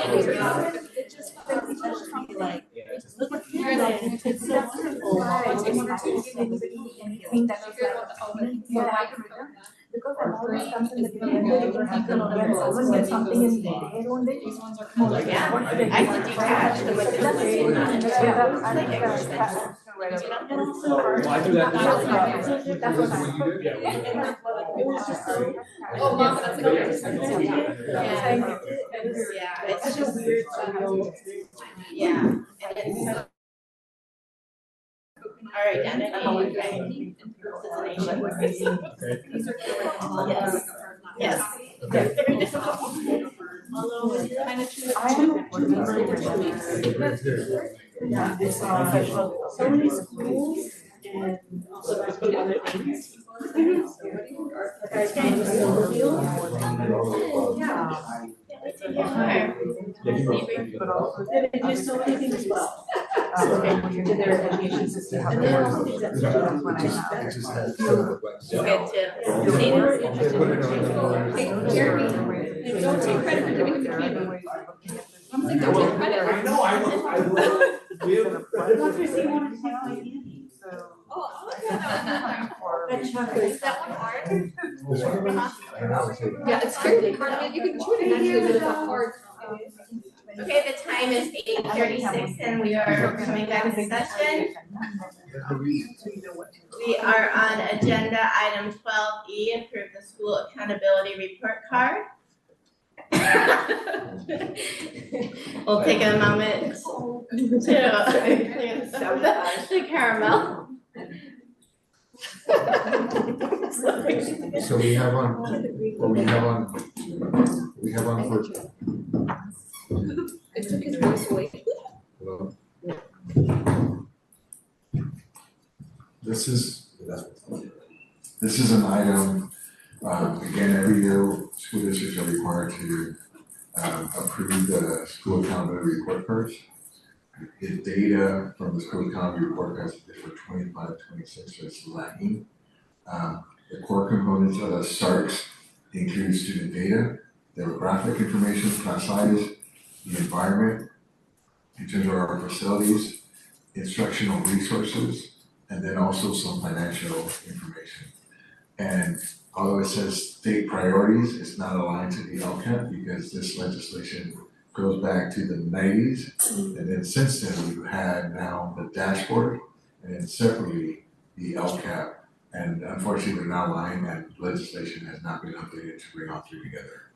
Anything that because the always comes in the beginning, someone gets something in their own way. Yeah, I can detach the with Oh, Mama, that's a good Yeah, it's just weird. Yeah. Our identity, citizenship. Yes. Yes. Very difficult. Although it's kind of true. Yeah, it's so many schools and also other things. They do so many things as well. To their education system. And there are also things that Don't take credit for giving them the candy. I'm like, don't take credit. I know, I will Is that one hard? Yeah, it's very hard. I mean, you can chew it and actually, but it's a hard. Okay, the time is 8:36 and we are coming back to session. We are on agenda item 12E, approve the school accountability report card. We'll take a moment to clear the caramel. So we have on for. It took his voice away. Hello? This is an item, again, every year, school districts are required to approve the school accountability report cards. the data from the school economy report has for 25-26 is lacking. The core components of the SARCs include student data, demographic information, class size, the environment, in terms of our facilities, instructional resources, and then also some financial information. And although it says state priorities, it's not aligned to the LCAP because this legislation goes back to the 90s. And then since then, we've had now the dashboard and then separately the LCAP. And unfortunately, they're not aligned and legislation has not been updated to bring all three together.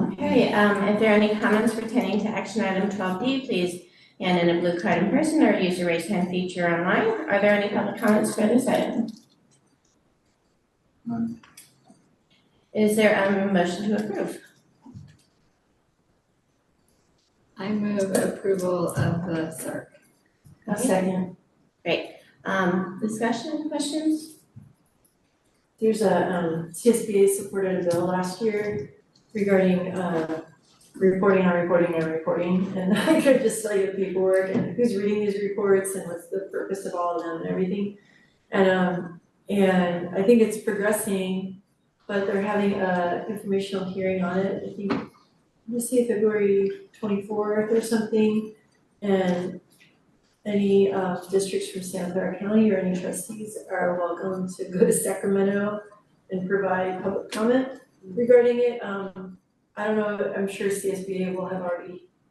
Okay, if there are any comments pertaining to action item 12D, please hand in a blue card in person or use the raise hand feature online. Are there any public comments for this item? None. Is there a motion to approve? I move approval of the SARC. A second. Great. Discussion, questions? There's a CSBA supported a bill last year regarding reporting, and I could just tell you the paperwork and who's reading these reports and what's the purpose of all of them and everything. And I think it's progressing, but they're having a informational hearing on it, I think, let's see, February 24th or something. And any districts from Santa Clara County or any trustees are welcome to go to Sacramento and provide public comment regarding it. I don't know, I'm sure CSBA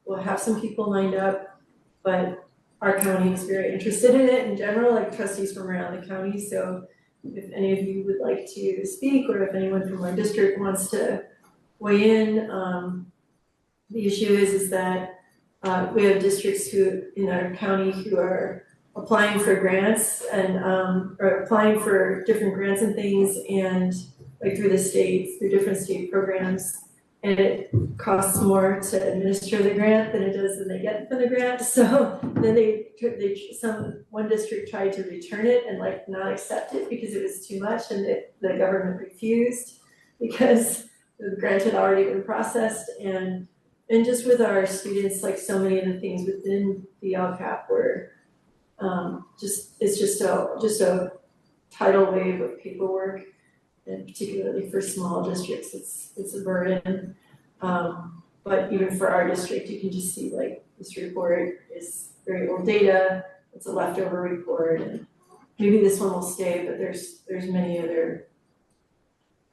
will have some people lined up, but our county is very interested in it in general, like trustees from around the county. So if any of you would like to speak, or if anyone from our district wants to weigh in, the issue is that we have districts who in our county who are applying for grants and or applying for different grants and things, and like through the states, through different state programs, and it costs more to administer the grant than it does than they get from the grant. So then one district tried to return it and like not accept it because it was too much, and the government refused because the grant had already been processed. And just with our students, like so many of the things within the LCAP were it's just a tidal wave of paperwork, and particularly for small districts, it's a burden. But even for our district, you can just see like this report is very old data, it's a leftover report, and maybe this one will stay, but there's many other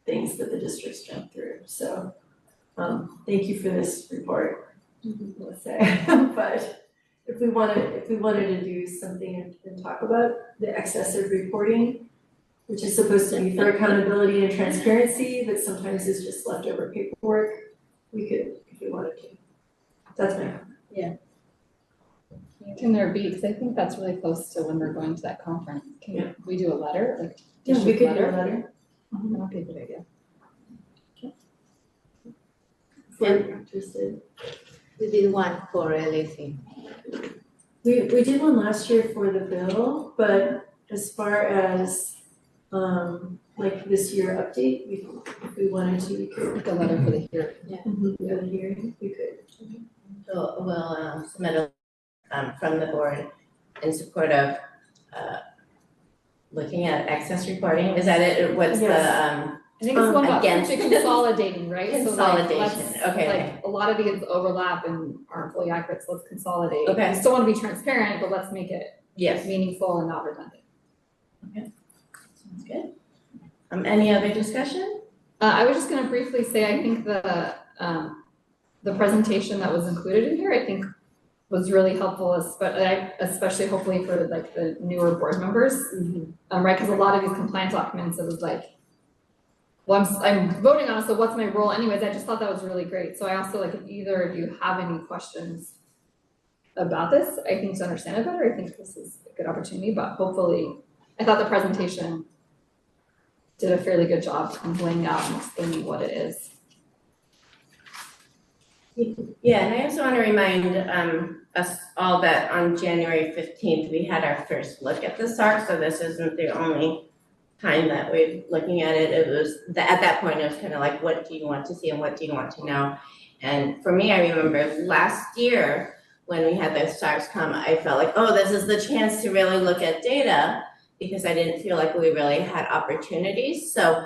things that the districts jump through. So thank you for this report, let's say. But if we wanted to do something and talk about the excessive reporting, which is supposed to be for accountability and transparency, but sometimes is just leftover paperwork, we could, if we wanted to. That's my comment. Yeah. Can there be, because I think that's really close to when we're going to that conference. Can we do a letter, like Yeah, we district could do a letter. That would be a good idea. If we're interested. We did one for LAC. We did one last year for the bill, but as far as like this year update, if we wanted to, we could. Like a letter for the hearing. Yeah. For the hearing, we could. So we'll submit a from the board in support of looking at excess reporting. Is that it? What's the I think it's one about against consolidating, right? Consolidation, So like, okay. like a lot of these overlap and aren't fully accurate, so let's consolidate. Okay. We still wanna be transparent, but let's make it Yes. meaningful and not redundant. Okay. Sounds good. Any other discussion? I was just gonna briefly say, I think the presentation that was included in here, I think was really helpful, especially hopefully for like the newer board members. Right, cause a lot of these compliance documents, it was like, well, I'm voting on it, so what's my role anyways? I just thought that was really great. So I also like, if either of you have any questions about this, I think to understand it better, I think this is a good opportunity, but hopefully, I thought the presentation did a fairly good job of laying out and explaining what it is. Yeah, and I also want to remind us all that on January 15th, we had our first look at the SARC, so this isn't the only time that we're looking at it, it was, at that point, it was kind of like, what do you want to see and what do you want to know? And for me, I remember last year, when we had the SARS come, I felt like, oh, this is the chance to really look at data, because I didn't feel like we really had opportunities. So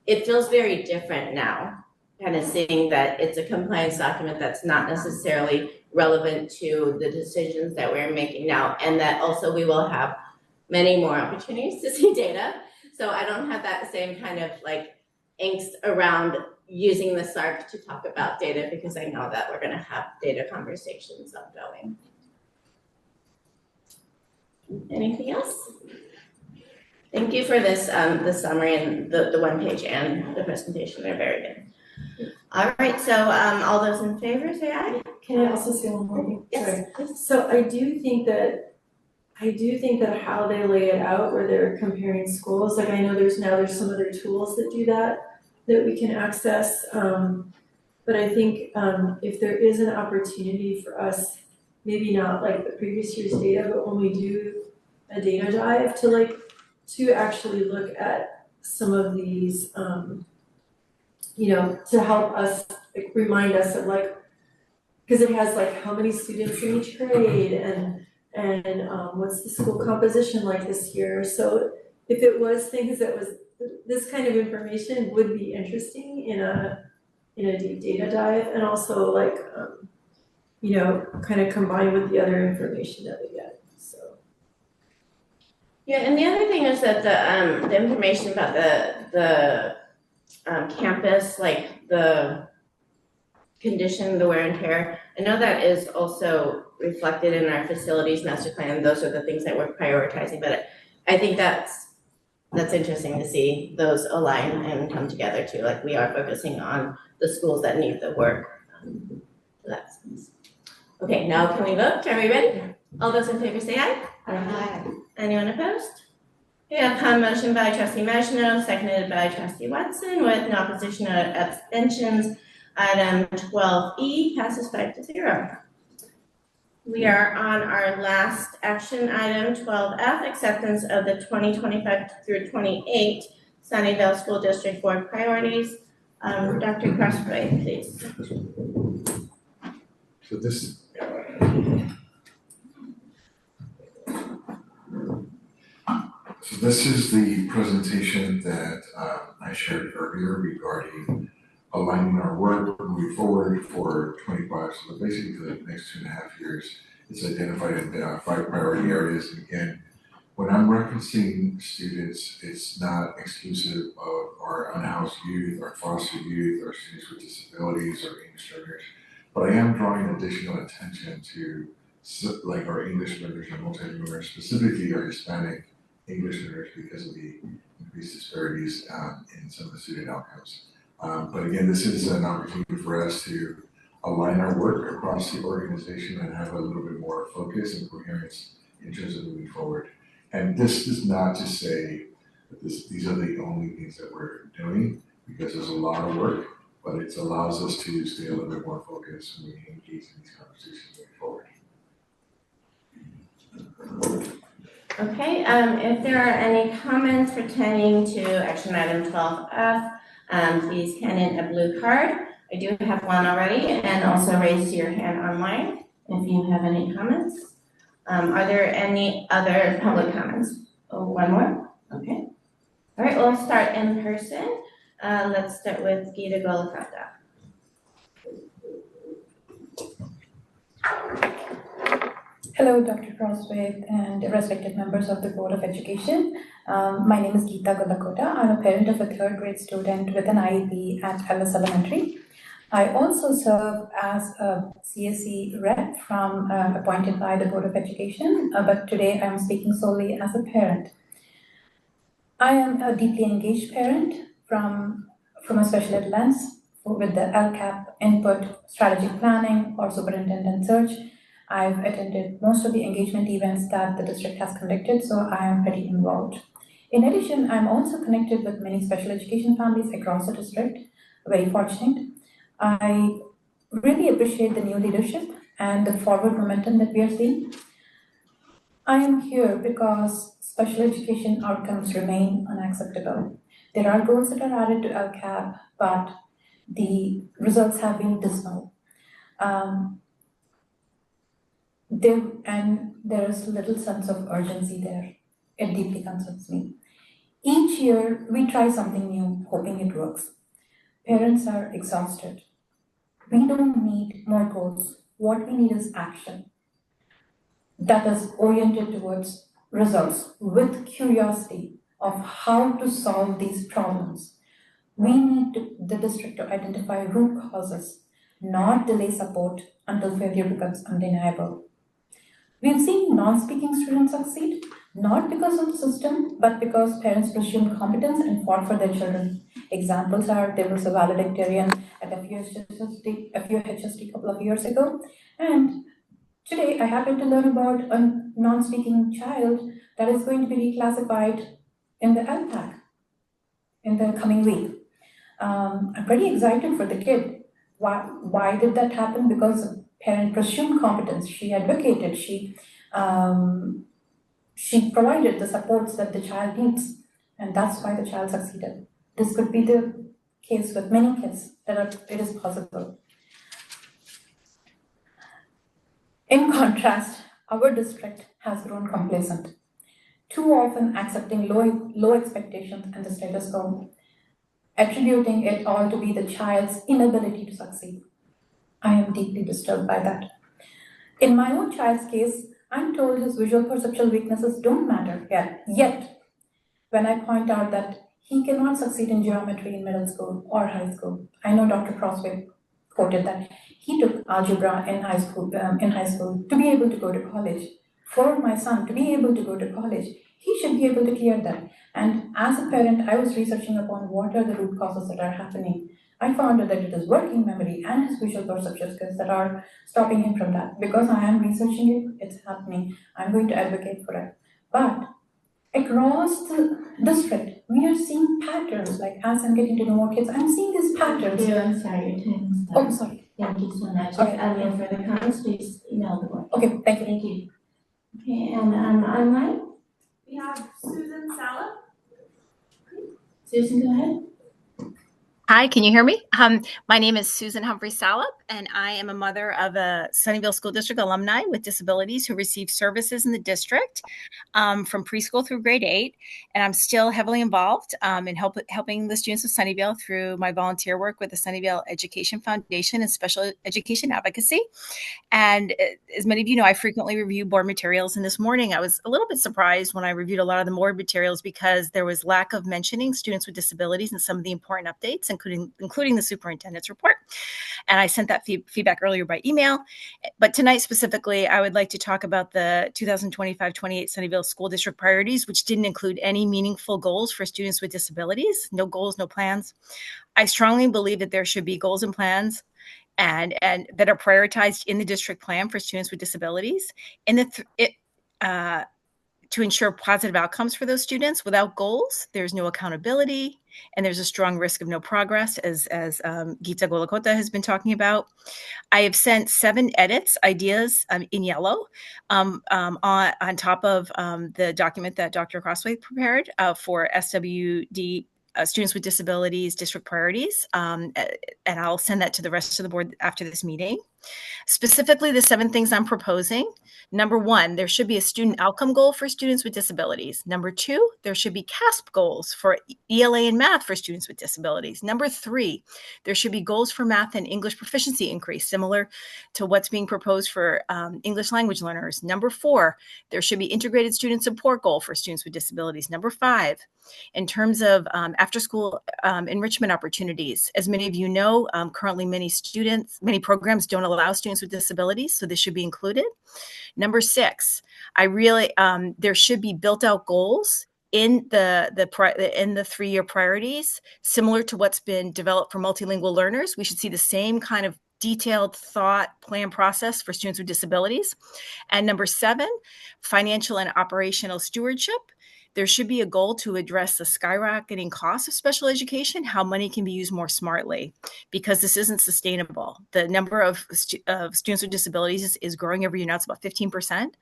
it feels very different now, kind of seeing that it's a compliance document that's not necessarily relevant to the decisions that we're making now, and that also we will have many more opportunities to see data. So I don't have that same kind of like angst around using the SARC to talk about data, because I know that we're gonna have data conversations ongoing. Anything else? Thank you for this, the summary and the one page and the presentation, they're very good. All right, so all those in favor, say aye. Can I also say one more thing? Yes, Sorry. So I do think that how they lay it out, where they're comparing schools, like I know there's some other tools that do that we can access. But I think if there is an opportunity for us, maybe not like the previous year's data, but when we do a data dive to actually look at some of these, to help us, like remind us of like, because it has like how many students in each grade and what's the school composition like this year. So if it was things that was, this kind of information would be interesting in a deep data dive, and also like, kind of combined with the other information that we get, so. Yeah, and the other thing is that the information about the campus, like the condition, the wear and tear, I know that is also reflected in our facilities master plan. Those are the things that we're prioritizing, but I think that's interesting to see those align and come together too. Like we are focusing on the schools that need the work. So that's nice. Okay, now can we vote? Are we ready? All those in favor say aye. Aye. Anyone opposed? We have a motion by trustee Marshall, seconded by trustee Watson, with no opposition or abstentions. Item 12E passes 5-0. We are on our last action item, 12F, acceptance of the 2025 through 28 Sunnyvale School District Board priorities. Dr. Crossway, please. So this, is the presentation that I shared earlier regarding aligning our work moving forward for 25. So basically for the next 2.5 years, it's identified 5 priority areas. And again, when I'm referencing students, it's not exclusive of our unhoused youth, our foster youth, our students with disabilities, or English learners, but I am drawing additional attention to like our English learners and multilingual learners, specifically our Hispanic English learners, because of the increased disparities in some of the student outcomes. But again, this is an opportunity for us to align our work across the organization and have a little bit more focus and coherence in terms of moving forward. And this is not to say that these are the only things that we're doing, because there's a lot of work, but it allows us to stay a little bit more focused when we engage in these conversations moving forward. Okay, if there are any comments pertaining to action item 12F, please hand in a blue card. I do have one already, and also raise your hand online if you have any comments. Are there any other public comments? Oh, one more? Okay. All right, we'll start in person. Let's start with Gita Golakanta. Hello, Dr. Crossway and respected members of the Board of Education. My name is Geeta Golakota. I'm a parent of a 3rd grade student with an IEP at Ellis Elementary. I also serve as a CSE rep appointed by the Board of Education, but today I'm speaking solely as a parent. I am a deeply engaged parent from a special ed lens with the LCAP input, strategic planning, or superintendent search. I've attended most of the engagement events that the district has conducted, so I am pretty involved. In addition, I'm also connected with many special education families across the district, very fortunate. I really appreciate the new leadership and the forward momentum that we are seeing. I am here because special education outcomes remain unacceptable. There are goals that are added to LCAP, but the results have been dismal. There is little sense of urgency there. It deeply concerns me. Each year, we try something new, hoping it works. Parents are exhausted. We don't need more goals. What we need is action that is oriented towards results with curiosity of how to solve these problems. We need the district to identify root causes, not delay support until failure becomes undeniable. We've seen non-speaking students succeed, not because of the system, but because parents presumed competence and fought for their children. Examples are there was a valedictorian at FUHSD a couple of years ago, and today I happened to learn about a non-speaking child that is going to be reclassified in the LPAC in the coming week. I'm pretty excited for the kid. Why did that happen? Because parent presumed competence. She advocated. She provided the supports that the child needs, and that's why the child succeeded. This could be the case with many kids it is possible. In contrast, our district has grown complacent, too often accepting low expectations and the status quo, attributing it all to be the child's inability to succeed. I am deeply disturbed by that. In my own child's case, I'm told his visual perceptual weaknesses don't matter yet. When I point out that he cannot succeed in geometry in middle school or high school, I know Dr. Crossway quoted that he took algebra in high school to be able to go to college. For my son to be able to go to college, he should be able to clear that. And as a parent, I was researching upon what are the root causes that are happening. I found out that it is working memory and his visual perception skills that are stopping him from that. Because I am researching it, it's happening. I'm going to advocate for it. But across the district, we are seeing patterns. Like as I'm getting to know more kids, I'm seeing these patterns. I'm sorry, your time is up. Oh, sorry. Thank you so much. If Okay. any further comments, please email the board. Okay, thank you. Thank you. Okay, and online, We have Susan Sala. Susan, go ahead. Hi, can you hear me? My name is Susan Humphrey Salop, and I am a mother of a Sunnyvale School District alumni with disabilities who receive services in the district from preschool through grade 8. And I'm still heavily involved in helping the students of Sunnyvale through my volunteer work with the Sunnyvale Education Foundation and special education advocacy. And as many of you know, I frequently review board materials. And this morning, I was a little bit surprised when I reviewed a lot of the board materials because there was lack of mentioning students with disabilities and some of the important updates, including the superintendent's report. And I sent that feedback earlier by email. But tonight specifically, I would like to talk about the 2025-28 Sunnyvale School District priorities, which didn't include any meaningful goals for students with disabilities. No goals, no plans. I strongly believe that there should be goals and plans and that are prioritized in the district plan for students with disabilities. To ensure positive outcomes for those students. Without goals, there's no accountability, and there's a strong risk of no progress, as Geeta Golakota has been talking about. I have sent 7 edits, ideas in yellow, on top of the document that Dr. Crossway prepared for SWD Students with Disabilities District Priorities, and I'll send that to the rest of the board after this meeting. Specifically, the 7 things I'm proposing. Number 1, there should be a student outcome goal for students with disabilities. Number 2, there should be CASP goals for ELA and math for students with disabilities. Number 3, there should be goals for math and English proficiency increase, similar to what's being proposed for English language learners. Number 4, there should be integrated student support goal for students with disabilities. Number 5, in terms of after-school enrichment opportunities, as many of you know, currently many programs don't allow students with disabilities, so this should be included. Number 6, there should be built-out goals in the 3-year priorities, similar to what's been developed for multilingual learners. We should see the same kind of detailed thought plan process for students with disabilities. And number 7, financial and operational stewardship. There should be a goal to address the skyrocketing cost of special education, how money can be used more smartly, because this isn't sustainable. The number of students with disabilities is growing every year now. It's about 15%.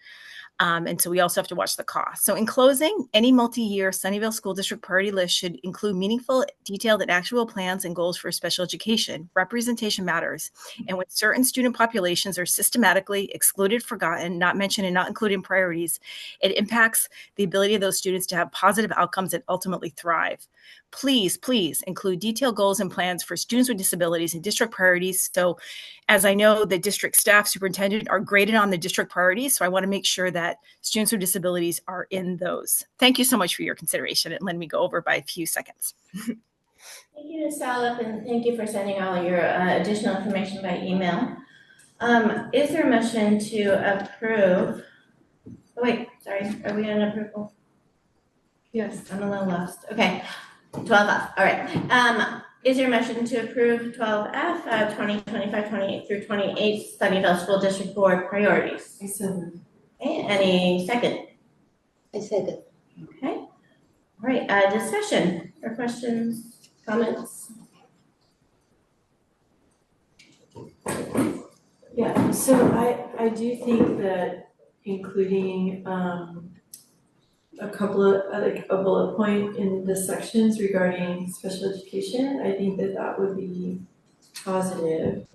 And so we also have to watch the cost. So in closing, any multi-year Sunnyvale School District priority list should include meaningful, detailed, and actual plans and goals for special education. Representation matters. And when certain student populations are systematically excluded, forgotten, not mentioned, and not included in priorities, it impacts the ability of those students to have positive outcomes and ultimately thrive. Please, please include detailed goals and plans for students with disabilities and district priorities. So as I know, the district staff superintendent are graded on the district priorities. So I want to make sure that students with disabilities are in those. Thank you so much for your consideration and letting me go over by a few seconds. Thank you, Ms. Salop, and thank you for sending all your additional information by email. Is there a motion to approve? Oh, wait, sorry, are we on approval? Yes. I'm a little lost. Okay, 12F, all right. Is there a motion to approve 12F, 2025-28 through 28 Sunnyvale School District Board priorities? Okay, any second? I second. Okay, all right, discussion or questions, comments? Yeah, so I do think that including a couple of, like a bullet point in the sections regarding special education, I think that would be positive.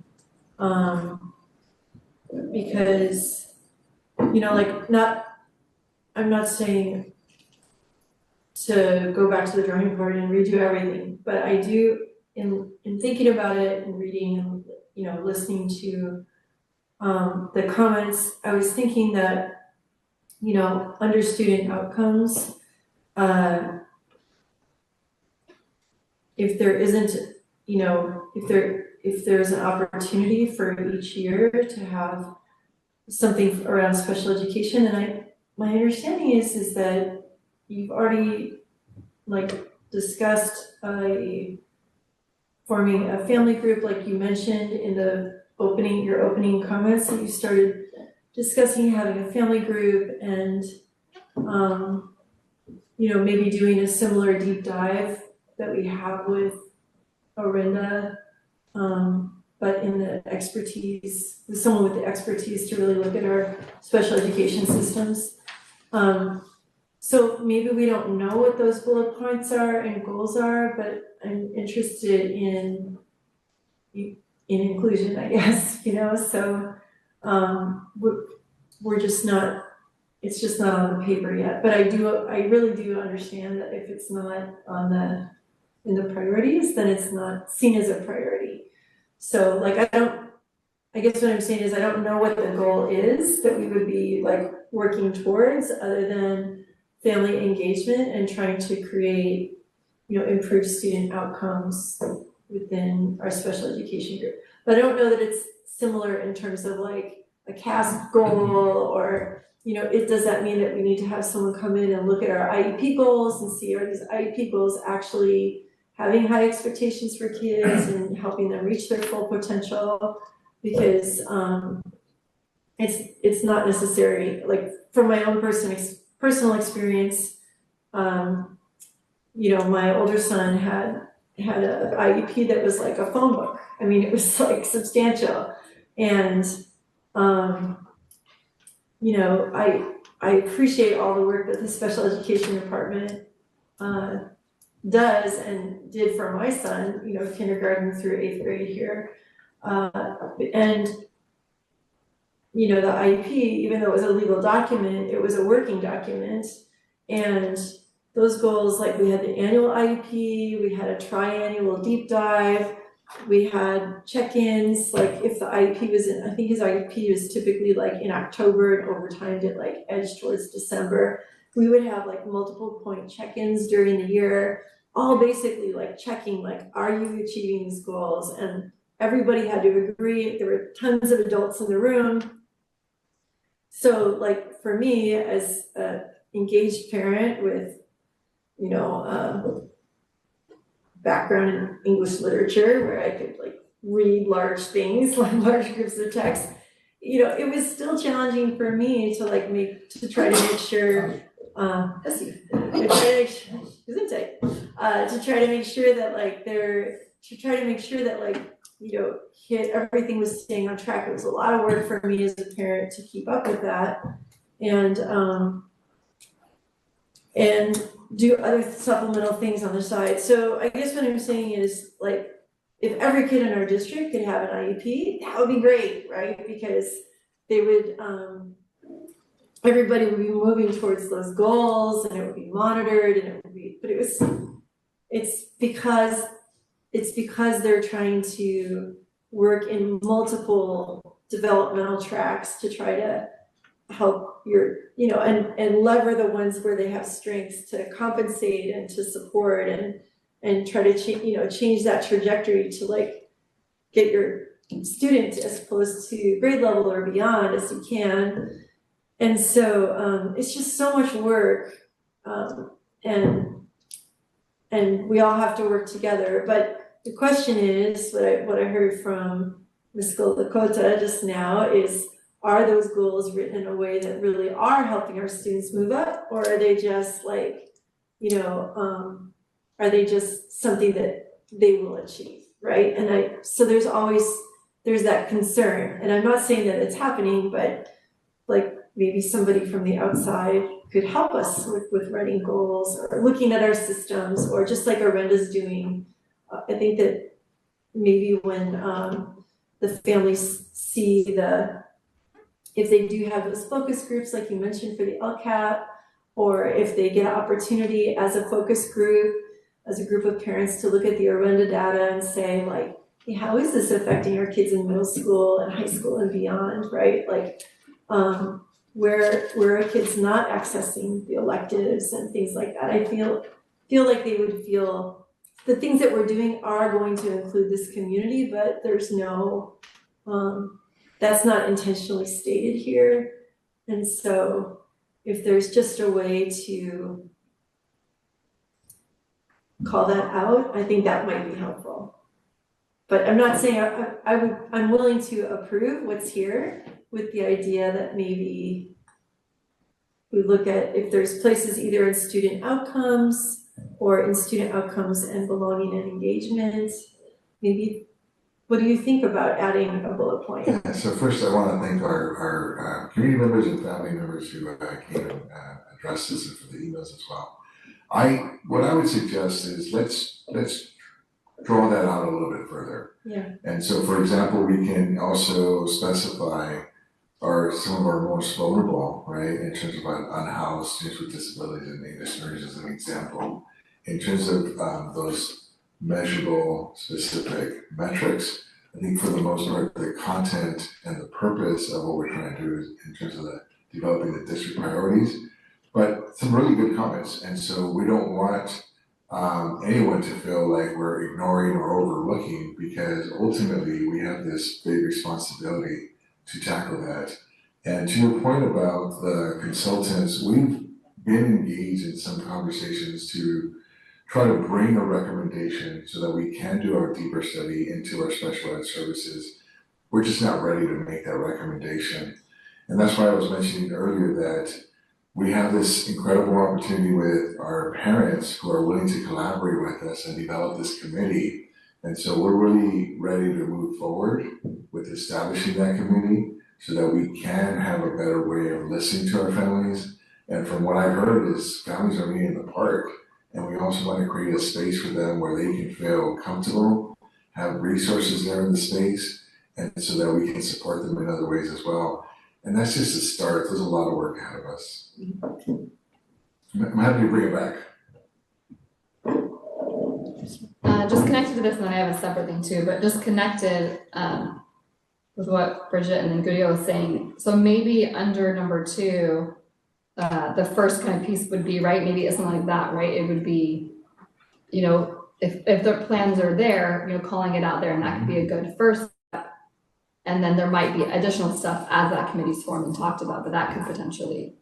Because, you know, like I'm not saying to go back to the drawing board and redo everything, but I do, in thinking about it and reading and, you know, listening to the comments, I was thinking that, you know, under student outcomes, if there isn't, you know, if there's an opportunity for each year to have something around special education, and my understanding is that you've already like discussed forming a family group, like you mentioned in your opening comments, that you started discussing having a family group and, you know, maybe doing a similar deep dive that we have with Orinda, but in the expertise, with someone with the expertise to really look at our special education systems. So maybe we don't know what those bullet points are and goals are, but I'm interested in inclusion, I guess, you know, so we're just not, it's just not on the paper yet, but I really do understand that if it's not in the priorities, then it's not seen as a priority. So like, I guess what I'm saying is I don't know what the goal is that we would be like working towards other than family engagement and trying to create, you know, improved student outcomes within our special education group. But I don't know that it's similar in terms of like a CASP goal or, you know, does that mean that we need to have someone come in and look at our IEP goals and see are these IEP goals actually having high expectations for kids and helping them reach their full potential? Because it's not necessary, like from my own personal experience, you know, my older son had a IEP that was like a phone book. I mean, it was like substantial. And, you know, I appreciate all the work that the special education department does and did for my son, you know, kindergarten through 8th grade here. And, you know, the IEP, even though it was a legal document, it was a working document. And those goals, like we had the annual IEP, we had a triannual deep dive, we had check-ins, like if the IEP was in, I think his IEP was typically like in October and over time it like edged towards December. We would have like multiple point check-ins during the year, all basically like checking like, are you achieving these goals? And everybody had to agree. There were tons of adults in the room. So like for me as an engaged parent with, you know, background in English literature where I could like read large things, like large groups of text, you know, it was still challenging for me to like try to make sure you know, everything was staying on track. It was a lot of work for me as a parent to keep up with that. and do other supplemental things on the side. So I guess what I'm saying is, like, if every kid in our district could have an IEP, that would be great, right? Because they would, everybody would be moving towards those goals, and it would be monitored, and it would be, but it's because they're trying to work in multiple developmental tracks to try to help your, and lever the ones where they have strengths to compensate and to support and try to change that trajectory to, like, get your student as close to grade level or beyond as you can. And so it's just so much work, and we all have to work together. But the question is, what I heard from Ms. Golakota just now is, are those goals written in a way that really are helping our students move up, or are they just like, are they just something that they will achieve, right? And so there's that concern, and I'm not saying that it's happening, but like maybe somebody from the outside could help us with writing goals or looking at our systems, or just like Arenda's doing. I think that maybe when the families see if they do have those focus groups, like you mentioned for the LCAP, or if they get an opportunity as a focus group, as a group of parents to look at the Arenda data and say, like, hey, how is this affecting our kids in middle school and high school and beyond, right? Like, where are kids not accessing the electives and things like that? I feel like they would feel the things that we're doing are going to include this community, but there's no, that's not intentionally stated here. And so if there's just a way to call that out, I think that might be helpful. But I'm not saying I'm willing to approve what's here, with the idea that maybe we look at if there's places either in student outcomes or in student outcomes and belonging and engagement. Maybe, what do you think about adding a bullet point? Yeah, so first I want to thank our community members and family members who came and addressed this, and for the emails as well. What I would suggest is let's draw that out a little bit further. Yeah. And so, for example, we can also specify some of our most vulnerable, right, in terms of unhoused students with disabilities and English learners as an example. In terms of those measurable, specific metrics, I think for the most part, the content and the purpose of what we're trying to do is in terms of developing the district priorities, but some really good comments. And so we don't want anyone to feel like we're ignoring or overlooking, because ultimately we have this big responsibility to tackle that. And to your point about the consultants, we've been engaged in some conversations to try to bring a recommendation so that we can do our deeper study into our special ed services. We're just not ready to make that recommendation. And that's why I was mentioning earlier that we have this incredible opportunity with our parents who are willing to collaborate with us and develop this committee. And so we're really ready to move forward with establishing that committee so that we can have a better way of listening to our families. And from what I've heard is families are meeting in the park, and we also want to create a space for them where they can feel comfortable, have resources there in the space, and so that we can support them in other ways as well. And that's just a start. There's a lot of work ahead of us. I'm happy to bring it back. Just connected to this, and then I have a separate thing too, but just connected with what Bridget and then Gudio was saying. So maybe under number 2, the first kind of piece would be, right, maybe it's something like that, right? It would be, if the plans are there, calling it out there, and that could be a good first step. And then there might be additional stuff as that committee's formed and talked about, but that could potentially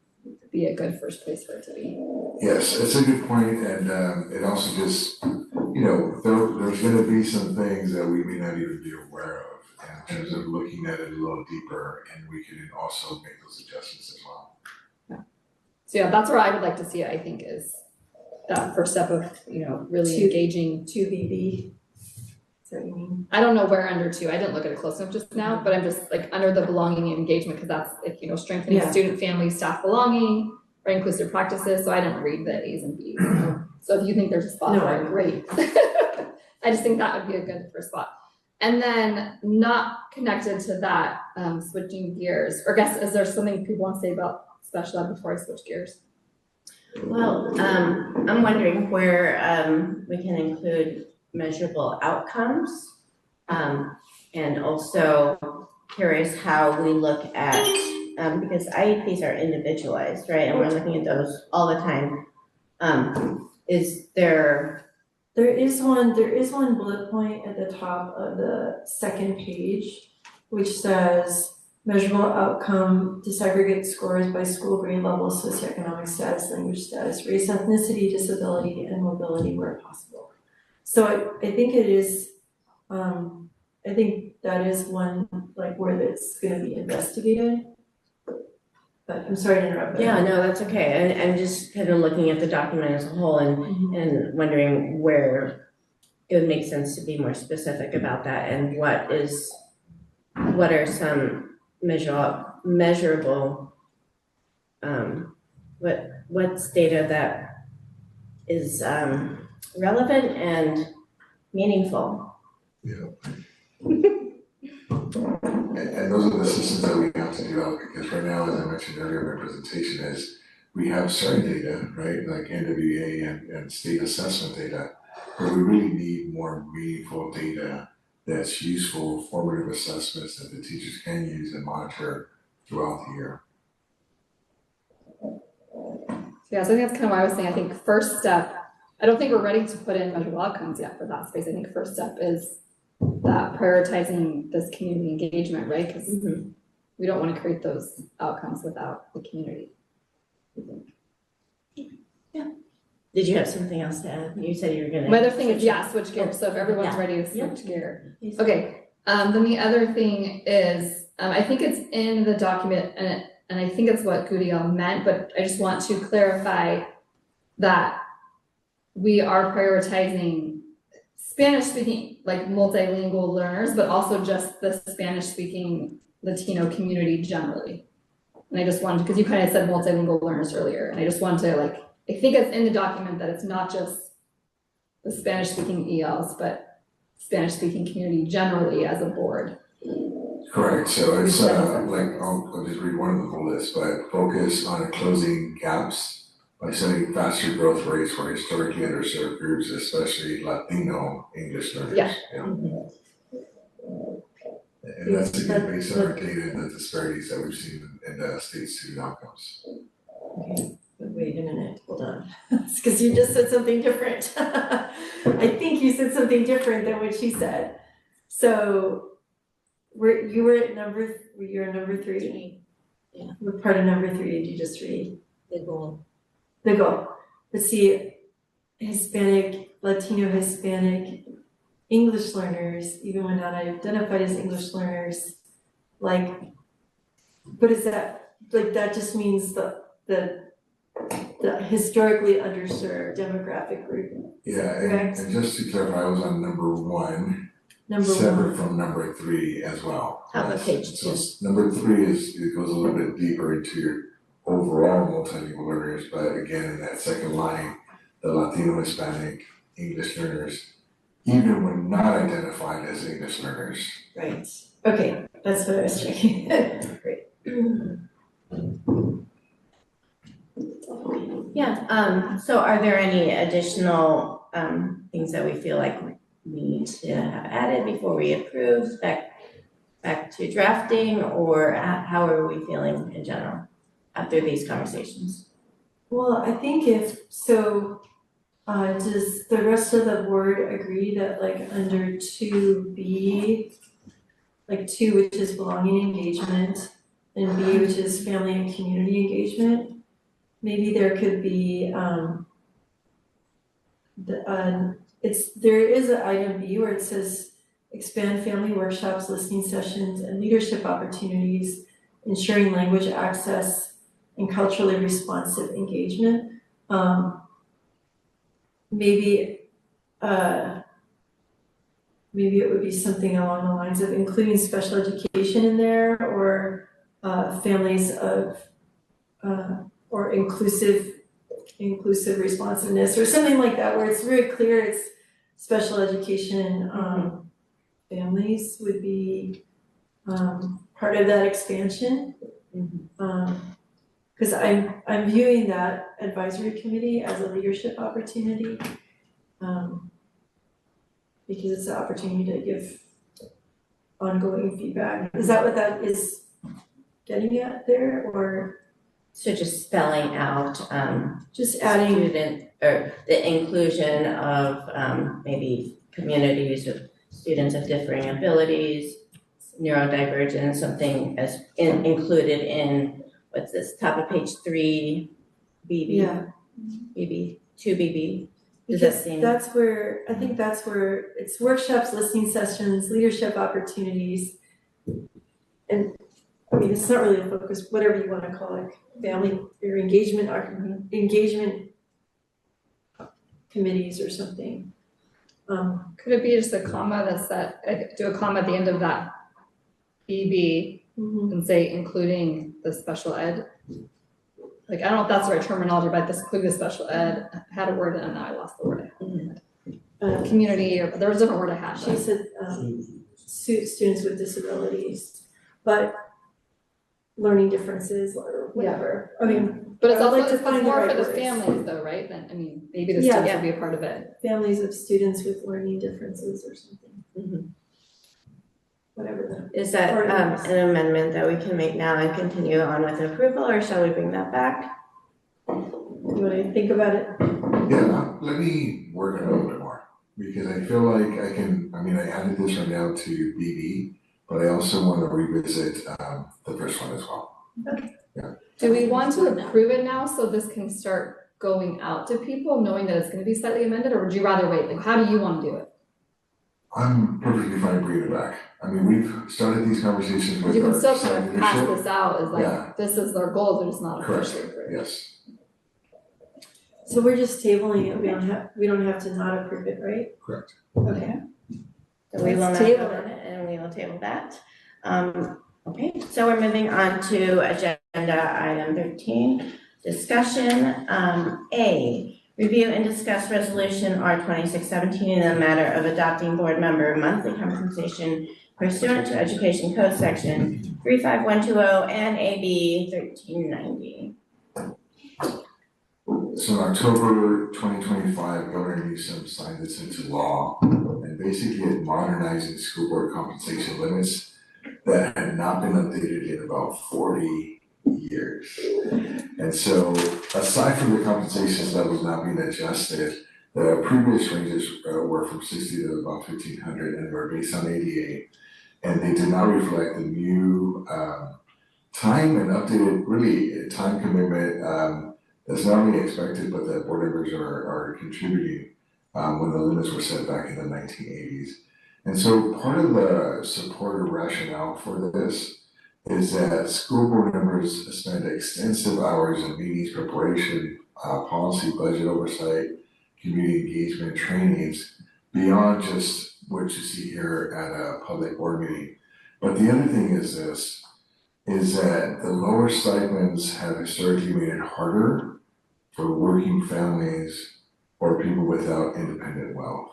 be a good first place for it to be. Yes, it's a good point, and it also just, there's going to be some things that we may not even be aware of in terms of looking at it a little deeper, and we can also make those adjustments as well. Yeah. So yeah, that's where I would like to see it, I think, is that first step of, really engaging. 2BB. that what you mean? I don't know where under two, I didn't look at it close enough just now, but I'm just like under the belonging and engagement, because that's like, strengthening Yeah. student, family, staff belonging, or inclusive practices, so I didn't read the A's and B's. So if you think there's a spot No, for it, great. I just think that would be a good first spot. And then not connected to that, switching gears, or guess, is there something people want to say about special ed before I switch gears? Well, I'm wondering where we can include measurable outcomes. And also curious how we look at, because IEPs are individualized, right? And we're looking at those all the time. Is there? There is one bullet point at the top of the second page, which says measurable outcome, disaggregate scores by school grade level, socioeconomic status, language status, race, ethnicity, disability, and mobility where possible. So I think it is, I think that is one like where that's gonna be investigated. But I'm sorry to interrupt. but- Yeah, no, that's okay. I'm just kind of looking at the document as a whole and wondering where it would make sense to be more specific about that and what are some measurable, what's data that is relevant and meaningful. And those are the systems that we have to develop, because right now, as I mentioned earlier in my presentation, is we have certain data, right, like NWA and state assessment data, but we really need more meaningful data that's useful, formative assessments that the teachers can use and monitor throughout the year. Yeah, so I think that's kind of why I was saying, I think first step, I don't think we're ready to put in measurable outcomes yet for that space. I think first step is that prioritizing this community engagement, right? Because we don't want to create those outcomes without the community. Yeah. Did you have something else to add? You said you were gonna. My other thing is, switch gears. So if everyone's ready to switch gear. Okay, then the other thing is, I think it's in the document and I think it's what Gudiel meant, but I just want to clarify that we are prioritizing Spanish-speaking, like multilingual learners, but also just the Spanish-speaking Latino community generally. And I just wanted, because you kind of said multilingual learners earlier, and I just wanted to I think it's in the document that it's not just the Spanish-speaking ELs, but Spanish-speaking community generally as a board. Correct, so it's I'll just read one of the bullets, but focus on closing gaps by setting faster growth rates for historically underserved groups, especially Latino English learners. Yeah. And that's again based on our data and the disparities that we've seen in the state student outcomes. Okay, but wait a minute, hold on. It's because you just said something different. I think you said something different than what she said. So you're number 3. Yeah. What part of number 3 did you just read? The goal. The goal. But see, Hispanic, Latino, Hispanic, English learners, even when not identified as English learners, what is that? That just means the historically underserved demographic group. Yeah, and just to clarify, I was on number 1. Number separate 1. from number 3 as well. On the page 2. Number 3 it goes a little bit deeper into your overall multilingual learners, but again, in that second line, the Latino, Hispanic, English learners, even when not identified as English learners. Right. Okay, that's what I was checking. Great. Yeah, so are there any additional things that we feel like we need to have added before we approve, back to drafting, or how are we feeling in general after these conversations? Well, I think does the rest of the board agree that under 2B, 2, which is belonging engagement, and B, which is family and community engagement, maybe there could be there is an item B where it says expand family workshops, listening sessions, and leadership opportunities, ensuring language access and culturally responsive engagement. Maybe maybe it would be something along the lines of including special education in there, or families of, or inclusive responsiveness, or something like that, where it's very clear it's special education, families would be part of that expansion. Because I'm viewing that advisory committee as a leadership opportunity, because it's an opportunity to give ongoing feedback. Is that what that is getting at there, or? So just spelling out, just adding student, or the inclusion of, maybe communities of students of differing abilities, neurodivergence, something as included in, what's this, top of page 3, BB? Yeah. BB, 2BB. Does Because that seem? that's where, I think that's where it's workshops, listening sessions, leadership opportunities. And I mean, it's not really a focus, whatever you want to call it, family or engagement committees or something. Could it be just a comma that's that, do a comma at the end of that BB and say including the special ed? Like, I don't know if that's the right terminology, but this include the special ed, I had a word and now I lost the word. Community, or there was a different word I had. She said students with disabilities, but learning differences or whatever. I mean, But it's I would also, like to it's find more the for right the words. families though, right? Then, I mean, maybe the Yeah. students will be a part of it. Families of students with learning differences or something. Whatever that. Is that Or an amendment that we can make now and continue on with approval, or shall we bring that back? You wanna think about it? Yeah, let me work on it a little bit more, because I feel like I added this right now to BB, but I also want to revisit the first one as well. Okay. Yeah. Do we want to approve it now so this can start going out to people, knowing that it's gonna be slightly amended, or would you rather wait? Like, how do you wanna do it? I'm perfectly fine bringing it back. I mean, we've started these conversations with You can our still site kind of pass leadership. this out as Yeah. like, this is their goal, they're just not Correct, officially approved. yes. So we're just tabling it, we don't have to not approve it, right? Correct. Okay. So we will Let's not table vote on it, and we will table that. Okay, so we're moving on to agenda item 13, discussion. A, review and discuss resolution R 2617 in the matter of adopting board member monthly compensation pursuant to Education Code Section 35120 and AB 1390. So in October 2025, Governor Newsom signed this into law, and basically it modernizing school board compensation limits that had not been updated in about 40 years. And so aside from the compensations that was not being adjusted, the previous ranges were from 60 to about 1,500 and were based on ADA. And they did not reflect the new time and updated, really, time commitment that's not only expected, but that board members are contributing when the limits were set back in the 1980s. And so part of the supporter rationale for this is that school board members spend extensive hours in meetings preparation, policy, budget oversight, community engagement, trainings, beyond just what you see here at a public board meeting. But the other thing is this, is that the lower stipends have historically made it harder for working families or people without independent wealth.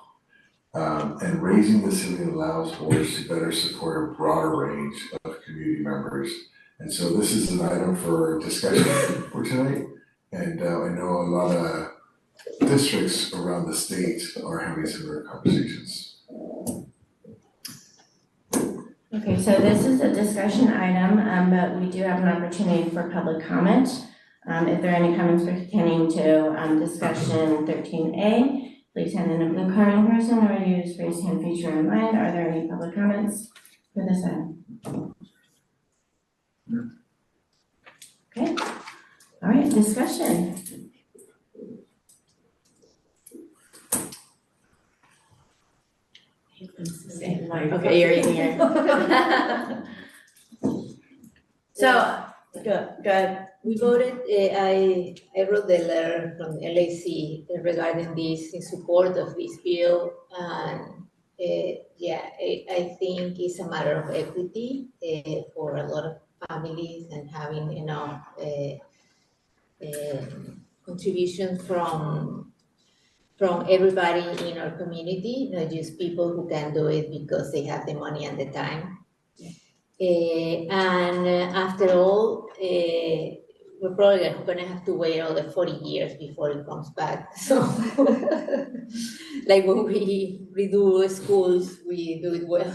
And raising the ceiling allows boards to better support a broader range of community members. And so this is an item for discussion for tonight. And I know a lot of districts around the state are having similar conversations. Okay, so this is a discussion item, but we do have an opportunity for public comment. If there are any comments pertaining to discussion 13A, please hand in a blue card in person or use raise hand feature in line. Are there any public comments for this item? Okay, all right, discussion. Okay, you're eating your. So, good. We voted, I wrote the letter from LAC regarding this, in support of this bill, and yeah, I think it's a matter of equity for a lot of families and having, contribution from everybody in our community, not just people who can do it because they have the money and the time. After all, we're probably gonna have to wait another 40 years before it comes back. So, like when we redo schools, we do it well.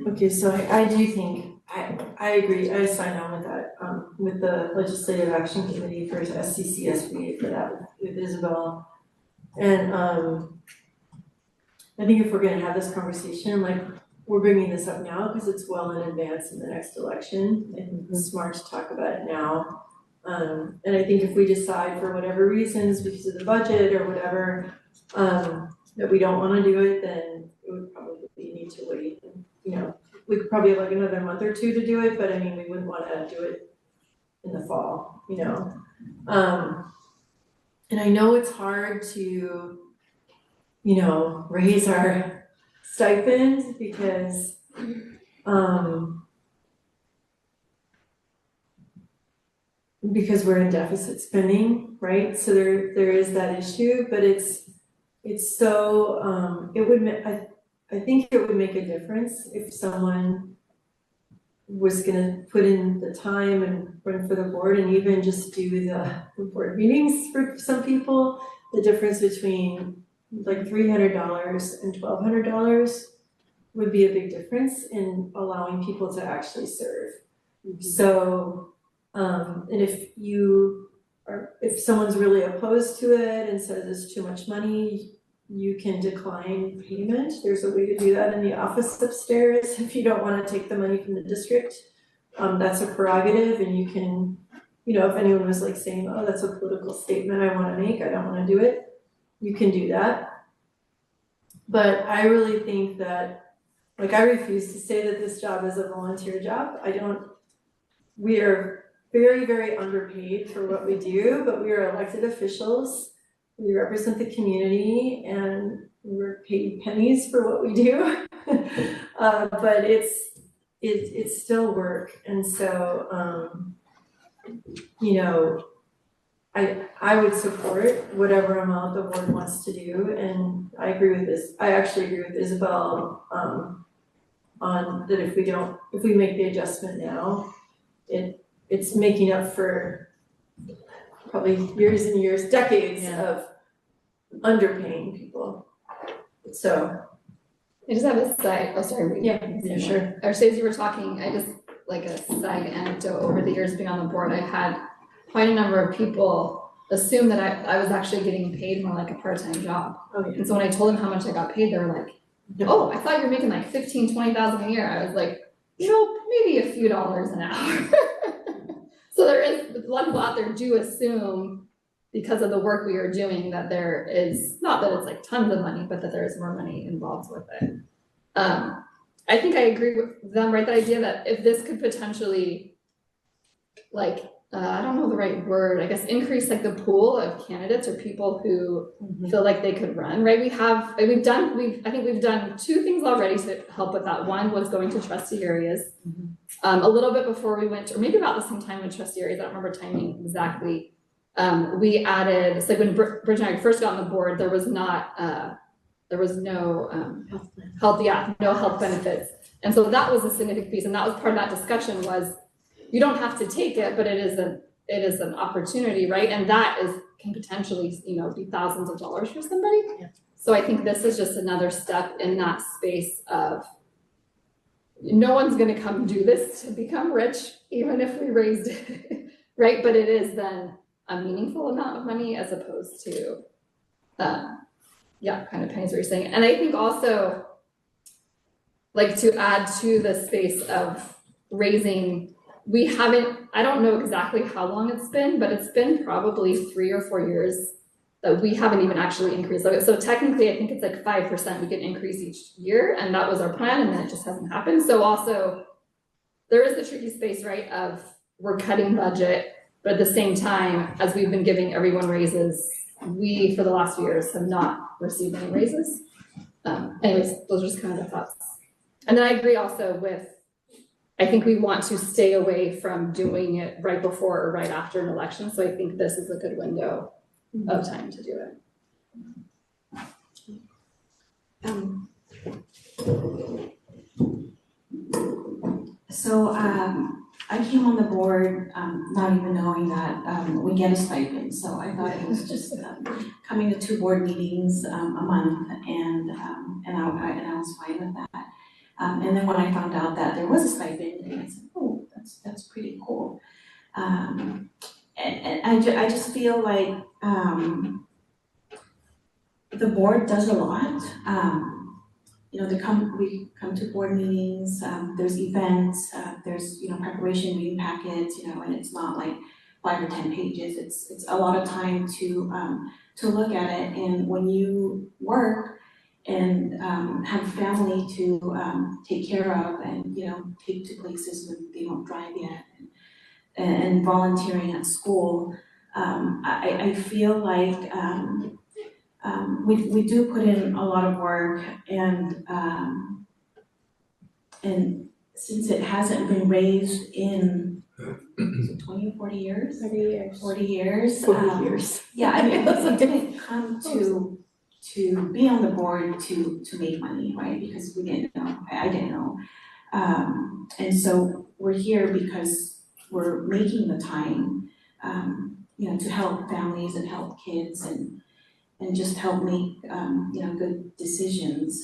Okay, so I do think, I agree, I sign on with that, with the Legislative Action Committee for SCCSBA for that with Isabel. And I think if we're gonna have this conversation, like, we're bringing this up now because it's well in advance in the next election. I think it's smart to talk about it now. And I think if we decide for whatever reasons, because of the budget or whatever, that we don't wanna do it, then it would probably need to wait. We could probably have like another month or two to do it, but I mean, we wouldn't wanna do it in the fall, And I know it's hard to, raise our stipend because we're in deficit spending, right? So there is that issue, but it's so I think it would make a difference if someone was gonna put in the time and run for the board and even just do the board meetings for some people. The difference between like $300 and $1,200 would be a big difference in allowing people to actually serve. So, and if someone's really opposed to it and says it's too much money, you can decline payment. There's a way to do that in the office upstairs if you don't want to take the money from the district. That's a prerogative, and you can, if anyone was like saying, oh, that's a political statement I want to make, I don't want to do it, you can do that. But I really think that, like, I refuse to say that this job is a volunteer job. We are very, very underpaid for what we do, but we are elected officials. We represent the community and we're paid pennies for what we do. But it's still work. And so, I would support whatever amount the board wants to do. And I actually agree with Isabel, on that if we make the adjustment now, it's making up for probably years and years, decades of underpaying people. So. I just have a side, sure. Actually, as you were talking, I just, like a side anecdote, over the years being on the board, I had quite a number of people assume that I was actually getting paid more like a part-time job. Oh, yeah. And so when I told them how much I got paid, they were like, oh, I thought you were making like 15, 20,000 a year. I was like, maybe a few dollars an hour. So there is, a lot of people out there do assume, because of the work we are doing, that there is, not that it's like tons of money, but that there is more money involved with it. I think I agree with them, right? The idea that if this could potentially, like, I don't know the right word, I guess increase like the pool of candidates or people who feel like they could run, right? I think we've done two things already to help with that. One was going to trustee areas. A little bit before we went, or maybe about the same time with trustee areas, I don't remember timing exactly. We added, it's like when Bridget and I first got on the board, there was no health benefits. And so that was a significant piece. And that was part of that discussion was, you don't have to take it, but it is an opportunity, right? And that can potentially, be thousands of dollars for somebody. Yeah. So I think this is just another step in that space of, no one's gonna come do this to become rich, even if we raised it, right? But it is then a meaningful amount of money as opposed to, kind of pennies what you're saying. And I think also, like, to add to the space of raising, I don't know exactly how long it's been, but it's been probably 3 or 4 years that we haven't even actually increased. So technically, I think it's like 5% we can increase each year, and that was our plan, and then it just hasn't happened. So also, there is the tricky space, right, of we're cutting budget, but at the same time, as we've been giving everyone raises we, for the last few years, have not received any raises. Anyways, those are just kind of the thoughts. And then I agree also with, I think we want to stay away from doing it right before or right after an election, so I think this is a good window of time to do it. So I came on the board not even knowing that we get a stipend, so I thought it was just coming to 2 board meetings a month, and I was fine with that. And then when I found out that there was a stipend, I said, oh, that's pretty cool. And I just feel like the board does a lot. You know, we come to board meetings, there's events, there's, you know, preparation reading packets, you know, and it's not like 5 or 10 pages. It's a lot of time to look at it. And when you work and have a family to take care of, and, you know, take to places when they don't drive yet, and volunteering at school, I feel like we do put in a lot of work, and since it hasn't been raised in, is it 20 or 40 years? 40 years. 40 years. 40 years. Yeah, I mean, we didn't come to be on the board to make money, right? Because we didn't know, I didn't know. And so we're here because we're making the time, you know, to help families and help kids, and just help make, you know, good decisions.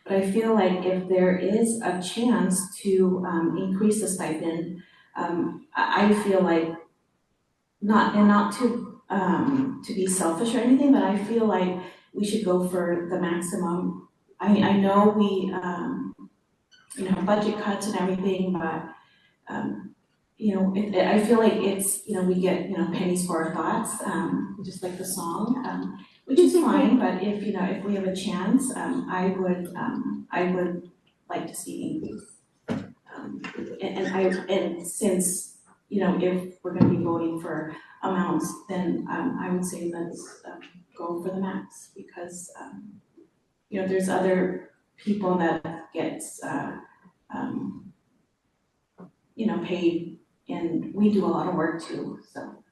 But I feel like if there is a chance to increase the stipend, I feel like, not to be selfish or anything, but I feel like we should go for the maximum. I know we, you know, budget cuts and everything, but, you know, I feel like it's, you know, we get, you know, pennies for our thoughts, just like the song, which is fine, but if, you know, if we have a chance, I would like to see an increase. And since, you know, if we're gonna be voting for amounts, then, I would say let's, go for the max, because, you know, there's other people that gets, you know, paid, and we do a lot of work too, so,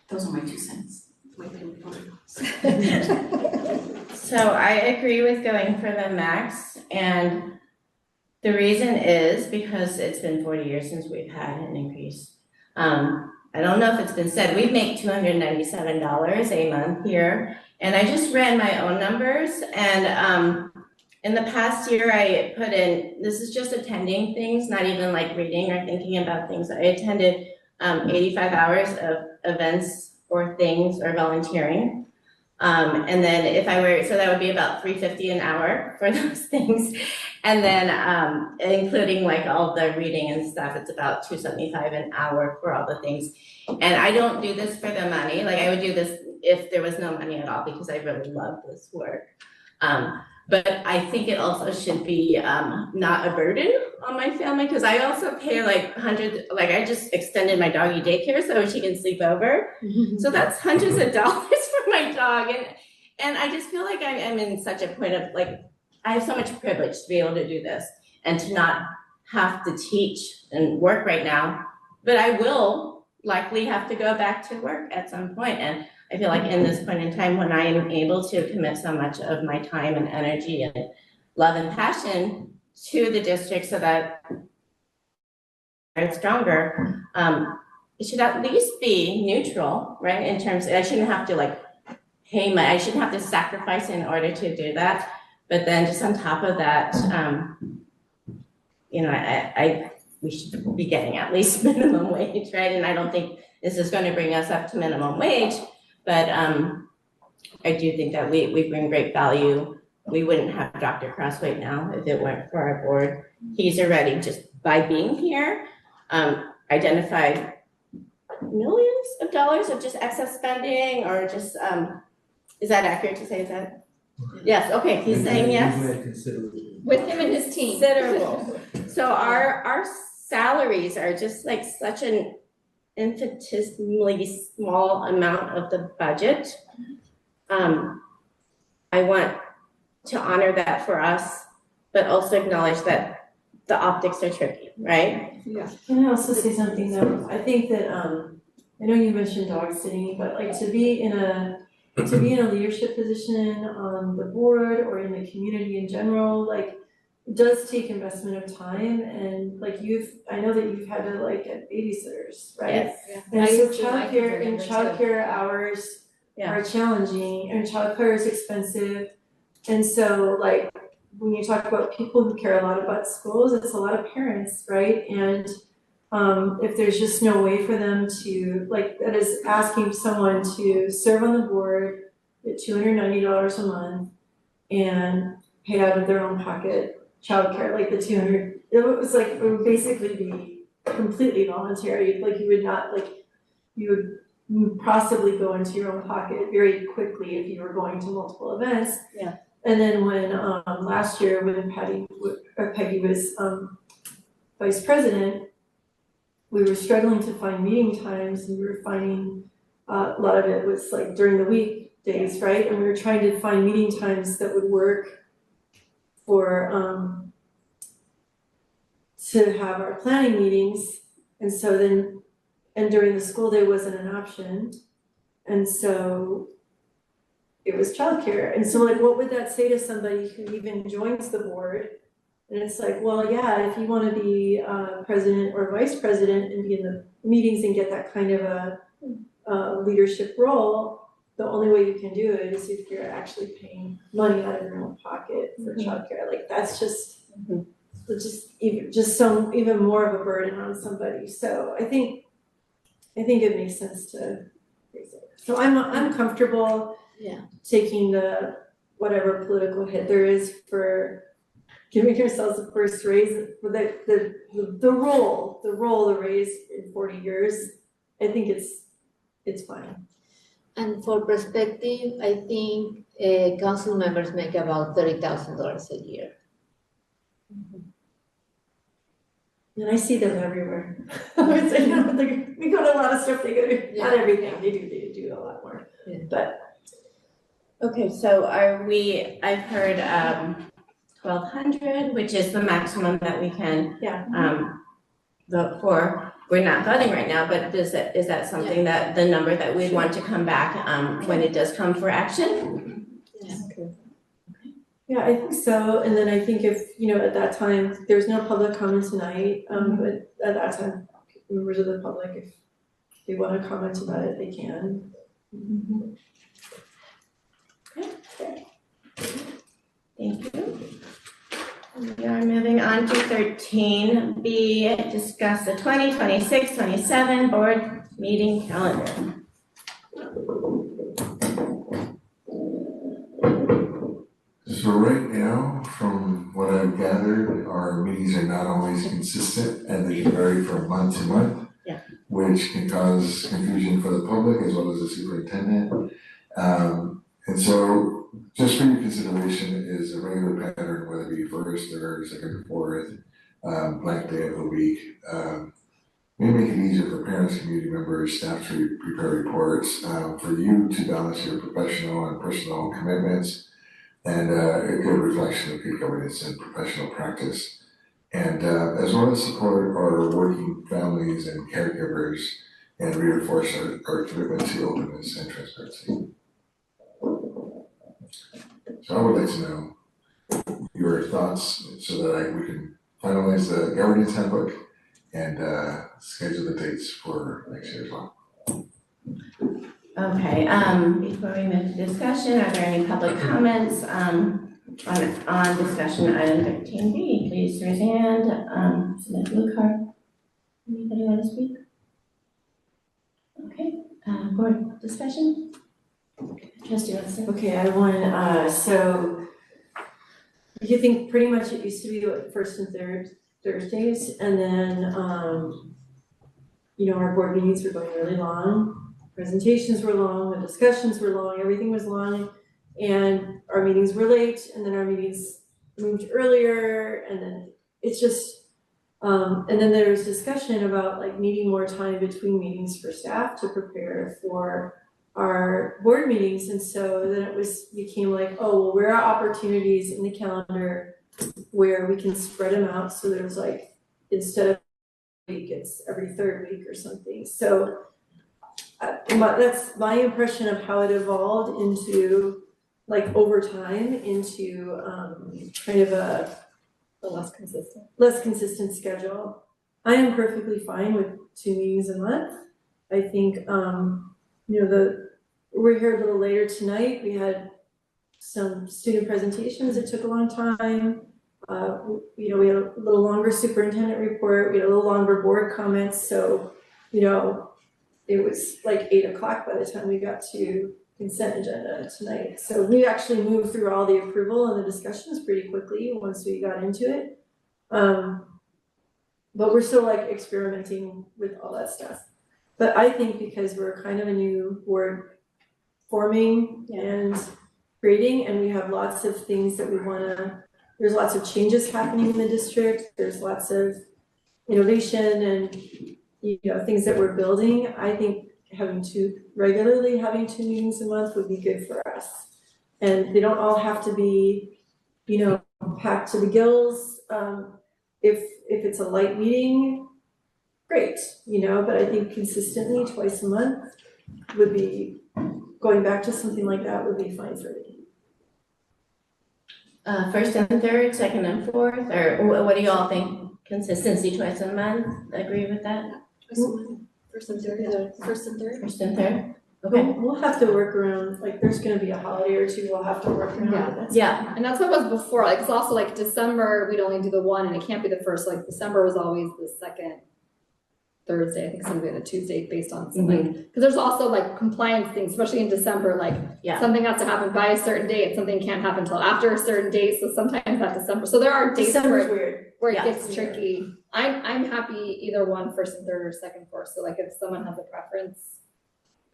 those are my 2 cents. So I agree with going for the max, and the reason is because it's been 40 years since we've had an increase. I don't know if it's been said, we make $297 a month here, and I just ran my own numbers, and in the past year I put in, this is just attending things, not even like reading or thinking about things. I attended 85 hours of events or things or volunteering. And then if I were, so that would be about $3.50 an hour for those things. And then including like all the reading and stuff, it's about $2.75 an hour for all the things. And I don't do this for the money. Like I would do this if there was no money at all, because I really love this work. But I think it also should be not a burden on my family, because I also pay like hundreds, like I just extended my doggy daycare so she can sleep over. So that's hundreds of dollars for my dog. And I just feel like I'm in such a point of like, I have so much privilege to be able to do this and to not have to teach and work right now. But I will likely have to go back to work at some point. And I feel like in this point in time, when I am able to commit so much of my time and energy and love and passion to the district so that it's stronger, it should at least be neutral, right? In terms, I shouldn't have to like pay I shouldn't have to sacrifice in order to do that. But then just on top of that, you know, we should be getting at least minimum wage, right? And I don't think this is going to bring us up to minimum wage, but I do think that we bring great value. We wouldn't have Dr. Crossway now if it weren't for our board. He's already, just by being here, identified millions of dollars of just excess spending, or just, is that accurate to say that? Yes, okay, he's saying yes. With him and his team. Considerable. So our salaries are just like such an infinitesimally small amount of the budget. I want to honor that for us, but also acknowledge that the optics are tricky, right? Yeah. Can I also say something though? I think that, I know you mentioned dog sitting, but like to be in a leadership position on the board or in the community in general, like it does take investment of time and like I know that you've had to like get babysitters, right? Yes. And so childcare hours are challenging and childcare is expensive. And so like when you talk about people who care a lot about schools, it's a lot of parents, right? And if there's just no way for them to, like, that is asking someone to serve on the board at $290 a month and pay out of their own pocket childcare, like the 200, it was like, it would basically be completely voluntary, like you would not, like, you would possibly go into your own pocket very quickly if you were going to multiple events. Yeah. And then when, last year when Peggy was, vice president, we were struggling to find meeting times and we were finding, a lot of it was like during the weekdays, right? And we were trying to find meeting times that would work for, to have our planning meetings. And so then, and during the school day wasn't an option. And so it was childcare. And so like, what would that say to somebody who even joins the board? And it's like, well, yeah, if you want to be president or vice president and be in the meetings and get that kind of a leadership role, the only way you can do it is if you're actually paying money out of your own pocket for childcare. Like that's just even more of a burden on somebody. So I think it makes sense to raise it. So I'm comfortable taking the whatever political hit there is for giving yourselves a first raise, the raise in 40 years. I think it's fine. And for perspective, I think council members make about $30,000 a year. And I see them everywhere. We go to a lot of stuff, they go to, not everything, they do a lot more, but. Okay, so I've heard 1,200, which is the maximum that we can vote for. We're not voting right now, but is that something that the number that we'd want to come back when it does come for action? Yeah, I think so. And then I think if, at that time, there's no public comment tonight, but at that time, members of the public, if they want to comment about it, they can. Okay. Thank you. We are moving on to 13B, discuss the 2026-27 board meeting calendar. So right now, from what I've gathered, our meetings are not always consistent and they vary from month to month, which can cause confusion for the public as well as the superintendent. And so just for your consideration is a regular pattern, whether it be first, third, second, fourth, blank day of the week. May make it easier for parents, community members, staff to prepare reports, for you to balance your professional and personal commitments, and a good reflection of good governance and professional practice. And as well as support our working families and caregivers and reinforce our commitment to openness and transparency. So I would like to know your thoughts so that we can finalize the governance handbook and schedule the dates for next year as well. Okay, before we move to discussion, are there any public comments on discussion item 13B? Please raise your hand, submit a blue card. Anybody want to speak? Okay, board discussion? Trustee Webster. Okay, I want, so you think pretty much it used to be what, first and third Thursdays, and then, our board meetings were going really long, presentations were long, the discussions were long, everything was long, and our meetings were late, and then our meetings moved earlier, and then it's just, And then there was discussion about like needing more time between meetings for staff to prepare for our board meetings. And so then became like, oh, well, where are opportunities in the calendar where we can spread them out? So there's like, instead of a week, it's every third week or something. So that's my impression of how it evolved into like over time into kind of a less consistent schedule. I am perfectly fine with 2 meetings a month. I think we're here a little later tonight. We had some student presentations. It took a long time. We had a little longer superintendent report. We had a little longer board comments. So, it was like 8 o'clock by the time we got to consent agenda tonight. So we actually moved through all the approval and the discussions pretty quickly once we got into it. But we're still like experimenting with all that stuff. But I think because we're kind of a new board forming and creating, and we have lots of things that there's lots of changes happening in the district. There's lots of innovation and things that we're building. I think regularly having 2 meetings a month would be good for us. And they don't all have to be, packed to the gills. If it's a light meeting, great, but I think consistently twice a month would be, going back to something like that would be fine for me. First and third, second and fourth, or what do you all think? Consistency twice a month, agree with that? First and third. First and third, okay. We'll have to work around, like, there's gonna be a holiday or two, we'll have to work around. Yeah, and that's what it was before, like, it's also like December, we'd only do the one, and it can't be the first, like, December was always the second Thursday, I think some of it a Tuesday based on something, because there's also like compliance things, especially in December, like something has to happen by a certain date, something can't happen until after a certain date, so sometimes that December, so there are dates where it gets tricky. I'm happy either one, first and third or second, fourth, so like if someone has a preference,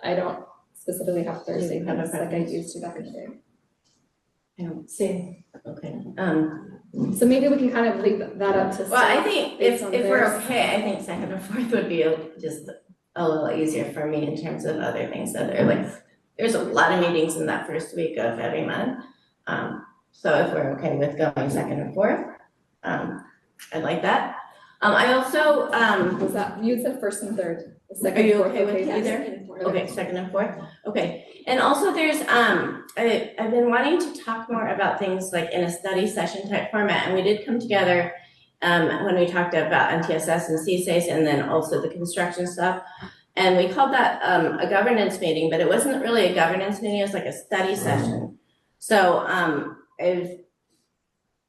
I don't specifically have Thursday, but it's like I used to back in the day. Same. Okay. So maybe we can kind of leave that up to. Well, I think if we're okay, I think second or fourth would be just a little easier for me in terms of other things that are like, there's a lot of meetings in that first week of every month. So if we're okay with going second and fourth, I'd like that. I also, was that, you said first and third. Are you okay with either? Okay, second and fourth, okay. And also there's, I've been wanting to talk more about things like in a study session type format, and we did come together when we talked about NTSS and CSAs and then also the construction stuff. And we called that a governance meeting, but it wasn't really a governance meeting, it was like a study session. So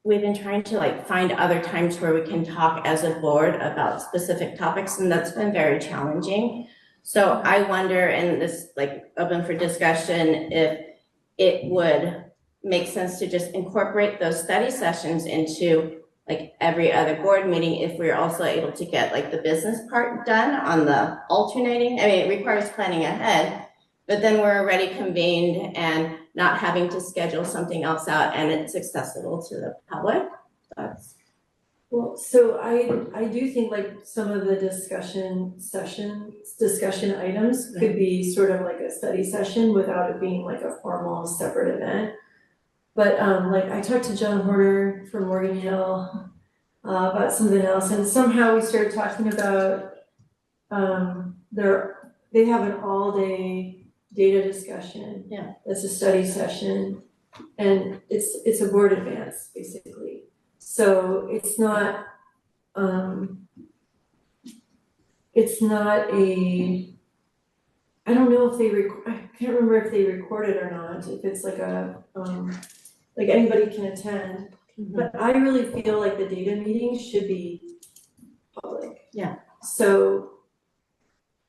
we've been trying to like find other times where we can talk as a board about specific topics, and that's been very challenging. So I wonder, and this like open for discussion, if it would make sense to just incorporate those study sessions into like every other board meeting if we're also able to get like the business part done on the alternating. I mean, it requires planning ahead, but then we're already convened and not having to schedule something else out and it's accessible to the public. Well, so I do think like some of the discussion items could be sort of like a study session without it being like a formal separate event. But like I talked to John Horner from Morgan Hill about something else, and somehow we started talking about they have an all-day data discussion. Yeah. That's a study session, and it's a board advance basically. So it's not I don't know if I can't remember if they record it or not, if it's like a, like anybody can attend. But I really feel like the data meeting should be public. Yeah. So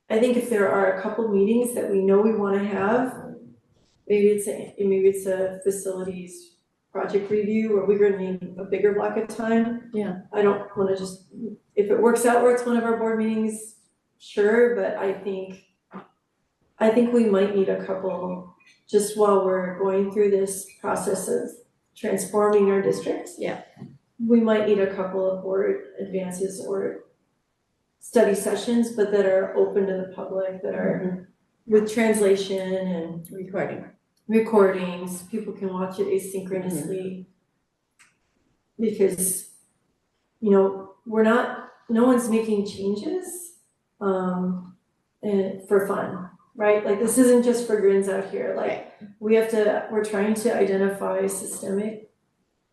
I think if there are a couple meetings that we know we wanna have, maybe it's a facilities project review, or we're gonna need a bigger block of time. Yeah. I don't wanna just, if it works out where it's one of our board meetings, sure, but I think we might need a couple just while we're going through this process of transforming our districts. Yeah. we might need a couple of board advances or study sessions, but that are open to the public, that are with translation and recordings, people can watch it asynchronously. Because, you know, no one's making changes, and for fun, right? Like, this isn't just for grins out here, like, we're trying to identify systemic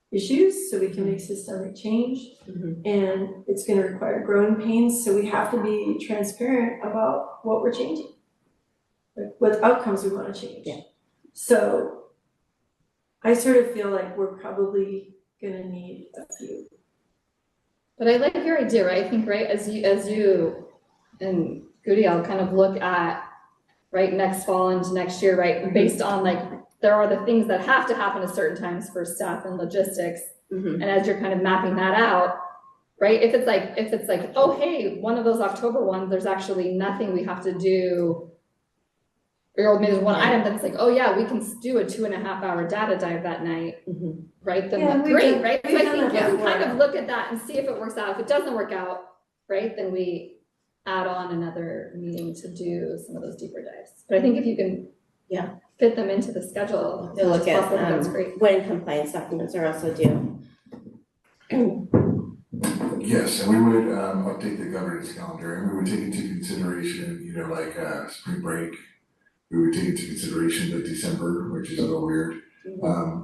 issues so we can make systemic change. And it's gonna require growing pains, so we have to be transparent about what we're changing. Like, what outcomes we wanna change. So I sort of feel like we're probably gonna need a few. But I like your idea, right? I think, right, as you and Gudiel kind of look at, right, next fall into next year, right, based on like, there are the things that have to happen at certain times for staff and logistics. And as you're kind of mapping that out, right, if it's like, oh, hey, one of those October ones, there's actually nothing we have to do, or maybe there's one item that's like, oh yeah, we can do a 2.5 hour data dive that night, right? Then like, great, right? So I think you can kind of look at that and see if it works out. If it doesn't work out, right, then we add on another meeting to do some of those deeper dives. But I think if you can fit them into the schedule, To look at that's great. when compliance documents are also due. Yes, and we would update the governance calendar, and we would take into consideration, you know, like spring break. We would take into consideration the December, which is a little weird.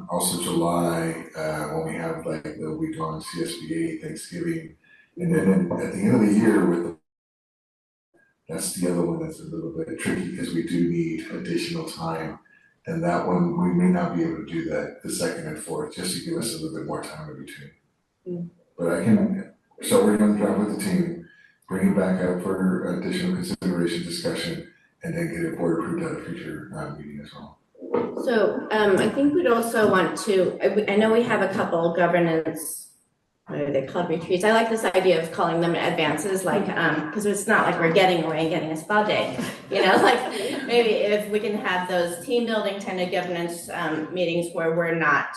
Also July, when we have like the week on CSBA, Thanksgiving, and then at the end of the year that's the other one that's a little bit tricky because we do need additional time. And that one, we may not be able to do that the second and fourth, just to give us a little bit more time in between. But so we're gonna drive with the team, bring it back up for additional consideration, discussion, and then get it board approved at a future meeting as well. So I think we'd also want to, I know we have a couple governance, what are they called, retreats. I like this idea of calling them advances, like, because it's not like we're getting away and getting a spa day, you know, like maybe if we can have those team building kind of governance meetings where we're not,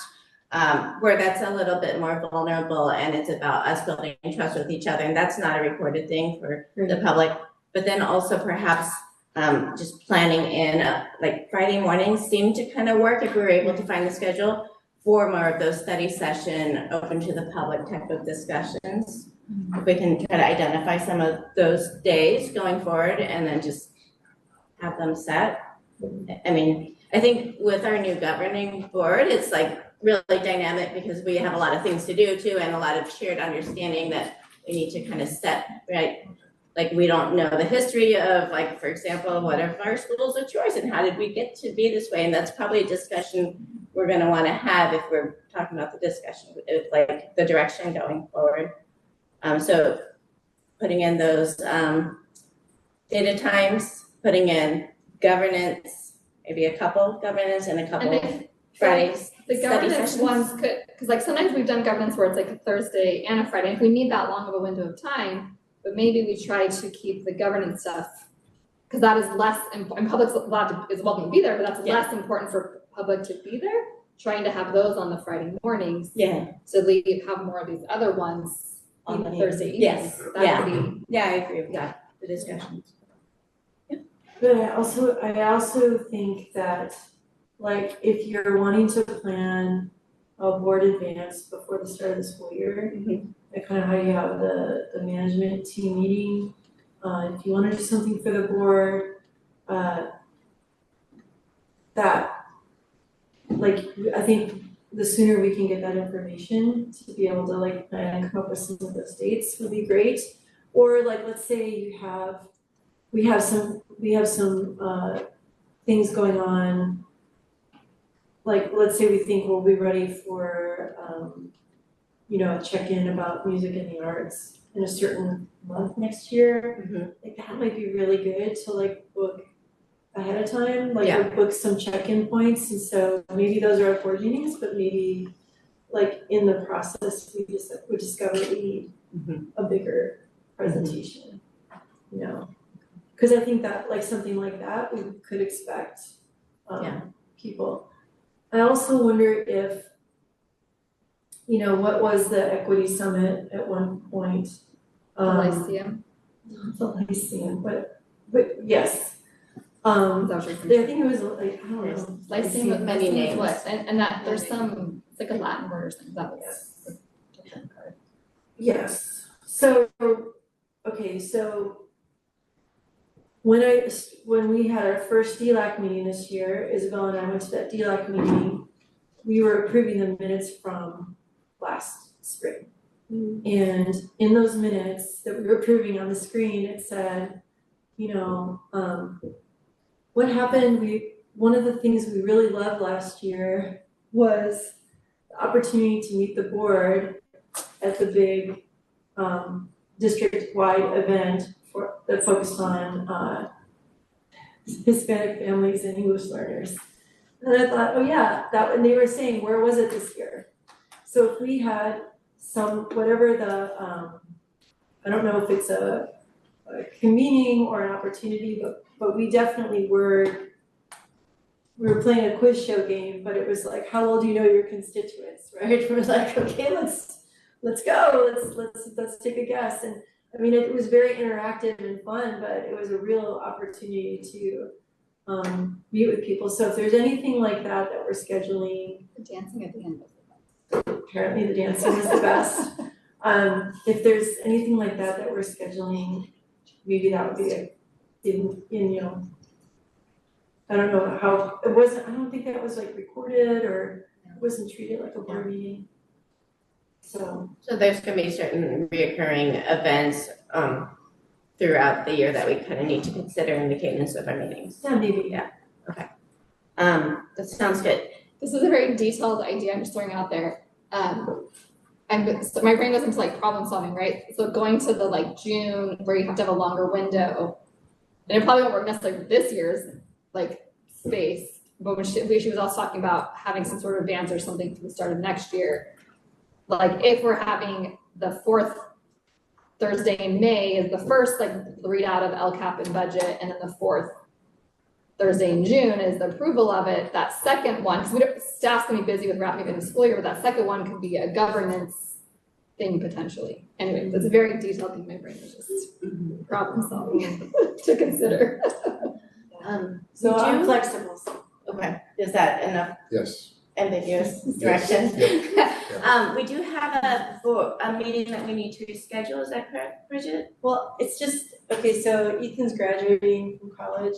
where that's a little bit more vulnerable and it's about us building trust with each other, and that's not a recorded thing for the public, but then also perhaps just planning in, like Friday mornings seem to kind of work if we were able to find the schedule for more of those study session, open to the public type of discussions. If we can try to identify some of those days going forward and then just have them set. I mean, I think with our new governing board, it's like really dynamic because we have a lot of things to do too and a lot of shared understanding that we need to kind of set, right? Like we don't know the history of, like, for example, what are our schools of choice and how did we get to be this way? And that's probably a discussion we're gonna wanna have if we're talking about the discussion, like the direction going forward. So putting in those data times, putting in governance, maybe a couple governance and a couple Fridays. The governance ones could, because like sometimes we've done governance where it's like a Thursday and a Friday. If we need that long of a window of time, but maybe we try to keep the governance stuff, because that is less, and public's is welcome to be there, but that's less important for public to be there. Trying to have those on the Friday mornings. So have more of these other ones on the Thursday evenings. That would be. I agree with that, the discussions. But I also think that, like, if you're wanting to plan a board advance before the start of the school year, like kind of how you have the management team meeting, if you want to do something for the board, that, like, I think the sooner we can get that information to be able to like plan and come up with some of those dates would be great. Or like, let's say we have some things going on. Like, let's say we think we'll be ready for, a check-in about music and the arts in a certain month next year. Like that might be really good to like book ahead of time, like book some check-in points. And so maybe those are our board meetings, but maybe like in the process, we discover we need a bigger presentation, you know? Because I think that like something like that, we could expect people. I also wonder if you know, what was the equity summit at one point? Lyceum. Not the Lyceum, but yes. Is that what you're I think it was like, I don't know. Lyceum with many Lyceum is names. what? And that, there's some, it's like a Latin word or something, that was a different card. Yes, so, okay, so when we had our first DLAC meeting this year, Isabel and I went to that DLAC meeting, we were approving the minutes from last spring. And in those minutes that we were approving on the screen, it said, you know, what happened, one of the things we really loved last year was the opportunity to meet the board at the big district-wide event that focused on Hispanic families and English learners. And I thought, oh yeah, and they were saying, where was it this year? So if we had whatever the, I don't know if it's a convening or an opportunity, but we definitely we were playing a quiz show game, but it was like, how well do you know your constituents, right? We're like, okay, let's go, let's take a guess. And I mean, it was very interactive and fun, but it was a real opportunity to meet with people. So if there's anything like that we're scheduling. The dancing at the end was Apparently the dancing was the best. If there's anything like that we're scheduling, maybe that would be in you know, I don't know how, I don't think that was like recorded or it wasn't treated like a board meeting. So there's gonna be certain reoccurring events throughout the year that we kind of need to consider in the cadence of our meetings. Yeah, maybe. Yeah, okay. That sounds good. This is a very detailed idea I'm just throwing out there. So my brain goes into like problem solving, right? So going to the like June where you have to have a longer window, and it probably won't work necessarily with this year's like space, but when she was also talking about having some sort of advance or something for the start of next year. Like if we're having the fourth Thursday in May is the first like readout of LCAP and budget, and then the fourth Thursday in June is the approval of it. That second one, because staff's gonna be busy with wrapping up in the school year, but that second one could be a governance thing potentially. Anyway, that's a very detailed thing. My brain was just problem solving to consider. So I'm flexible. Okay, is that enough? Yes. Ambiguous direction? Yep. We do have a meeting that we need to reschedule, is that correct, Bridget? Well, it's just, okay, so Ethan's graduating from college,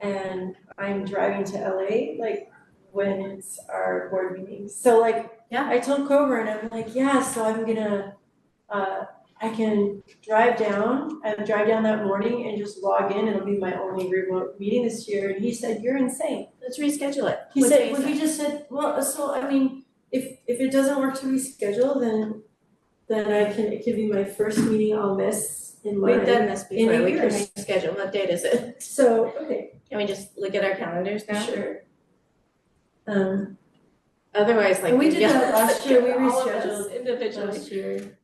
and I'm driving to LA, like, when it's our board meetings. So like, yeah, I told Cover and I'm like, yeah, so I'm gonna, I can drive down that morning and just log in, it'll be my only remote meeting this year, and he said, you're insane. Let's reschedule it. He said, well, he just said, well, so I mean, if it doesn't work to reschedule, then it could be my first meeting I'll miss in my. We've done this before, in we can years. reschedule, what date is it? So, okay. Can we just look at our calendars now? Sure. Otherwise, like. And we did that last year, we all of us rescheduled individually. last year.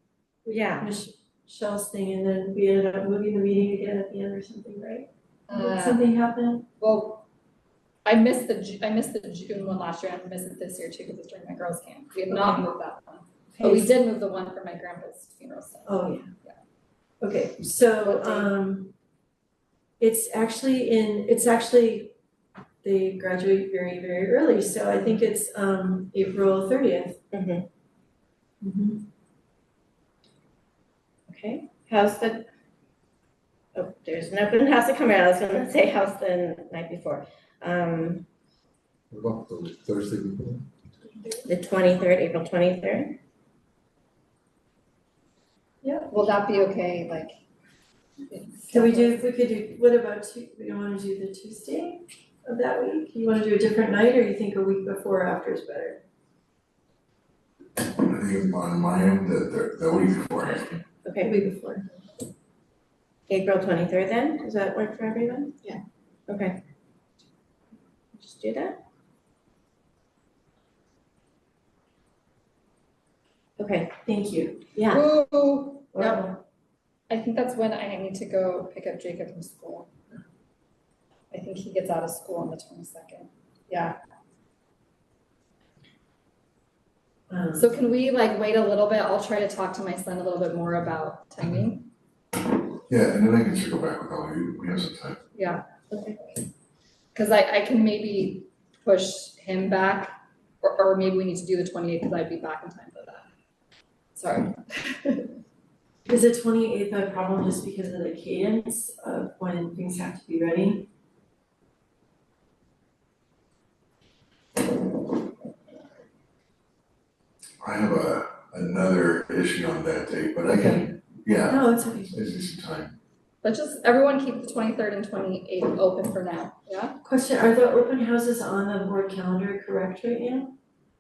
Yeah. Michelle's thing, and then we ended up moving the meeting again at the end or something, right? Did Uh, something happen? Well, I missed the June one last year, and I missed it this year too, because it's during my girls' camp. We have not moved that one. But we did move the one for my grandpa's funeral stuff. Oh, yeah. Okay, so, it's actually, they graduate very, very early, so I think it's, April 30th. Mm-hmm. Okay, how's the, oh, there's an open house to come out, I was gonna say how's the night before. What about the Thursday before? The 23rd, April 23rd? Yeah. Will that be okay, like? What about we don't wanna do the Tuesday of that week? You wanna do a different night, or you think a week before or after is better? I think on my end, the week before. Okay. The week before. April 23rd then, does that work for everyone? Yeah. Okay. Just do that. Okay. Thank you. Yeah. Ooh, No. no. I think that's when I need to go pick up Jacob from school. I think he gets out of school on the 22nd. Yeah. So can we like wait a little bit? I'll try to talk to my son a little bit more about timing. Yeah, and then I can circle back with all of you, we have some time. Yeah, okay. Cause I can maybe push him back, or maybe we need to do the 28th, cause I'd be back in time for that. Sorry. Is the 28th a problem just because of the cadence of when things have to be ready? I have another issue on that date, but I can, yeah. No, it's okay. There's just some time. Let's just, everyone keep the 23rd and 28th open for now, yeah? Question, are the open houses on the board calendar correct right now?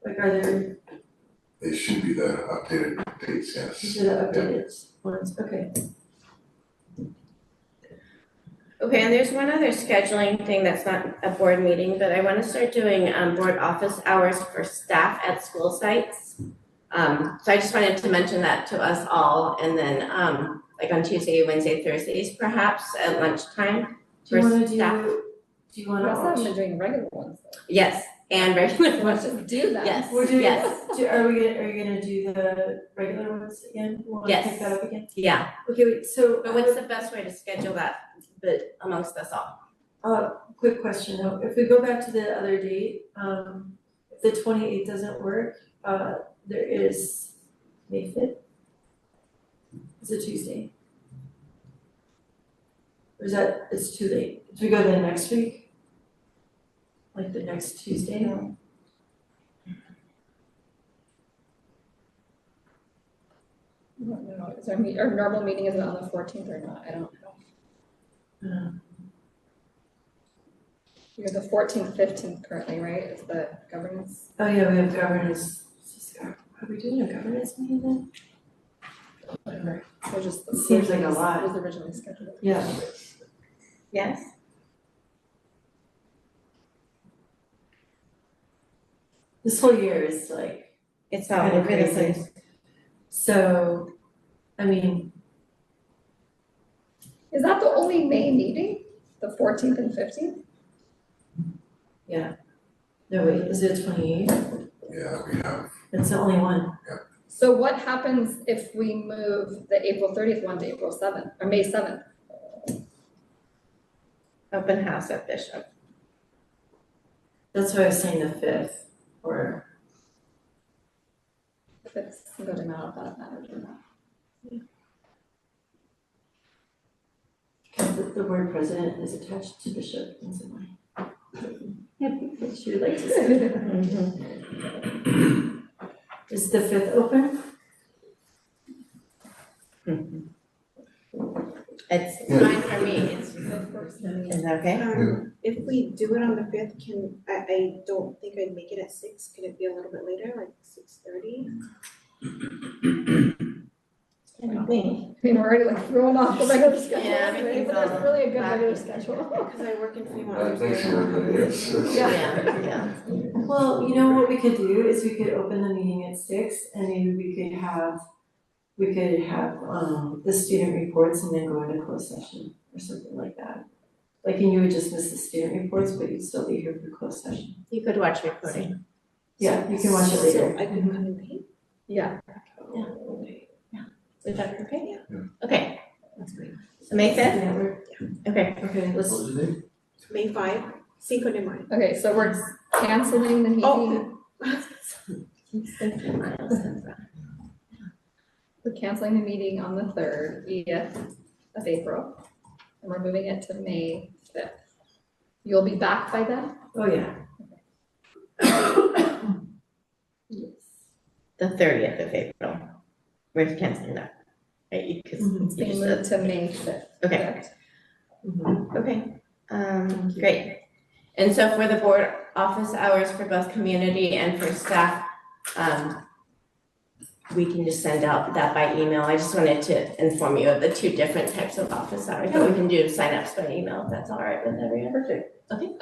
Like, are there, They should be the updated dates, yes. these are the updated ones, okay. Okay, and there's one other scheduling thing that's not a board meeting, but I wanna start doing board office hours for staff at school sites. So I just wanted to mention that to us all, and then like on Tuesday, Wednesday, Thursdays, perhaps at lunchtime Do you for wanna staff. do you wanna? We also haven't been doing regular ones though. Yes, and regular Let's just do that. Yes, We're doing, yes. are you gonna do the regular ones again? You wanna Yes. pick that up again? Yeah, Okay, wait, so. but what's the best way to schedule that, but amongst us all? Quick question though, if we go back to the other date, if the 28th doesn't work, there is May 5th. It's a Tuesday. Or is that, it's too late, do we go to the next week? Like the next Tuesday? No. I don't know, is our normal meeting, is it on the 14th or not? I don't know. We have the 14th, 15th currently, right? Is the governance? Oh yeah, we have governance. Are we doing a governance meeting then? Whatever. So just the Seems like a lot. was originally scheduled. Yeah. Yes? This whole year is like. It's all kinda over the crazy. place. So, I mean, Is that the only May meeting? The 14th and 15th? yeah. No, wait, is it 28th? Yeah, we have. It's the only one. So what happens if we move the April 30th one to April 7th, or May 7th? Open house at Bishop. That's why I was saying the 5th, or. If it's, I'm going to matter or not. Because the word president is attached to bishop in some way. She would like to say that. Is the 5th open? It's Yeah. fine for me, it's, is that okay? If we do it on the 5th, I don't think I'd make it at 6, can it be a little bit later, like 6:30? I mean, we're already like throwing off the regular schedule, Yeah, right? everything's But there's all really a good regular back. schedule. Because I work in Fremont. Thanks everybody, it's. Yeah. Well, you know what we could do is we could open the meeting at 6 and maybe we could have the student reports and then go into closed session or something like that. Like, and you would just miss the student reports, but you'd still be here for closed session. You could watch recording. Yeah, you can watch it later. So I could come and pay? Yeah. Is that okay? Yeah. Okay, That's great. so May 5th? Yeah, we're, Okay. okay, let's. What was the date? May 5, Cinco de Mayo. Okay, so we're canceling the meeting. We're canceling the meeting on the 3rd of April, and we're moving it to May 5th. You'll be back by then? Oh, yeah. The 30th of April. We're canceling that, right? Because It's being moved to May 5th. Okay. correct? Okay, great. And so for the board office hours for both community and for staff, we can just send out that by email. I just wanted to inform you of the two different types of office hours, but we can do signups by email if that's all right with everyone. Perfect. Okay.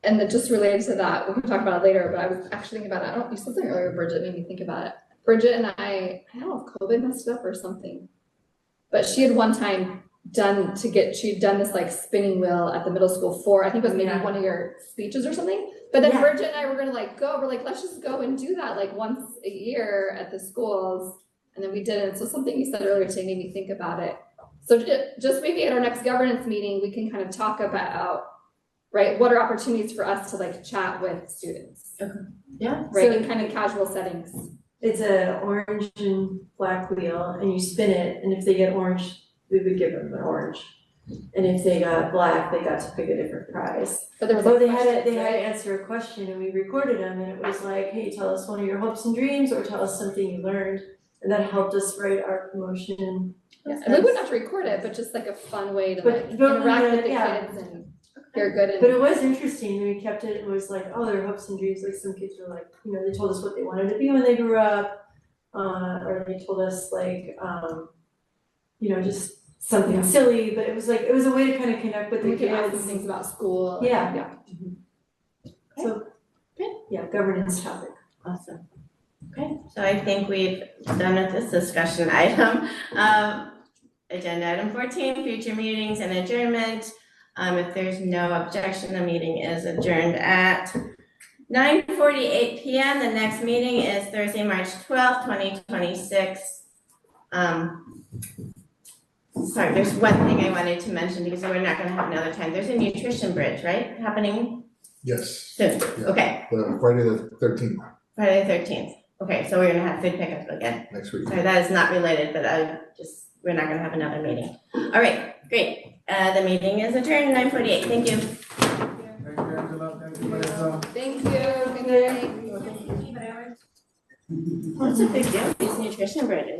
And then just related to that, we can talk about it later, but I was actually thinking about it, you said something earlier, Bridget, made me think about it. Bridget and I don't know if COVID messed it up or something, but she had one time done this like spinning wheel at the middle school for, I think it was maybe one of your speeches or something. But then Bridget and I were gonna like go, we're like, let's just go and do that like once a year at the schools. And then we didn't. So something you said earlier today made me think about it. So just maybe at our next governance meeting, we can kind of talk about, right, what are opportunities for us to like chat with students? Okay. Yeah. Right, in kind of casual settings. It's a orange and black wheel and you spin it, and if they get orange, we would give them an orange. And if they got black, they got to pick a different prize. But there was they had to answer a question and we recorded them, and it was like, hey, tell us one of your hopes and dreams or tell us something you learned. And that helped us write our promotion. Yeah, and we wouldn't have to record it, but just like a fun way to like interact with the kids and hear good. But it was interesting, we kept it, it was like, oh, their hopes and dreams, like some kids were like, you know, they told us what they wanted to be when they grew up. Or they told us like, you know, just something silly, but it was like, it was a way to kind of connect with the kids. We could ask them things about school. Yeah. Yeah. So, yeah, governance topic. Awesome. Okay, so I think we've done with this discussion item. Agenda item 14, future meetings and adjournment. If there's no objection, the meeting is adjourned at 9:48 p.m. The next meeting is Thursday, March 12th, 2026. Sorry, there's one thing I wanted to mention because we're not gonna have another time. There's a nutrition bridge, right, happening Yes. soon? Yeah. Okay, Friday the 13th, Friday the 13th. Okay, so we're gonna have food pickup again. next week. Sorry, that is not related, but we're not gonna have another meeting. All right, great. The meeting is adjourned, 9:48. Thank you. Thank you, good night. What's a big deal, these nutrition bridges?